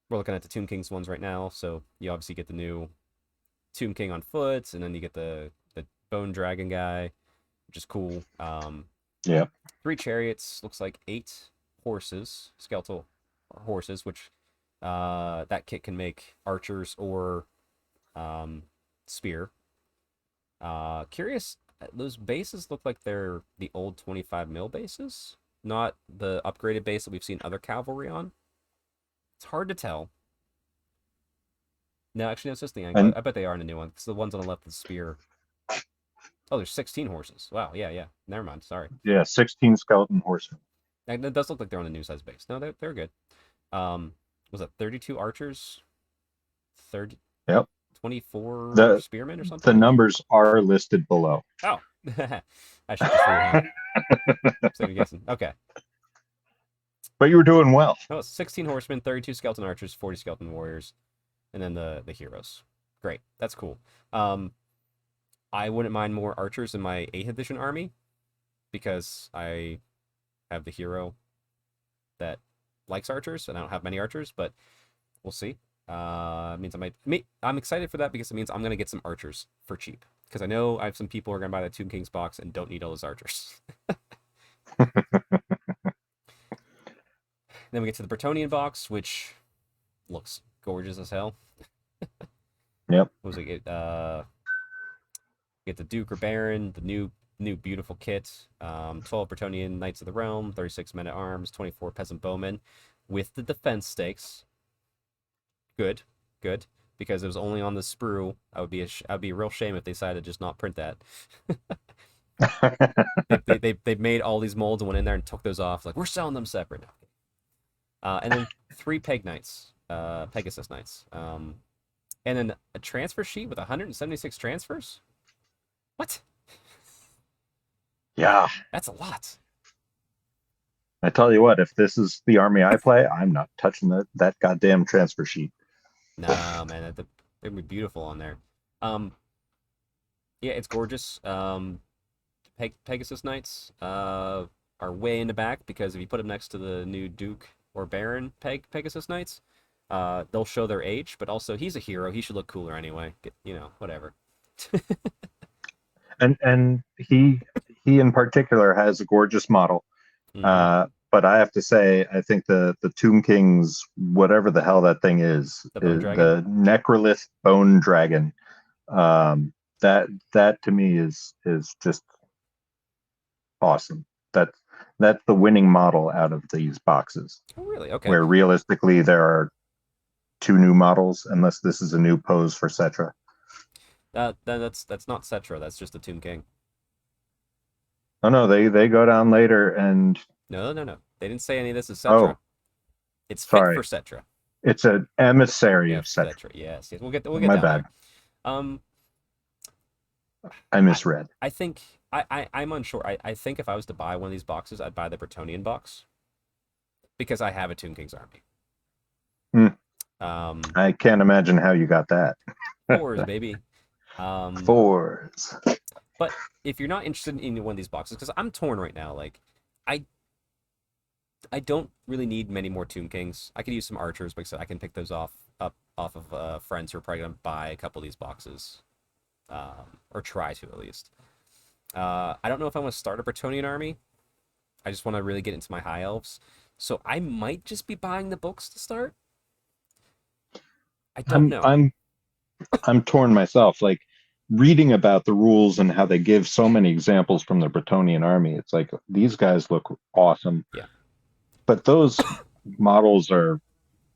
We're looking at the Tomb Kings ones right now, so you obviously get the new Tomb King on foot, and then you get the Bone Dragon guy, which is cool. 3 chariots, looks like 8 horses, skeletal horses, which that kit can make archers or spear. Curious, those bases look like they're the old 25 mil bases, not the upgraded base that we've seen other cavalry on. It's hard to tell. No, actually, no, it's just the angle. I bet they are in the new one, because the ones on the left of the spear. Oh, there's 16 horses. Wow, yeah. Never mind, sorry. Yeah, 16 skeleton horsemen. That does look like they're on the new size base. No, they're good. Was that 32 archers? 30? Yep. 24 spearmen or something? The numbers are listed below. Oh. I should just read, huh? So you're guessing. Okay. But you were doing well. Oh, 16 horsemen, 32 skeleton archers, 40 skeleton warriors, and then the heroes. Great. That's cool. I wouldn't mind more archers in my 8th edition army, because I have the hero that likes archers, and I don't have many archers, but we'll see. It means I'm excited for that, because it means I'm going to get some archers for cheap. Because I know I have some people who are going to buy the Tomb Kings box and don't need all those archers. Then we get to the Bretonnian box, which looks gorgeous as hell. Yep. What was it? Get the Duke or Baron, the new beautiful kit. 12 Bretonnian Knights of the Realm, 36 men at arms, 24 peasant bowmen, with the defense stakes. Good. because it was only on the sprue. I'd be a real shame if they decided to just not print that. They made all these molds and went in there and took those off. Like, we're selling them separate. And then 3 Peg Knights, Pegasus Knights. And then a transfer sheet with 176 transfers? What? Yeah. That's a lot. I tell you what, if this is the army I play, I'm not touching that goddamn transfer sheet. Nah, man, they'd be beautiful on there. Um, yeah, it's gorgeous. Pegasus Knights are way in the back because if you put them next to the new Duke or Baron Pegasus Knights, they'll show their age. But also, he's a hero. He should look cooler anyway. Whatever. And he in particular has a gorgeous model. Mm-hmm. But I have to say, I think the Tomb King's, whatever the hell that thing is The Bone Dragon? the Necrolith Bone Dragon. That to me is just awesome. That's the winning model out of these boxes. Oh, really? Okay. Where realistically there are 2 new models, unless this is a new pose for Cetra. That's not Cetra. That's just the Tomb King. Oh no, they go down later and No. They didn't say any of this is Cetra. Oh, It's fit sorry. for Cetra. It's an emissary Yeah, of Cetra. Cetra. Yes. We'll get My down bad. there. I misread. I think I'm unsure. I think if I was to buy one of these boxes, I'd buy the Bretonian box because I have a Tomb King's army. I can't imagine how you got that. 4s, baby. 4s. But if you're not interested in one of these boxes, because I'm torn right now, like I don't really need many more Tomb Kings. I could use some archers, but I can pick those off of friends who are probably gonna buy a couple of these boxes, or try to at least. I don't know if I want to start a Bretonian army. I just want to really get into my high elves, so I might just be buying the books to start. I don't know. I'm torn myself. Like reading about the rules and how they give so many examples from the Bretonian army. It's like these guys look awesome. Yeah. But those models are.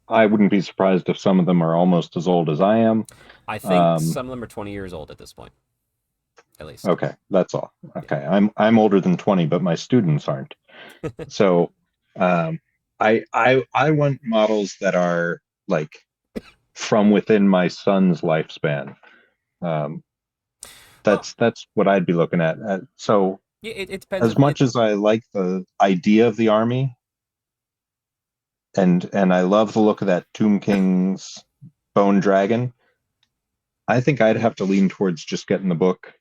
I wouldn't be surprised if some of them are almost as old as I am. I think some of them are 20 years old at this point, at least. Okay, that's all. Okay, I'm older than 20, but my students aren't. So, I want models that are like from within my son's lifespan. That's what I'd be looking at. So, yeah, it depends. As much as I like the idea of the army, and I love the look of that Tomb King's Bone Dragon, I think I'd have to lean towards just getting the book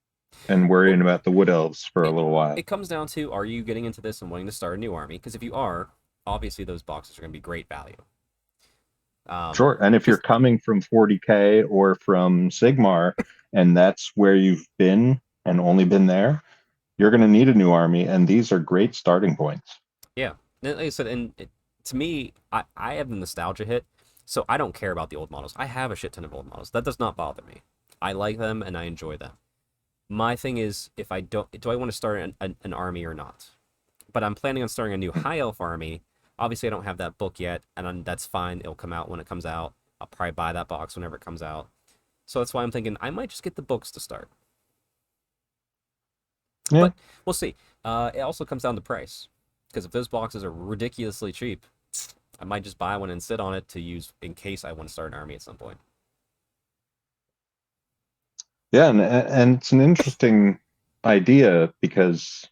and worrying about the Wood Elves for a little while. It comes down to, are you getting into this and wanting to start a new army? Because if you are, obviously those boxes are going to be great value. Sure, and if you're coming from 40K or from Sigmar, and that's where you've been and only been there, you're going to need a new army, and these are great starting points. Yeah, like I said, to me, I have the nostalgia hit, so I don't care about the old models. I have a shit ton of old models. That does not bother me. I like them and I enjoy them. My thing is, if I don't, do I want to start an army or not? But I'm planning on starting a new high elf army. Obviously, I don't have that book yet, and that's fine. It'll come out when it comes out. I'll probably buy that box whenever it comes out. So that's why I'm thinking I might just get the books to start. Yeah. But we'll see. It also comes down to price. Because if those boxes are ridiculously cheap, I might just buy one and sit on it to use in case I want to start an army at some point. Yeah, and it's an interesting idea because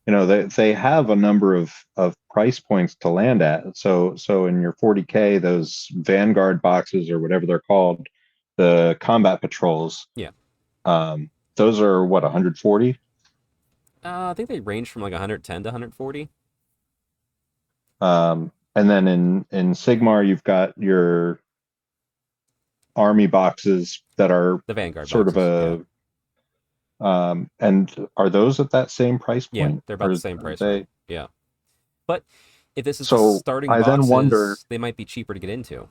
they have a number of price points to land at. So in your 40K, those Vanguard boxes or whatever they're called, the combat patrols. Yeah. Those are what, 140? I think they range from like 110 to 140. And then in Sigmar, you've got your army boxes that are the Vanguard sort boxes, of a. And are those at that same price point? Yeah, they're about the same price point. Yeah. But if this is the starting I boxes, then wonder, they might be cheaper to get into.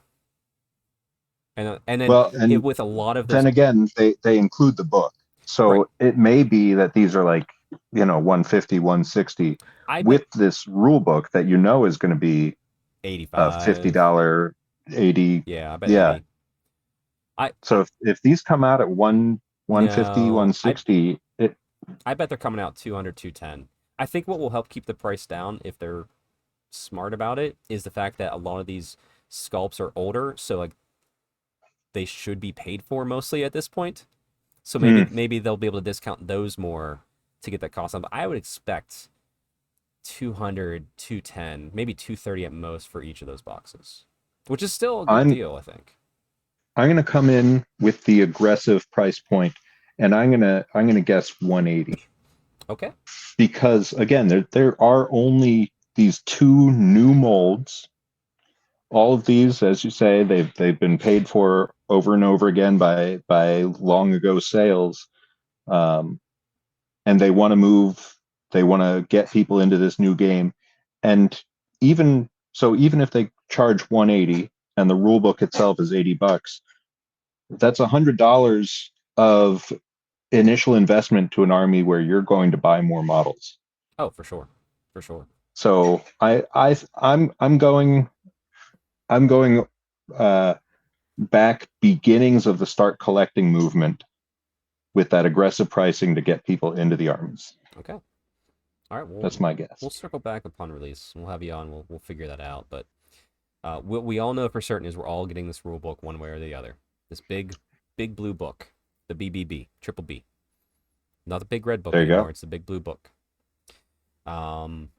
And then well, with a lot of those... Then again, they include the book. So right. It may be that these are like, 150, 160 with this rule book that is going to be $85, $50, $80. Yeah, I bet. Yeah. 80. I So if these come out at 150, no, I 160, I bet they're coming out 200, 210. I think what will help keep the price down if they're smart about it is the fact that a lot of these sculpts are older, so like they should be paid for mostly at this point. So mm, maybe they'll be able to discount those more to get that cost down. But I would expect 200, 210, maybe 230 at most for each of those boxes, which is still a good I'm deal, I think. I'm gonna come in with the aggressive price point, and I'm gonna guess 180 Okay. because again, there are only these two new molds. All of these, as you say, they've been paid for over and over again by long ago sales, um, and they want to move. They want to get people into this new game, and even so, even if they charge 180 and the rule book itself is $80, that's $100 of initial investment to an army where you're going to buy more models. Oh, for sure. For sure. So I'm going uh, back beginnings of the start collecting movement with that aggressive pricing to get people into the armies. Okay. All right. That's We'll my guess. we'll circle back upon release. We'll have you on. We'll figure that out. But what we all know for certain is we're all getting this rule book one way or the other. This big blue book, the BBB, triple B. Not the big red book There you anymore. go. It's the big blue book. Um,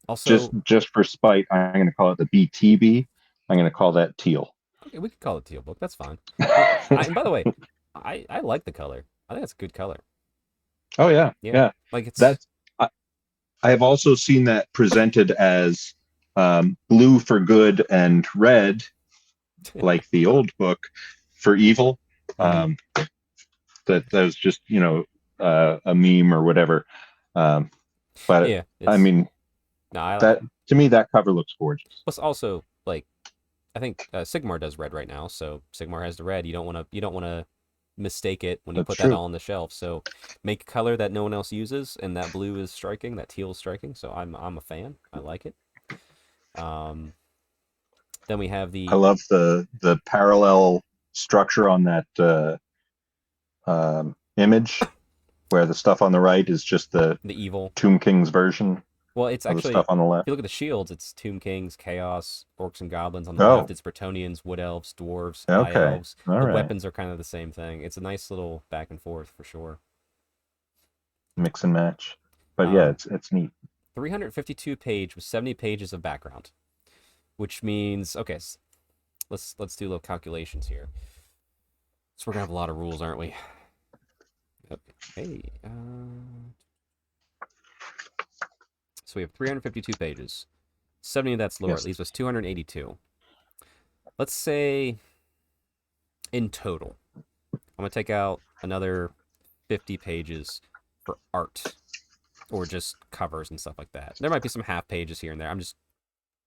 Just also, just for spite, I'm going to call it the BTB. I'm going to call that teal. okay, we could call it teal book. That's fine. And by the way, I like the color. I think it's a good color. Oh yeah, Yeah, yeah. like it's That's I have also seen that presented as blue for good and red, like the old book, for evil. hmm Um, that was just a meme or whatever. Um, but yeah. I It's mean no. that to me that cover looks gorgeous. Plus also like I think Sigmar does red right now, so Sigmar has the red. You don't want to mistake it when you That's put that true. all on the shelf. So make a color that no one else uses, and that blue is striking, that teal is striking. So I'm a fan. I like it. Um, then we have I the love the parallel structure on that image where the stuff on the right is just the the evil. Tomb King's version Well, it's of the actually stuff on the if left. you look at the shields, it's Tomb Kings, Chaos, Orcs and Goblins on the left. Oh, It's Bretonnians, Wood Elves, Dwarves, High okay. Elves. All The right. weapons are kind of the same thing. It's a nice little back and forth for sure. Mix and match. But yeah, Um, it's neat. 352 page with 70 pages of background, which means okay. Let's do little calculations here. So we're gonna have a lot of rules, aren't we? Okay. So we have 352 pages. 70 of that's lore. It Yes. leaves us 282. Let's say in total, I'm gonna take out another 50 pages for art or just covers and stuff like that. There might be some half pages here and there. I'm just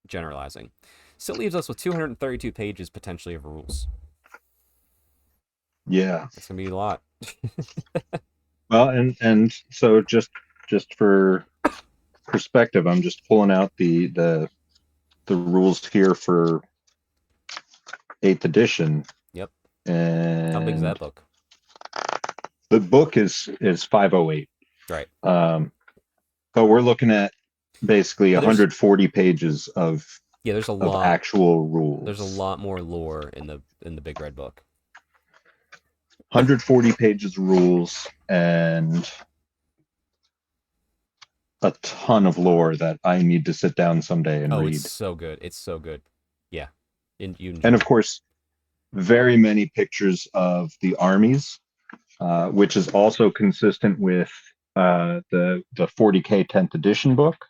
generalizing. Still leaves us with 232 pages potentially of rules. Yeah. That's gonna be a lot. Well, and so just for perspective, I'm just pulling out the rules here for eighth edition, Yep. How big is and that book? the book is 508. Right. Um, but we're looking at basically But there's 140 pages yeah, there's a of lot. actual There's a rules. lot more lore in the big red book. 140 pages of rules and a ton of lore that I need to sit down someday and Oh, it's read. so good. It's so good. Yeah, you And enjoy of it. course, very many pictures of the armies, which is also consistent with the 40K 10th edition book.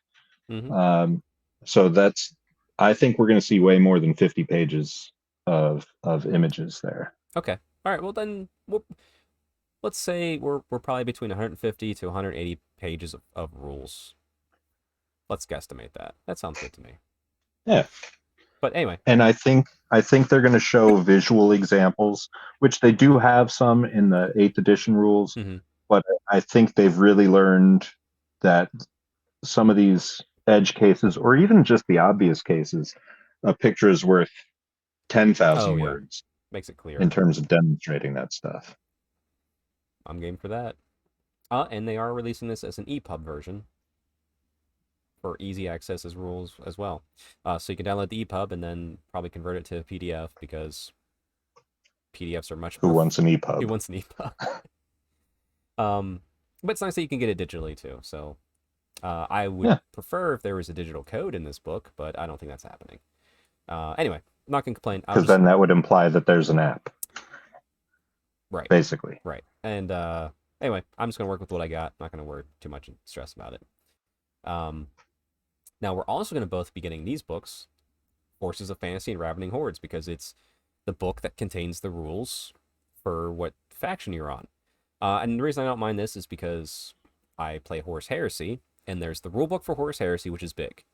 hmm Um, so that's I think we're going to see way more than 50 pages of images there. Okay. All right. Well, then let's say we're probably between 150 to 180 pages of rules. Let's guesstimate that. That sounds good to me. Yeah, But anyway, and I think they're going to show visual examples, which they do have some in the 8th edition rules, hmm but I think they've really learned that some of these edge cases, or even just the obvious cases, a picture is worth oh 10,000 yeah, words. Makes it in clearer. terms of demonstrating that stuff. I'm game for that. And they are releasing this as an EPUB version for easy access as rules as well. So you can download the EPUB and then probably convert it to PDF because PDFs are much Who more. wants an Who EPUB? wants an EPUB? But it's nice that you can get it digitally too. So I would Yeah, prefer if there was a digital code in this book, but I don't think that's happening. Anyway, I'm not gonna complain. I'll because just then that would imply that there's an app, right, basically. right. And anyway, I'm just gonna work with what I got. Not gonna worry too much and stress about it. Um, Now we're also gonna both be getting these books, Forces of Fantasy and Ravening Hordes, because it's the book that contains the rules for what faction you're on. And the reason I don't mind this is because I play Horus Heresy, and there's the rule book for Horus Heresy, which is big.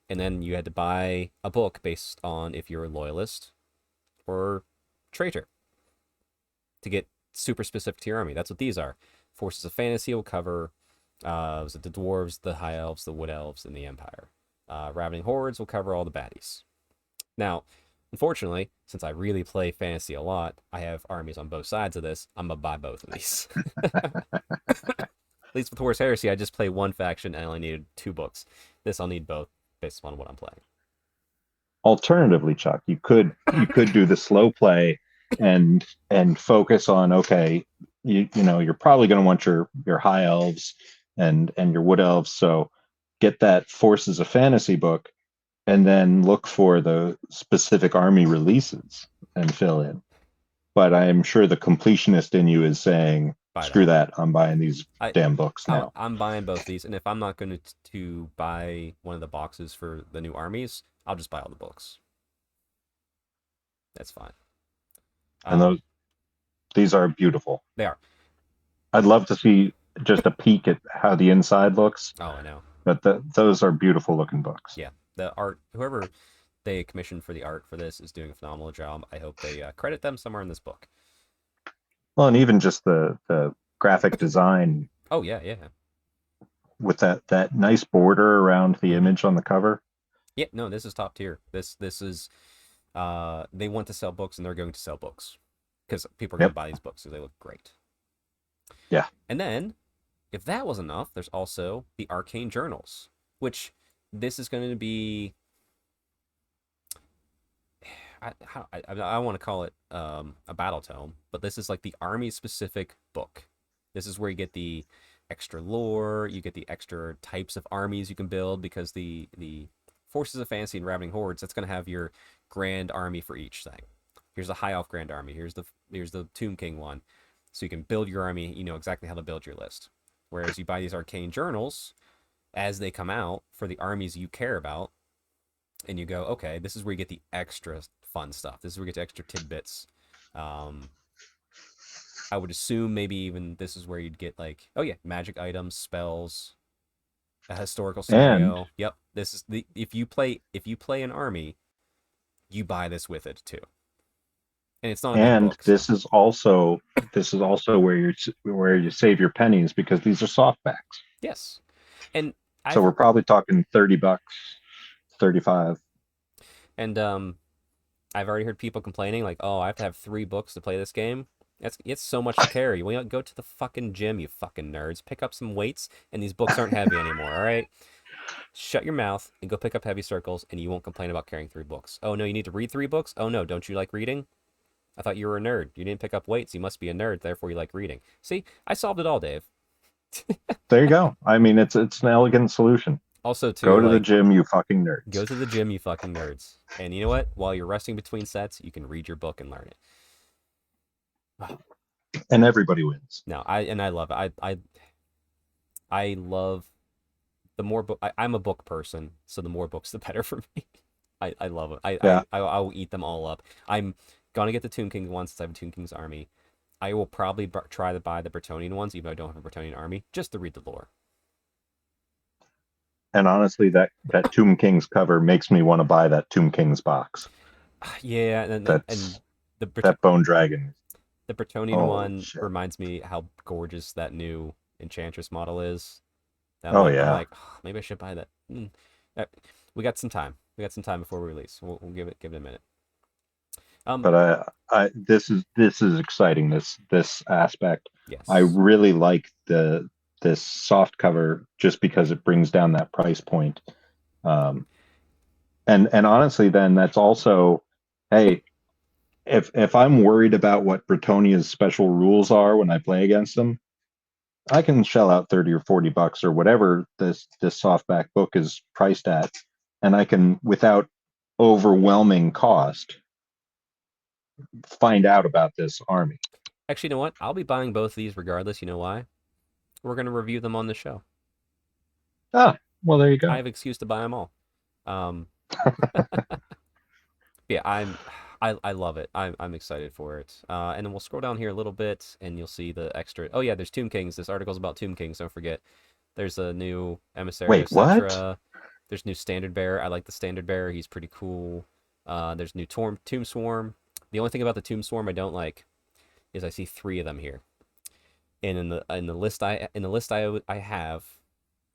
And then you had to buy a book based on if you're a loyalist or traitor to get super specific to your army. That's what these are. Forces of Fantasy will cover was it the dwarves, the high elves, the wood elves, and the empire. Ravening Hordes will cover all the baddies. Now, unfortunately, since I really play fantasy a lot, I have armies on both sides of this. I'm gonna buy both of these. At least with Horus Heresy, I just play one faction and I only needed 2 books. This I'll need both based upon what I'm playing. Alternatively, Chuck, you could do the slow play and focus on, okay, you know you're probably going to want your high elves and your wood elves, so get that Forces of Fantasy book and then look for the specific army releases and fill in. But I'm sure the completionist in you is saying, Buy it screw all. that, I'm buying these I, damn books now. I'm buying both these, and if I'm not going to buy one of the boxes for the new armies, I'll just buy all the books. That's fine. And Um, these are beautiful. they are. I'd love to see just a peek at how the inside looks, Oh, I know. but those are beautiful looking books. Yeah, the art. Whoever they commissioned for the art for this is doing a phenomenal job. I hope they credit them somewhere in this book. Well, and even just the graphic design Oh yeah, yeah. with that nice border around the Mm-hmm. image on the cover. Yeah, no, this is top tier. This is they want to sell books and they're going to sell books because people are going to Yep. buy these books because they look great. Yeah. And then, if that was enough, there's also the Arcane Journals, which this is going to be. I want to call it a battle tome, but this is like the army specific book. This is where you get the extra lore, you get the extra types of armies you can build because the Forces of Fantasy and Ravening Hordes, that's going to have your grand army for each thing. Here's the High Elf Grand Army. Here's the Tomb King one. So you can build your army. You know exactly how to build your list. Whereas you buy these arcane journals as they come out for the armies you care about, and you go, okay, this is where you get the extra fun stuff. This is where you get the extra tidbits. Um, I would assume maybe even this is where you'd get like, oh yeah, magic items, spells, a historical And scenario. Yep, this is the if you play an army, you buy this with it too, and it's not a big and book, so this is also where you save your pennies because these are softbacks. yes, and So I've we're probably talking $30, 35. and I've already heard people complaining like, oh, I have to have 3 books to play this game. It's so much to carry. Well, go to the fucking gym, you fucking nerds. Pick up some weights, and these books aren't heavy anymore. All right, shut your mouth and go pick up heavy circles, and you won't complain about carrying 3 books. Oh no, you need to read 3 books. Oh no, don't you like reading? I thought you were a nerd. You didn't pick up weights. You must be a nerd. Therefore, you like reading. See, I solved it all, Dave. There you go. I mean, it's an elegant solution. Also, too, Go to the like gym, you fucking go nerds. to the gym, you fucking nerds. And you know what? While you're resting between sets, you can read your book and learn it. And everybody wins. No, I love it. I love the more book. I'm a book person, so the more books, the better for me. I love it. Yeah. I will eat them all up. I'm gonna get the Tomb King one since I have a Tomb King's army. I will probably try to buy the Bretonian ones, even though I don't have a Bretonian army, just to read the lore. And honestly, that Tomb King's cover makes me want to buy that Tomb King's box. Yeah, and That's that bone dragon. the Bretonian Oh one shit. reminds me how gorgeous that new Enchantress model is. Oh I'm yeah. like, oh, maybe I should buy that. Uh, We got some time. We got some time before we release. We'll give it a minute. Um, But this is exciting. This aspect, I yes. really like this soft cover just because it brings down that price point. Um, and honestly, then that's also, hey, if I'm worried about what Bretonia's special rules are when I play against them, I can shell out 30 or $40 or whatever this softback book is priced at, and I can, without overwhelming cost, find out about this army. Actually, you know what? I'll be buying both of these regardless. You know why? We're gonna review them on the show. Ah, well, there you I go. have an excuse to buy them all. Um, yeah, I love it. I'm excited for it. And then we'll scroll down here a little bit, and you'll see the extra. Oh yeah, there's Tomb Kings. This article's about Tomb Kings. Don't forget. There's a new Emissary of Wait, what? Cetra. There's new Standard Bearer. I like the Standard Bearer. He's pretty cool. There's new Tomb Swarm. The only thing about the Tomb Swarm I don't like is I see three of them here. And in the list I have,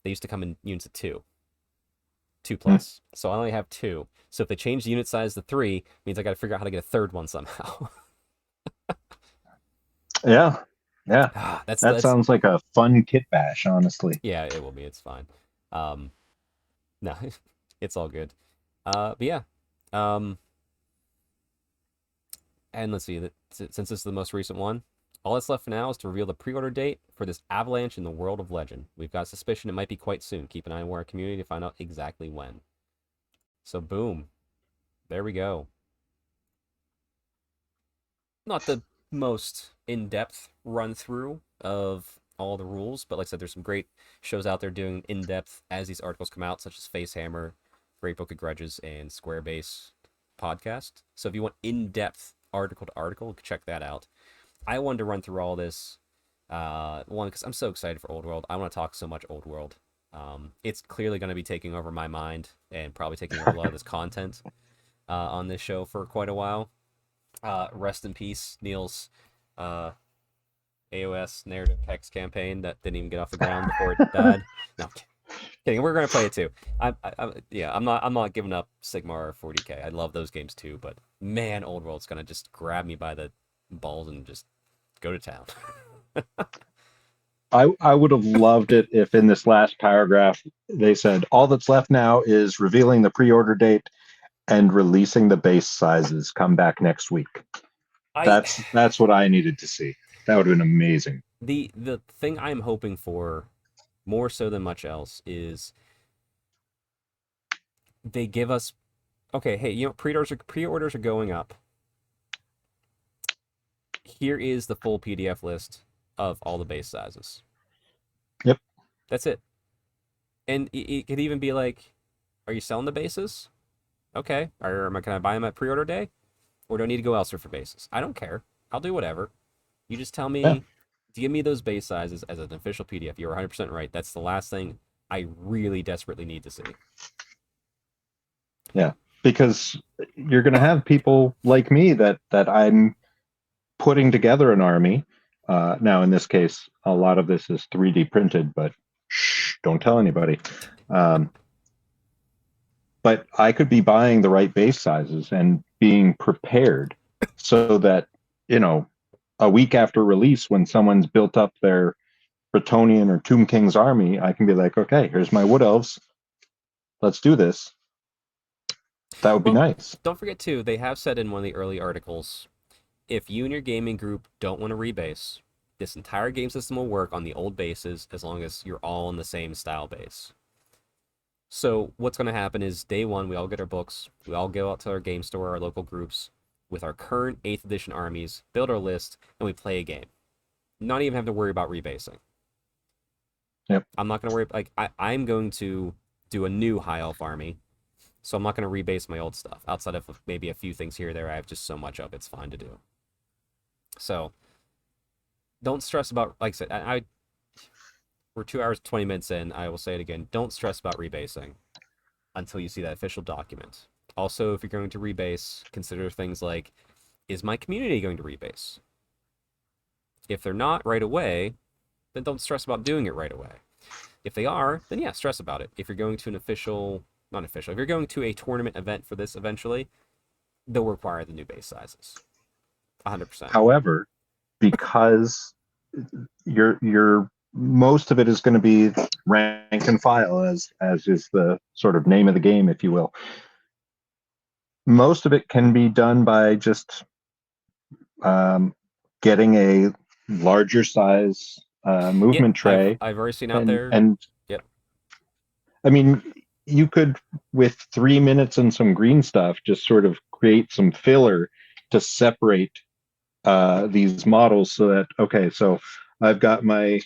they used to come in units of two Hmm. plus. So I only have two. So if they change the unit size to three, it means I got to figure out how to get a third one somehow. Yeah, yeah. That that's sounds like a fun kit bash, honestly. yeah, it will be. It's fine. Um, no, it's all good. But yeah. Um, and let's see. Since this is the most recent one, all that's left for now is to reveal the pre-order date for this Avalanche in the World of Legend. We've got a suspicion it might be quite soon. Keep an eye on our community to find out exactly when. So boom, there we go. Not the most in-depth run through of all the rules, but like I said, there's some great shows out there doing in-depth as these articles come out, such as Facehammer, Great Book of Grudges, and Squarebase podcast. So if you want in-depth article to article, check that out. I wanted to run through all this. One, because I'm so excited for Old World. I want to talk so much Old World. It's clearly going to be taking over my mind and probably taking over a lot of this content on this show for quite a while. Rest in peace, Neil's uh, AOS narrative text campaign that didn't even get off the ground before it died. No, kidding. We're gonna play it too. Yeah, I'm not giving up Sigmar or 40k. I love those games too, but man, Old World's gonna just grab me by the balls and just go to town. I would have loved it if in this last paragraph they said all that's left now is revealing the pre-order date and releasing the base sizes. Come back next week. I That's what I needed to see. That would have been amazing. the thing I'm hoping for more so than much else is they give us okay. Hey, pre-orders are going up. Here is the full PDF list of all the base sizes. Yep. That's it. And it could even be like, are you selling the bases? Okay. Can I buy them at pre-order day? Or do I need to go elsewhere for bases? I don't care. I'll do whatever. You just tell Yeah. me, give me those base sizes as an official PDF. You're 100% right. That's the last thing I really desperately need to see. Yeah. Because you're going to have people like me that I'm putting together an army. Now, in this case, a lot of this is 3D printed, but shh, don't tell anybody. Um, but I could be buying the right base sizes and being prepared so that, you know, a week after release, when someone's built up their Bretonian or Tomb King's army, I can be like, okay, here's my Wood Elves. Let's do this. That would be Well, nice. don't forget too, they have said in one of the early articles, if you and your gaming group don't want to rebase, this entire game system will work on the old bases as long as you're all in the same style base. So what's going to happen is day one, we all get our books, we all go out to our game store, our local groups, with our current 8th edition armies, build our list, and we play a game. Not even have to worry about rebasing. Yep. I'm not going to worry, I'm going to do a new high elf army, so I'm not going to rebase my old stuff. Outside of maybe a few things here or there, I have just so much of it's fine to do. So don't stress about, like I said, we're 2 hours 20 minutes in. I will say it again. Don't stress about rebasing until you see that official document. Also, if you're going to rebase, consider things like, is my community going to rebase? If they're not right away, then don't stress about doing it right away. If they are, then yeah, stress about it. If you're going to an official, not official, if you're going to a tournament event for this eventually, they'll require the new base sizes. 100%. However, because your most of it is going to be rank and file, as is the sort of name of the game, if you will. Most of it can be done by just getting a larger size Yep, movement tray, I've already seen out and there. and Yep. I mean, you could, with 3 minutes and some green stuff, just sort of create some filler to separate these models, so that, okay, so I've got my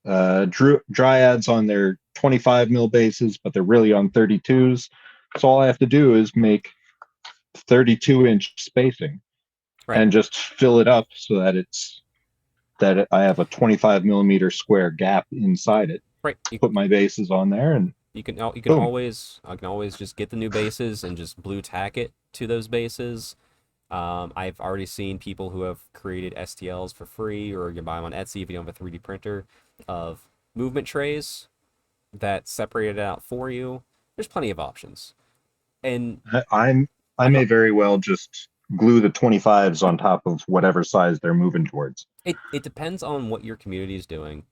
dryads on their 25 mil bases, but they're really on 32s. So all I have to do is make 32-inch spacing Right. and just fill it up so that I have a 25 millimeter square gap inside it. Right. Put my bases on there, and You can boom. always I can always just get the new bases and just blue tack it to those bases. I've already seen people who have created STLs for free, or you can buy them on Etsy if you don't have a 3D printer, of movement trays that separate it out for you. There's plenty of options, and I I'm may not. very well just glue the 25s on top of whatever size they're moving towards. It depends on what your community is doing.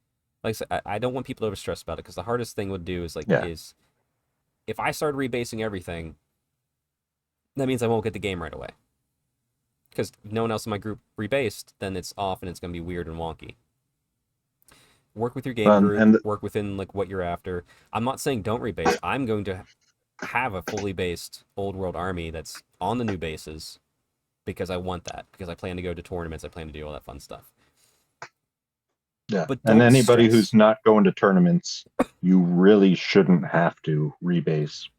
Like I said, I don't want people to overstress about it, because the hardest thing would do is Yeah. is if I started rebasing everything, that means I won't get the game right away. Because if no one else in my group rebased, then it's off and it's gonna be weird and wonky. Work with your game group, And work within like what you're after. I'm not saying don't rebase. I'm going to have a fully based old world army that's on the new bases, because I want that. Because I plan to go to tournaments, I plan to do all that fun stuff. yeah, But and don't anybody stress. who's not going to tournaments, you really shouldn't have to rebase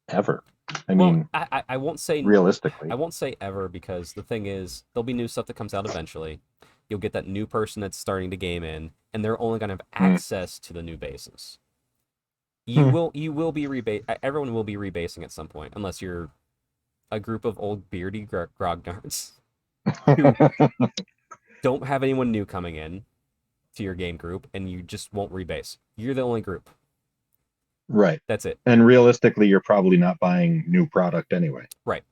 ever. I Well, mean, I won't say realistically. ever, because the thing is, there'll be new stuff that comes out eventually. You'll get that new person that's starting to game in, and they're only gonna have Hmm. access to the new bases. Hmm. You will be rebase. Everyone will be rebasing at some point, unless you're a group of old beardy grognards who don't have anyone new coming in to your game group, and you just won't rebase. You're the only group. Right. That's it. And realistically, you're probably not buying new product anyway. Right.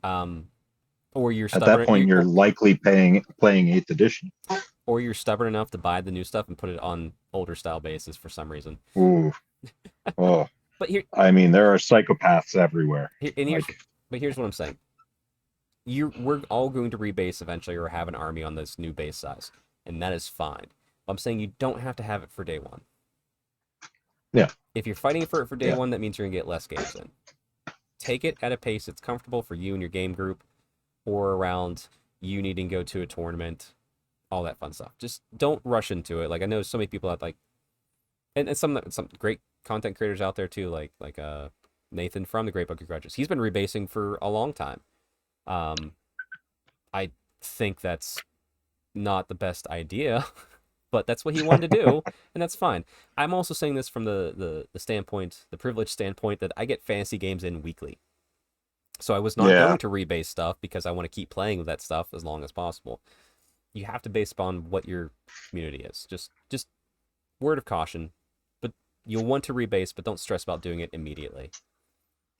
Um, or you're At that stubborn. point, you're likely playing 8th edition. Or you're stubborn enough to buy the new stuff and put it on older style bases for some reason. Ooh. Oh. But here, I mean, there are psychopaths everywhere. here and here's Like, but here's what I'm saying. We're all going to rebase eventually, or have an army on this new base size, and that is fine. I'm saying you don't have to have it for day one. yeah. If you're fighting for it for day Yeah. one, that means you're gonna get less games in. Take it at a pace that's comfortable for you and your game group, or around you needing to go to a tournament, all that fun stuff. Just don't rush into it. Like, I know so many people out, like, and some great content creators out there too, like Nathan from the Great Book of Grudges. He's been rebasing for a long time. I think that's not the best idea, but that's what he wanted to do, and that's fine. I'm also saying this from the standpoint, the privileged standpoint, that I get fantasy games in weekly. So I was not Yeah. going to rebase stuff, because I want to keep playing with that stuff as long as possible. You have to base upon what your community is. Just word of caution. But you'll want to rebase, but don't stress about doing it immediately.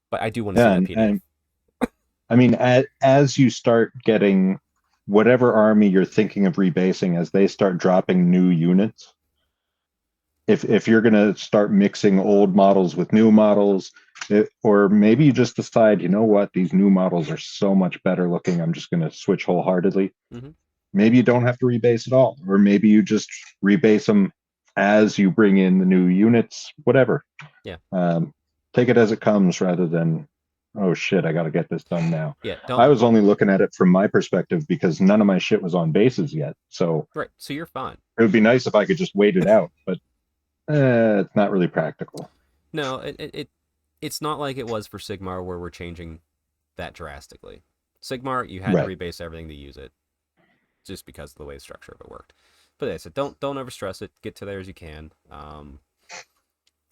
But I do want to see Yeah. that And, PDF. and I mean, as you start getting whatever army you're thinking of rebasing, as they start dropping new units, if you're going to start mixing old models with new models, or maybe you just decide, you know what, these new models are so much better looking, I'm just going to switch wholeheartedly. Mm-hmm. Maybe you don't have to rebase at all, or maybe you just rebase them as you bring in the new units, whatever. Yeah. Take it as it comes, rather than, oh shit, I got to get this done now. Yeah. I Don't. was only looking at it from my perspective because none of my shit was on bases yet, so Right. So you're fine. it would be nice if I could just wait it out, but it's not really practical. No, it's not like it was for Sigmar, where we're changing that drastically. Sigmar, you had to Right. rebase everything to use it, just because of the way the structure of it worked. But I said, don't overstress it. Get to there as you can.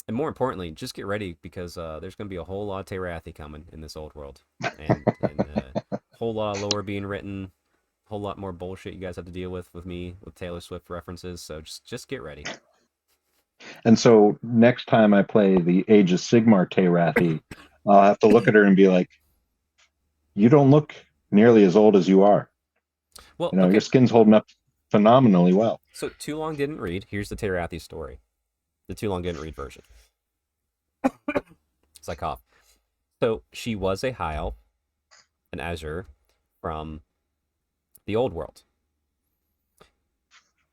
And more importantly, just get ready, because there's going to be a whole lot of Terathi coming in this old world, and a whole lot of lore being written, a whole lot more bullshit you guys have to deal with me with Taylor Swift references. So just get ready. And so next time I play the Age of Sigmar Teyrathi, I'll have to look at her and be like, "You don't look nearly as old as you are. Well, You know, your okay. skin's holding up phenomenally well." So Too Long Didn't Read. Here's the Terathi story. The Too Long Didn't Read version. It's like cough. So she was a high elf, an Azure from the old world.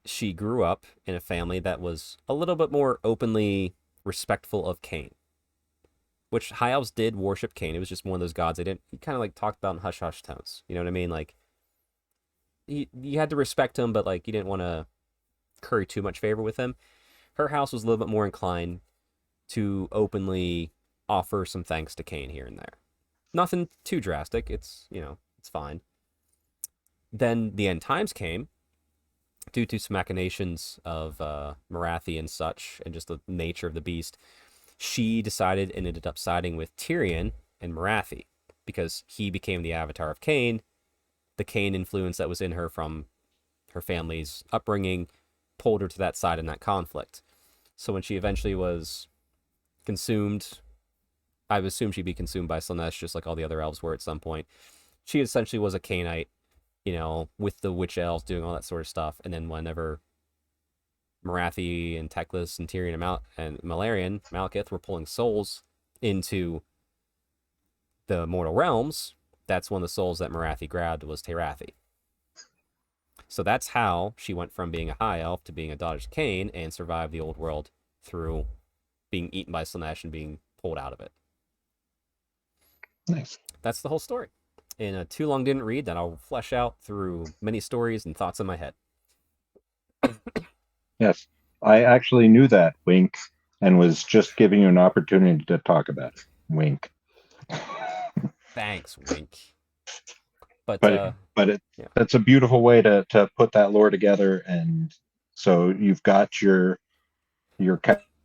She grew up in a family that was a little bit more openly respectful of Cain, which high elves did worship Cain. It was just one of those gods they didn't kind of like talked about in hush hush tones. You know what I mean? Like you had to respect him, but like you didn't want to curry too much favor with him. Her house was a little bit more inclined to openly offer some thanks to Cain here and there. Nothing too drastic. It's it's fine. Then the end times came due to some machinations of Marathi and such, and just the nature of the beast. She decided and ended up siding with Tyrion and Marathi because he became the avatar of Cain. The Cain influence that was in her from her family's upbringing pulled her to that side in that conflict. So when she eventually was consumed, I would assume she'd be consumed by Slaanesh just like all the other elves were at some point. She essentially was a Cainite, with the witch elves doing all that sort of stuff. And then whenever Marathi and Teclis and Tyrion and Malarian, Malekith were pulling souls into the mortal realms, that's one of the souls that Marathi grabbed was Terathi. So that's how she went from being a high elf to being a daughter of Cain and survived the old world through being eaten by Slaanesh and being pulled out of it. Nice. That's the whole story. In a Too Long Didn't Read that I'll flesh out through many stories and thoughts in my head. Yes, I actually knew that, wink, and was just giving you an opportunity to talk about it, wink. Thanks, wink. But But it yeah, that's a beautiful way to put that lore together, and so you've got your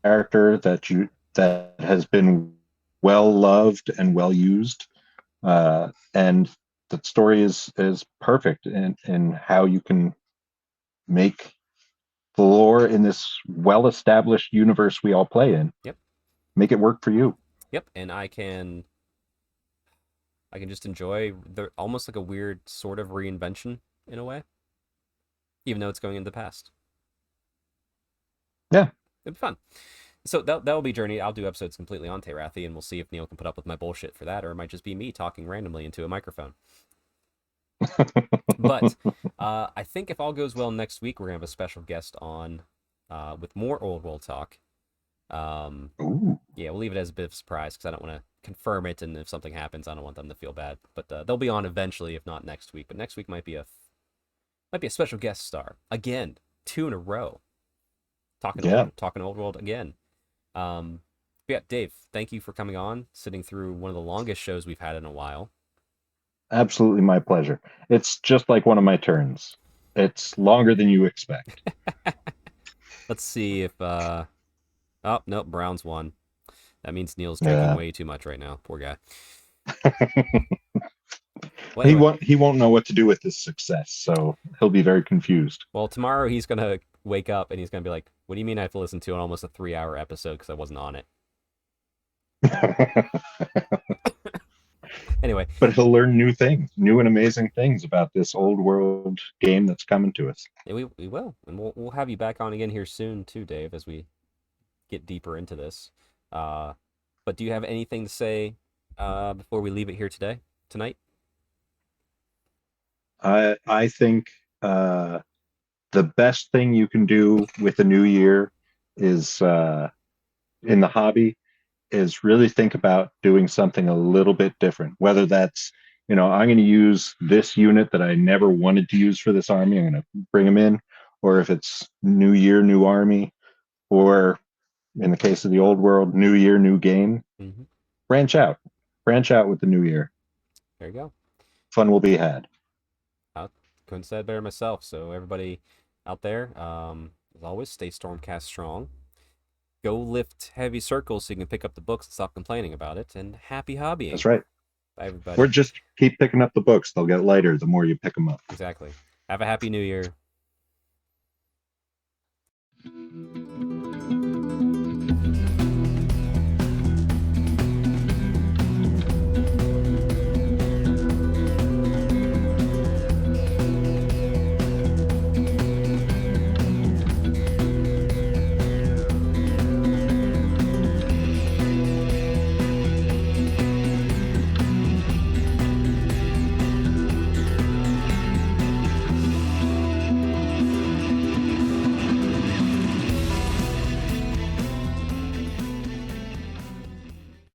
character that has been well loved and well used, and the story is perfect in how you can make the lore in this well established universe we all play in, yep, make it work for you. yep. And I can just enjoy the almost like a weird sort of reinvention in a way, even though it's going into the past. Yeah. It'd be fun. So that will be Journey. I'll do episodes completely on Terathi, and we'll see if Neil can put up with my bullshit for that, or it might just be me talking randomly into a microphone. But I think if all goes well next week, we're gonna have a special guest on with more old world talk. Ooh. Yeah, we'll leave it as a bit of a surprise because I don't want to confirm it, and if something happens, I don't want them to feel bad. But they'll be on eventually, if not next week. But next week might be a special guest star again, 2 in a row. Yeah. Talking old world again. Yeah, Dave, thank you for coming on, sitting through one of the longest shows we've had in a while. Absolutely my pleasure. It's just like one of my turns. It's longer than you expect. Let's see if oh nope, Browns won. That means Neil's drinking Yeah. way too much right now. Poor guy. Well, he anyway, won't know what to do with this success, so he'll be very confused. well tomorrow he's gonna wake up and he's gonna be like, "What do you mean I have to listen to an almost a 3-hour episode because I wasn't on it?" Anyway, But he'll learn new things, new and amazing things about this old world game that's coming to us. yeah, we will, and we'll have you back on again here soon too, Dave, as we get deeper into this. Uh, but do you have anything to say before we leave it here tonight? I think the best thing you can do with the new year is in the hobby is really think about doing something a little bit different. Whether that's, I'm going to use this unit that I never wanted to use for this army. I'm going to bring them in, or if it's new year, new army, or in the case of the old world, new year, new game. Mm-hmm. Branch out, branch out with the new year. There you go. Fun will be had. I couldn't say it better myself. So everybody out there, as always, stay Stormcast strong. Go lift heavy circles so you can pick up the books and stop complaining about it. And happy hobbying. That's right. Bye, everybody. Or just keep picking up the books. They'll get lighter the more you pick them up. Exactly. Have a happy new year.